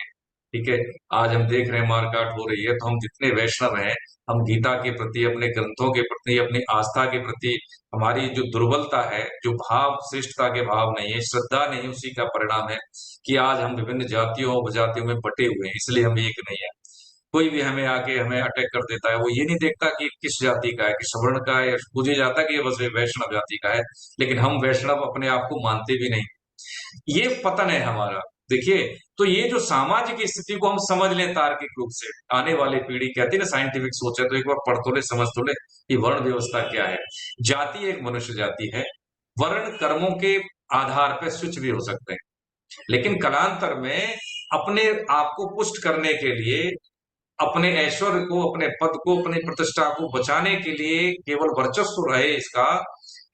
ठीक है, आज हम देख रहे हैं मारकाट हो रही है, तो हम जितने वैष्णव हैं, हम गीता के प्रति, अपने ग्रंथों के प्रति, अपनी आस्था के प्रति हमारी जो दुर्बलता है, जो भाव श्रेष्ठता के भाव नहीं है, श्रद्धा नहीं है, उसी का परिणाम है कि आज हम विभिन्न जातियों उपजातियों में बटे हुए हैं। इसलिए हम एक नहीं है। कोई भी हमें आके हमें अटैक कर देता है, वो ये नहीं देखता कि किस जाति का है, किस वर्ण का है, या मुझे जाता है कि ये बस वैष्णव जाति का है, लेकिन हम वैष्णव अपने आप को मानते भी नहीं। ये पतन है हमारा। देखिए, तो ये जो सामाजिक स्थिति को हम समझ लें तार्किक रूप से, आने वाली पीढ़ी कहती है ना साइंटिफिक सोच है, तो एक बार पढ़ तो ले, समझ तो ले कि वर्ण व्यवस्था क्या है। जाति एक मनुष्य जाति है। वर्ण कर्मों के आधार पर स्विच भी हो सकते हैं, लेकिन कालांतर में अपने आप को पुष्ट करने के लिए, अपने ऐश्वर्य को, अपने पद को, अपनी प्रतिष्ठा को बचाने के लिए, केवल वर्चस्व रहे इसका,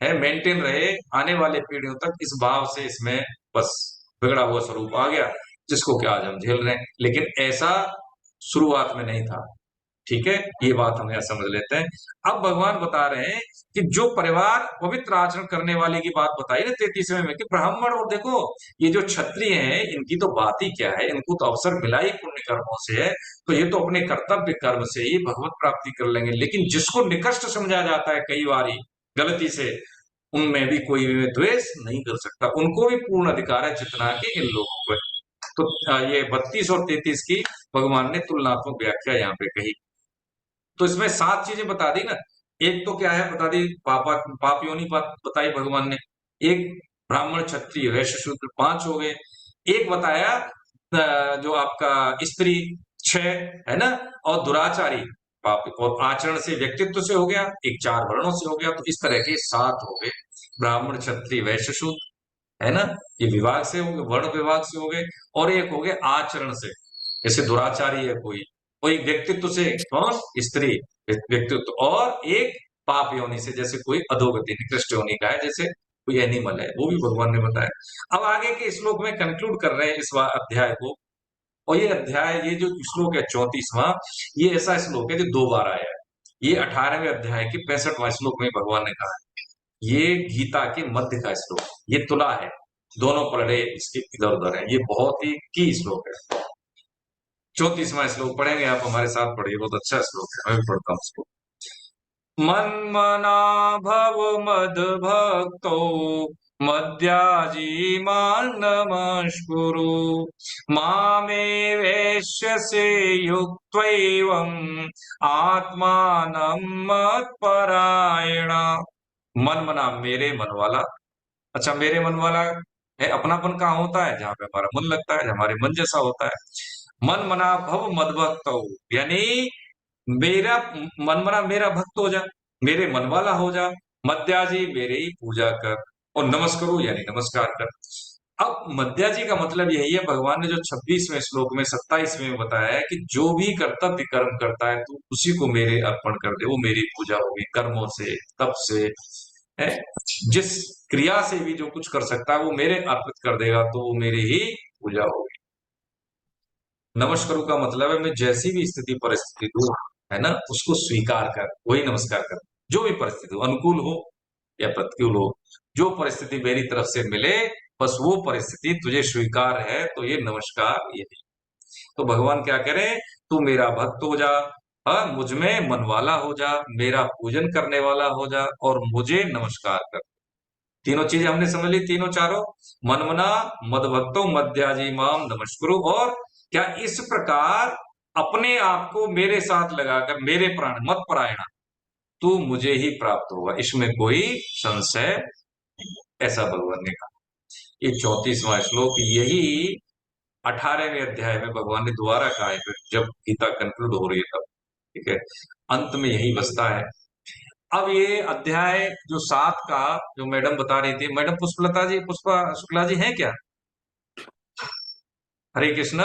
है मेंटेन रहे आने वाले पीढ़ियों तक, इस भाव से इसमें बस बिगड़ा हुआ स्वरूप आ गया, जिसको कि आज हम झेल रहे हैं। लेकिन ऐसा शुरुआत में नहीं था। ठीक है, ये बात हम यहां समझ लेते हैं। अब भगवान बता रहे हैं कि जो परिवार पवित्र आचरण करने वाले की बात बताई ना 33वें में, कि ब्राह्मण, और देखो ये जो क्षत्रिय हैं, इनकी तो बात ही क्या है, इनको तो अवसर मिला ही पुण्य कर्मों से है, तो ये तो अपने कर्तव्य कर्म से ही भगवत प्राप्ति कर लेंगे। लेकिन जिसको निकृष्ट समझा जाता है कई बार गलती से, उनमें भी कोई भी द्वेष नहीं कर सकता, उनको भी पूर्ण अधिकार है जितना कि इन लोगों को है। तो ये 32 और 33 की भगवान ने तुलनात्मक व्याख्या यहाँ पे कही। तो इसमें 7 चीजें बता दी ना। एक तो क्या है बता दी, पाप योनि बात बताई भगवान ने। एक ब्राह्मण क्षत्रिय वैश्य शूद्र 5 हो गए। एक बताया जो आपका स्त्री 6 है ना, और दुराचारी पाप और आचरण से, व्यक्तित्व से हो गया, एक 4 वर्णों से हो गया, तो इस तरह के 7 हो गए। ब्राह्मण क्षत्रिय वैश्य शूद्र, है ना, ये विभाग से हो गए, वर्ण विभाग से हो गए। और एक हो गए आचरण से, जैसे दुराचारी है कोई, कोई व्यक्तित्व से, कौन? स्त्री व्यक्तित्व। और एक पाप योनि से, जैसे कोई अधोगति निकृष्ट योनि का है, जैसे कोई एनिमल है, वो भी भगवान ने बताया। अब आगे के श्लोक में कंक्लूड कर रहे हैं इस अध्याय को। और ये अध्याय, ये जो श्लोक है 34वां, ये ऐसा श्लोक है जो 2 बार आया है। ये 18वें अध्याय के 65वां श्लोक में भगवान ने कहा है। ये गीता के मध्य का श्लोक, ये तुला है, दोनों पलड़े इसके इधर उधर है। ये बहुत ही की श्लोक है। 34वां श्लोक पढ़ेंगे, आप हमारे साथ पढ़िए, बहुत अच्छा श्लोक है, मैं भी पढ़ता हूँ इसको। मन्मना भव मद भक्तो मद्याजी मान नमस्कुरु मामे वैश्यसे युक्त्वैवं आत्मानं मत्परायण। मन मना, मेरे मन वाला। अच्छा, मेरे मन वाला है, अपनापन कहाँ होता है? जहाँ पे हमारा मन लगता है, हमारे मन जैसा होता है। मन मना भव मदभक्त, यानी मेरा मन मना, मेरा भक्त हो जा, मेरे मन वाला हो जा। मद्याजी, मेरे ही पूजा कर। और नमस्करो, यानी नमस्कार कर। अब मद्याजी का मतलब यही है, भगवान ने जो 26वें श्लोक में 27वें में बताया है कि जो भी कर्तव्य कर्म करता है तो उसी को मेरे अर्पण कर दे, वो मेरी पूजा होगी। कर्मों से, तप से, है, जिस क्रिया से भी जो कुछ कर सकता है वो मेरे अर्पित कर देगा, तो वो मेरी ही पूजा होगी। नमस्कारों का मतलब है मैं जैसी भी स्थिति परिस्थिति हूँ, है ना, उसको स्वीकार कर, वही नमस्कार कर। जो भी परिस्थिति हो, अनुकूल हो या प्रतिकूल हो, जो परिस्थिति मेरी तरफ से मिले, बस वो परिस्थिति तुझे स्वीकार है, तो ये नमस्कार ये नहीं। तो भगवान क्या करें, तू मेरा भक्त हो जा, हाँ, मुझ में मन वाला हो जा, मेरा पूजन करने वाला हो जा, और मुझे नमस्कार कर। तीनों चीजें हमने समझ ली, तीनों चारों। मनमना मद भक्तो मध्याजी माम नमस्कुरु। और क्या इस प्रकार अपने आप को मेरे साथ लगाकर, मेरे प्राण मत परायणा, तू मुझे ही प्राप्त होगा, इसमें कोई संशय, ऐसा भगवान ने कहा। ये 34वां श्लोक, यही 18वें अध्याय में भगवान ने दोबारा कहा है, फिर जब गीता कंक्लूड हो रही है तब। ठीक है, अंत में यही बसता है। अब ये अध्याय जो 7 का जो मैडम बता रही थी, मैडम पुष्पलता जी, पुष्पा शुक्ला जी हैं क्या? हरे कृष्ण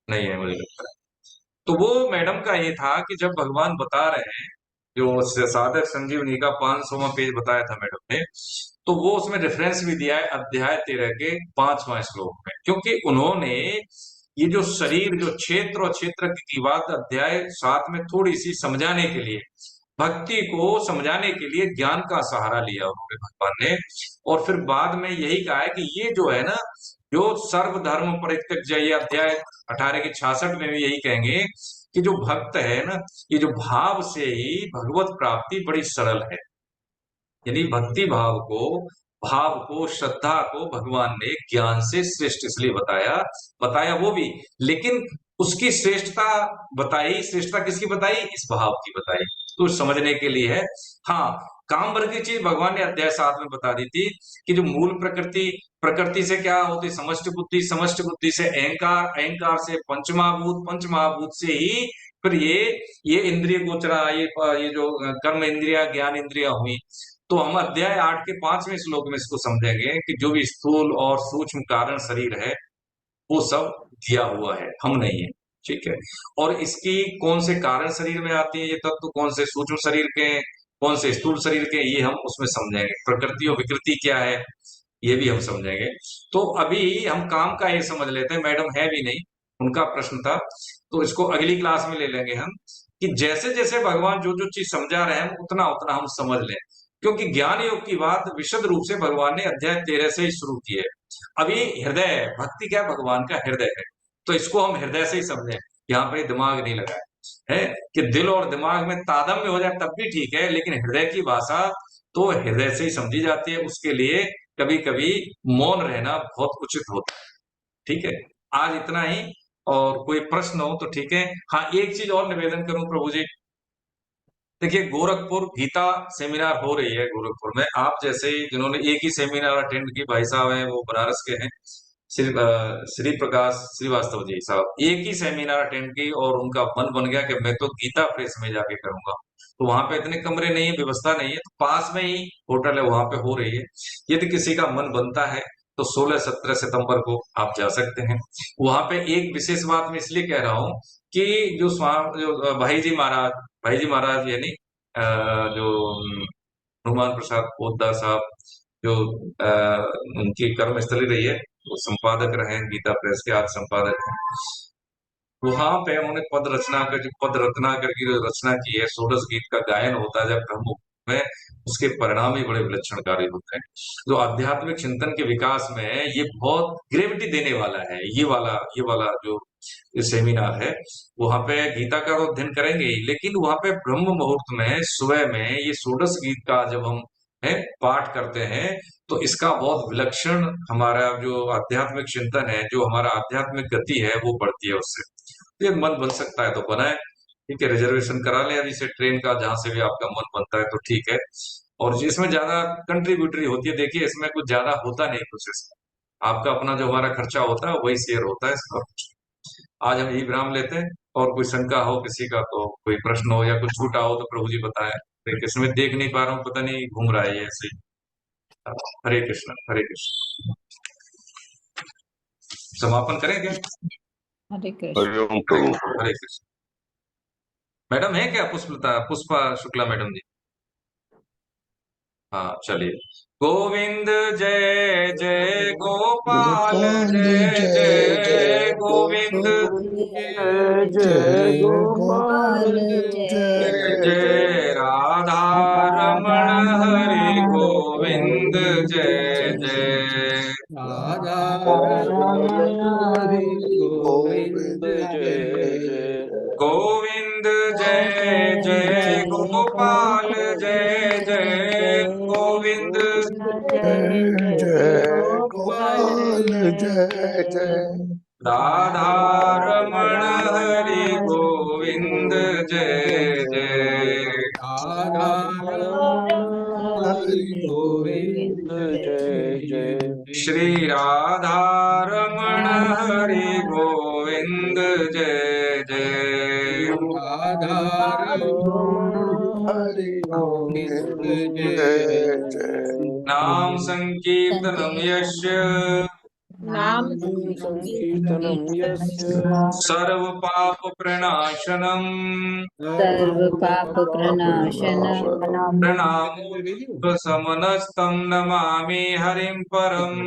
नहीं है मुझे लगता है। तो वो मैडम का ये था कि जब भगवान बता रहे हैं, जो साधक संजीवनी का 500वां पेज बताया था मैडम ने, तो वो उसमें रेफरेंस भी दिया है अध्याय 13 के 5वां श्लोक में, क्योंकि उन्होंने ये जो शरीर, जो क्षेत्र और क्षेत्र की बात अध्याय 7 में थोड़ी सी समझाने के लिए, भक्ति को समझाने के लिए ज्ञान का सहारा लिया उन्होंने भगवान ने, और फिर बाद में यही कहा है कि ये जो है ना, जो सर्वधर्म परित्यज्य, ये अध्याय 18 की 66 में भी यही कहेंगे कि जो भक्त है ना, ये जो भाव से ही भगवत प्राप्ति बड़ी सरल है। यानी भक्ति भाव को श्रद्धा को भगवान ने ज्ञान से श्रेष्ठ इसलिए बताया वो भी, लेकिन उसकी श्रेष्ठता बताई, श्रेष्ठता किसकी बताई? इस भाव की बताई, तो समझने के लिए है। हाँ, काम वर्ग की चीज भगवान ने अध्याय 7 में बता दी थी कि जो मूल प्रकृति से क्या होती? समष्टि बुद्धि, समष्टि बुद्धि से अहंकार, अहंकार से पंचमहाभूत, पंचमहाभूत से ही फिर ये इंद्रिय गोचरा, ये जो कर्म इंद्रिया, ज्ञान इंद्रिया हुई। तो हम अध्याय 8 के 5वें श्लोक में इसको समझेंगे कि जो भी स्थूल और सूक्ष्म कारण शरीर है वो सब दिया हुआ है, हम नहीं है। ठीक है, और इसकी कौन से कारण शरीर में आती है ये तत्व, कौन से सूक्ष्म शरीर के हैं, कौन से स्थूल शरीर के हैं, ये हम उसमें समझेंगे। प्रकृति और विकृति क्या है ये भी हम समझेंगे। तो अभी हम काम का ये समझ लेते हैं, मैडम है भी नहीं, उनका प्रश्न था, तो इसको अगली क्लास में ले लेंगे हम, कि जैसे जैसे भगवान जो जो चीज समझा रहे हैं उतना उतना हम समझ लें, क्योंकि ज्ञान योग की बात विशद रूप से भगवान ने अध्याय 13 से ही शुरू की है। अभी हृदय है, भक्ति क्या भगवान का हृदय है, तो इसको हम हृदय से ही समझें, यहाँ पे दिमाग नहीं लगाए है कि दिल और दिमाग में तादम्य हो जाए तब भी ठीक है, लेकिन हृदय की भाषा तो हृदय से ही समझी जाती है। उसके लिए कभी कभी मौन रहना बहुत उचित होता है। ठीक है, आज इतना ही, और कोई प्रश्न हो तो ठीक है। हाँ, एक चीज और निवेदन करूं प्रभु जी, देखिए गोरखपुर गीता सेमिनार हो रही है गोरखपुर में, आप जैसे ही जिन्होंने एक ही सेमिनार अटेंड की, भाई साहब हैं वो बनारस के हैं, श्री प्रकाश श्रीवास्तव जी साहब, एक ही सेमिनार अटेंड की और उनका मन बन गया कि मैं तो गीता प्रेस में जाके करूंगा। तो वहां पे इतने कमरे नहीं है, व्यवस्था नहीं है, तो पास में ही होटल है, वहां पे हो रही है। यदि किसी का मन बनता है तो 16-17 सितंबर को आप जा सकते हैं वहां पे। एक विशेष बात मैं इसलिए कह रहा हूँ कि जो भाई जी महाराज यानी जो हनुमान प्रसाद पोद्दार साहब, जो उनकी कर्मस्थली रही है, वो संपादक रहे हैं गीता प्रेस के, आज संपादक हैं। वहां पे उन्होंने पद रत्नाकर की जो रचना की है, षोडश गीत का गायन होता है जब ब्रह्म में, उसके परिणाम ही बड़े विलक्षणकारी होते हैं। जो आध्यात्मिक चिंतन के विकास में ये बहुत ग्रेविटी देने वाला है, ये वाला जो सेमिनार है, वहां पे गीता का तो अध्ययन करेंगे ही, लेकिन वहां पे ब्रह्म मुहूर्त में सुबह में ये षोडश गीत का जब हम पाठ करते हैं, तो इसका बहुत विलक्षण हमारा जो आध्यात्मिक चिंतन है, जो हमारा आध्यात्मिक गति है वो बढ़ती है उससे। ये मन बन सकता है तो बनाए, ठीक है, रिजर्वेशन करा लें अभी से ट्रेन का, जहां से भी आपका मन बनता है तो ठीक है। और जिसमें ज्यादा कंट्रीब्यूटरी होती है, देखिए इसमें कुछ ज्यादा होता नहीं, कुछ इसमें आपका अपना जो हमारा खर्चा होता है वही शेयर होता है इसका। आज हम यही विराम लेते हैं, और कोई शंका हो किसी का, तो कोई प्रश्न हो या कुछ छूटा हो तो प्रभु जी बताएं। हरे कृष्ण, मैं देख नहीं पा रहा हूँ, पता नहीं घूम रहा है ये ऐसे ही। हरे कृष्ण, हरे कृष्ण। समापन करेंगे? हरे कृष्ण। हरिओम प्रभु। हरे कृष्ण। मैडम है क्या पुष्पा शुक्ला मैडम जी? हाँ चलिए। गोविंद जय जय गोपाल जय जय गोविंद जय जय गोपाल जय जय राधा रमण हरि गोविंद जय जय राधा रमण हरि गोविंद जय जय गोविंद जय जय गोपाल जय जय गोविंद जय जय गोपाल जय जय राधा रमण हरि गोविंद जय जय राधा हरि गोविंद जय जय श्री राधा रमण हरि गोविंद जय जय आधार हरि नित्य गोविंद जय जय नाम संकीर्तनम यस्य नाम संकीर्तनम यस्य सर्व पाप प्रणाशनम सर्व पाप प्रणाशनम प्रणामो समनस्तं नमामि हरिं परम।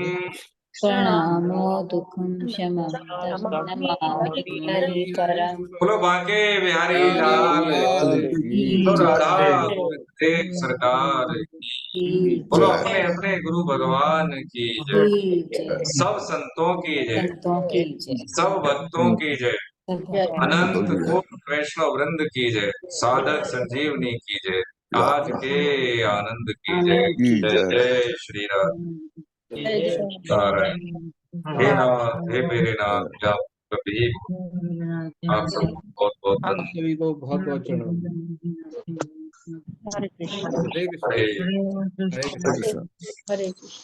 प्रणामो दुःखं शमं तं नमामि हरिहरम्। बोलो बांके बिहारी बिहारी लाल लाल लाल की। की तो की राधा जय गोविंद देव सरकार की। की बोलो जय अपने अपने गुरु भगवान की जय। की जय। सब संतों की जय। संतों की जय। सब भक्तों की जय। सब भक्तों अनंत की जय। कोटि वैष्णव वृंद की जय। साधक संजीवनी की जय। आज के आनंद की जय। आनंद की की जय जय। जय श्री राम नारायण। हे नाथ हे मेरे नाथ क्या कभी आप सब बहुत बहुत आप सभी को बहुत बहुत प्रणाम। हरे कृष्ण हरे कृष्ण। हरे हरे कृष्ण। हरे कृष्ण।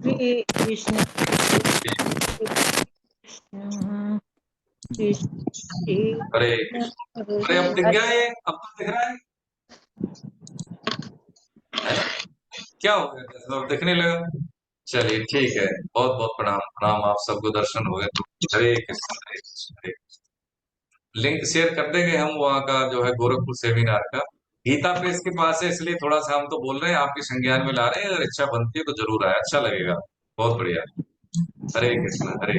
हरे कृष्ण हरे अरे अब दिख गया ये, अब तो दिख रहा है। क्या हो गया था? अब दिखने लगा। चलिए ठीक है, बहुत बहुत प्रणाम प्रणाम, आप सबको दर्शन हो गए तो हरे कृष्ण हरे कृष्ण हरे कृष्ण। लिंक शेयर कर देंगे हम वहाँ का जो है गोरखपुर सेमिनार का। गीता प्रेस के पास है, इसलिए थोड़ा सा हम तो बोल रहे हैं, आपके संज्ञान में ला रहे हैं। अगर इच्छा बनती है तो जरूर आए, अच्छा लगेगा, बहुत बढ़िया। हरे कृष्ण प्रणाम।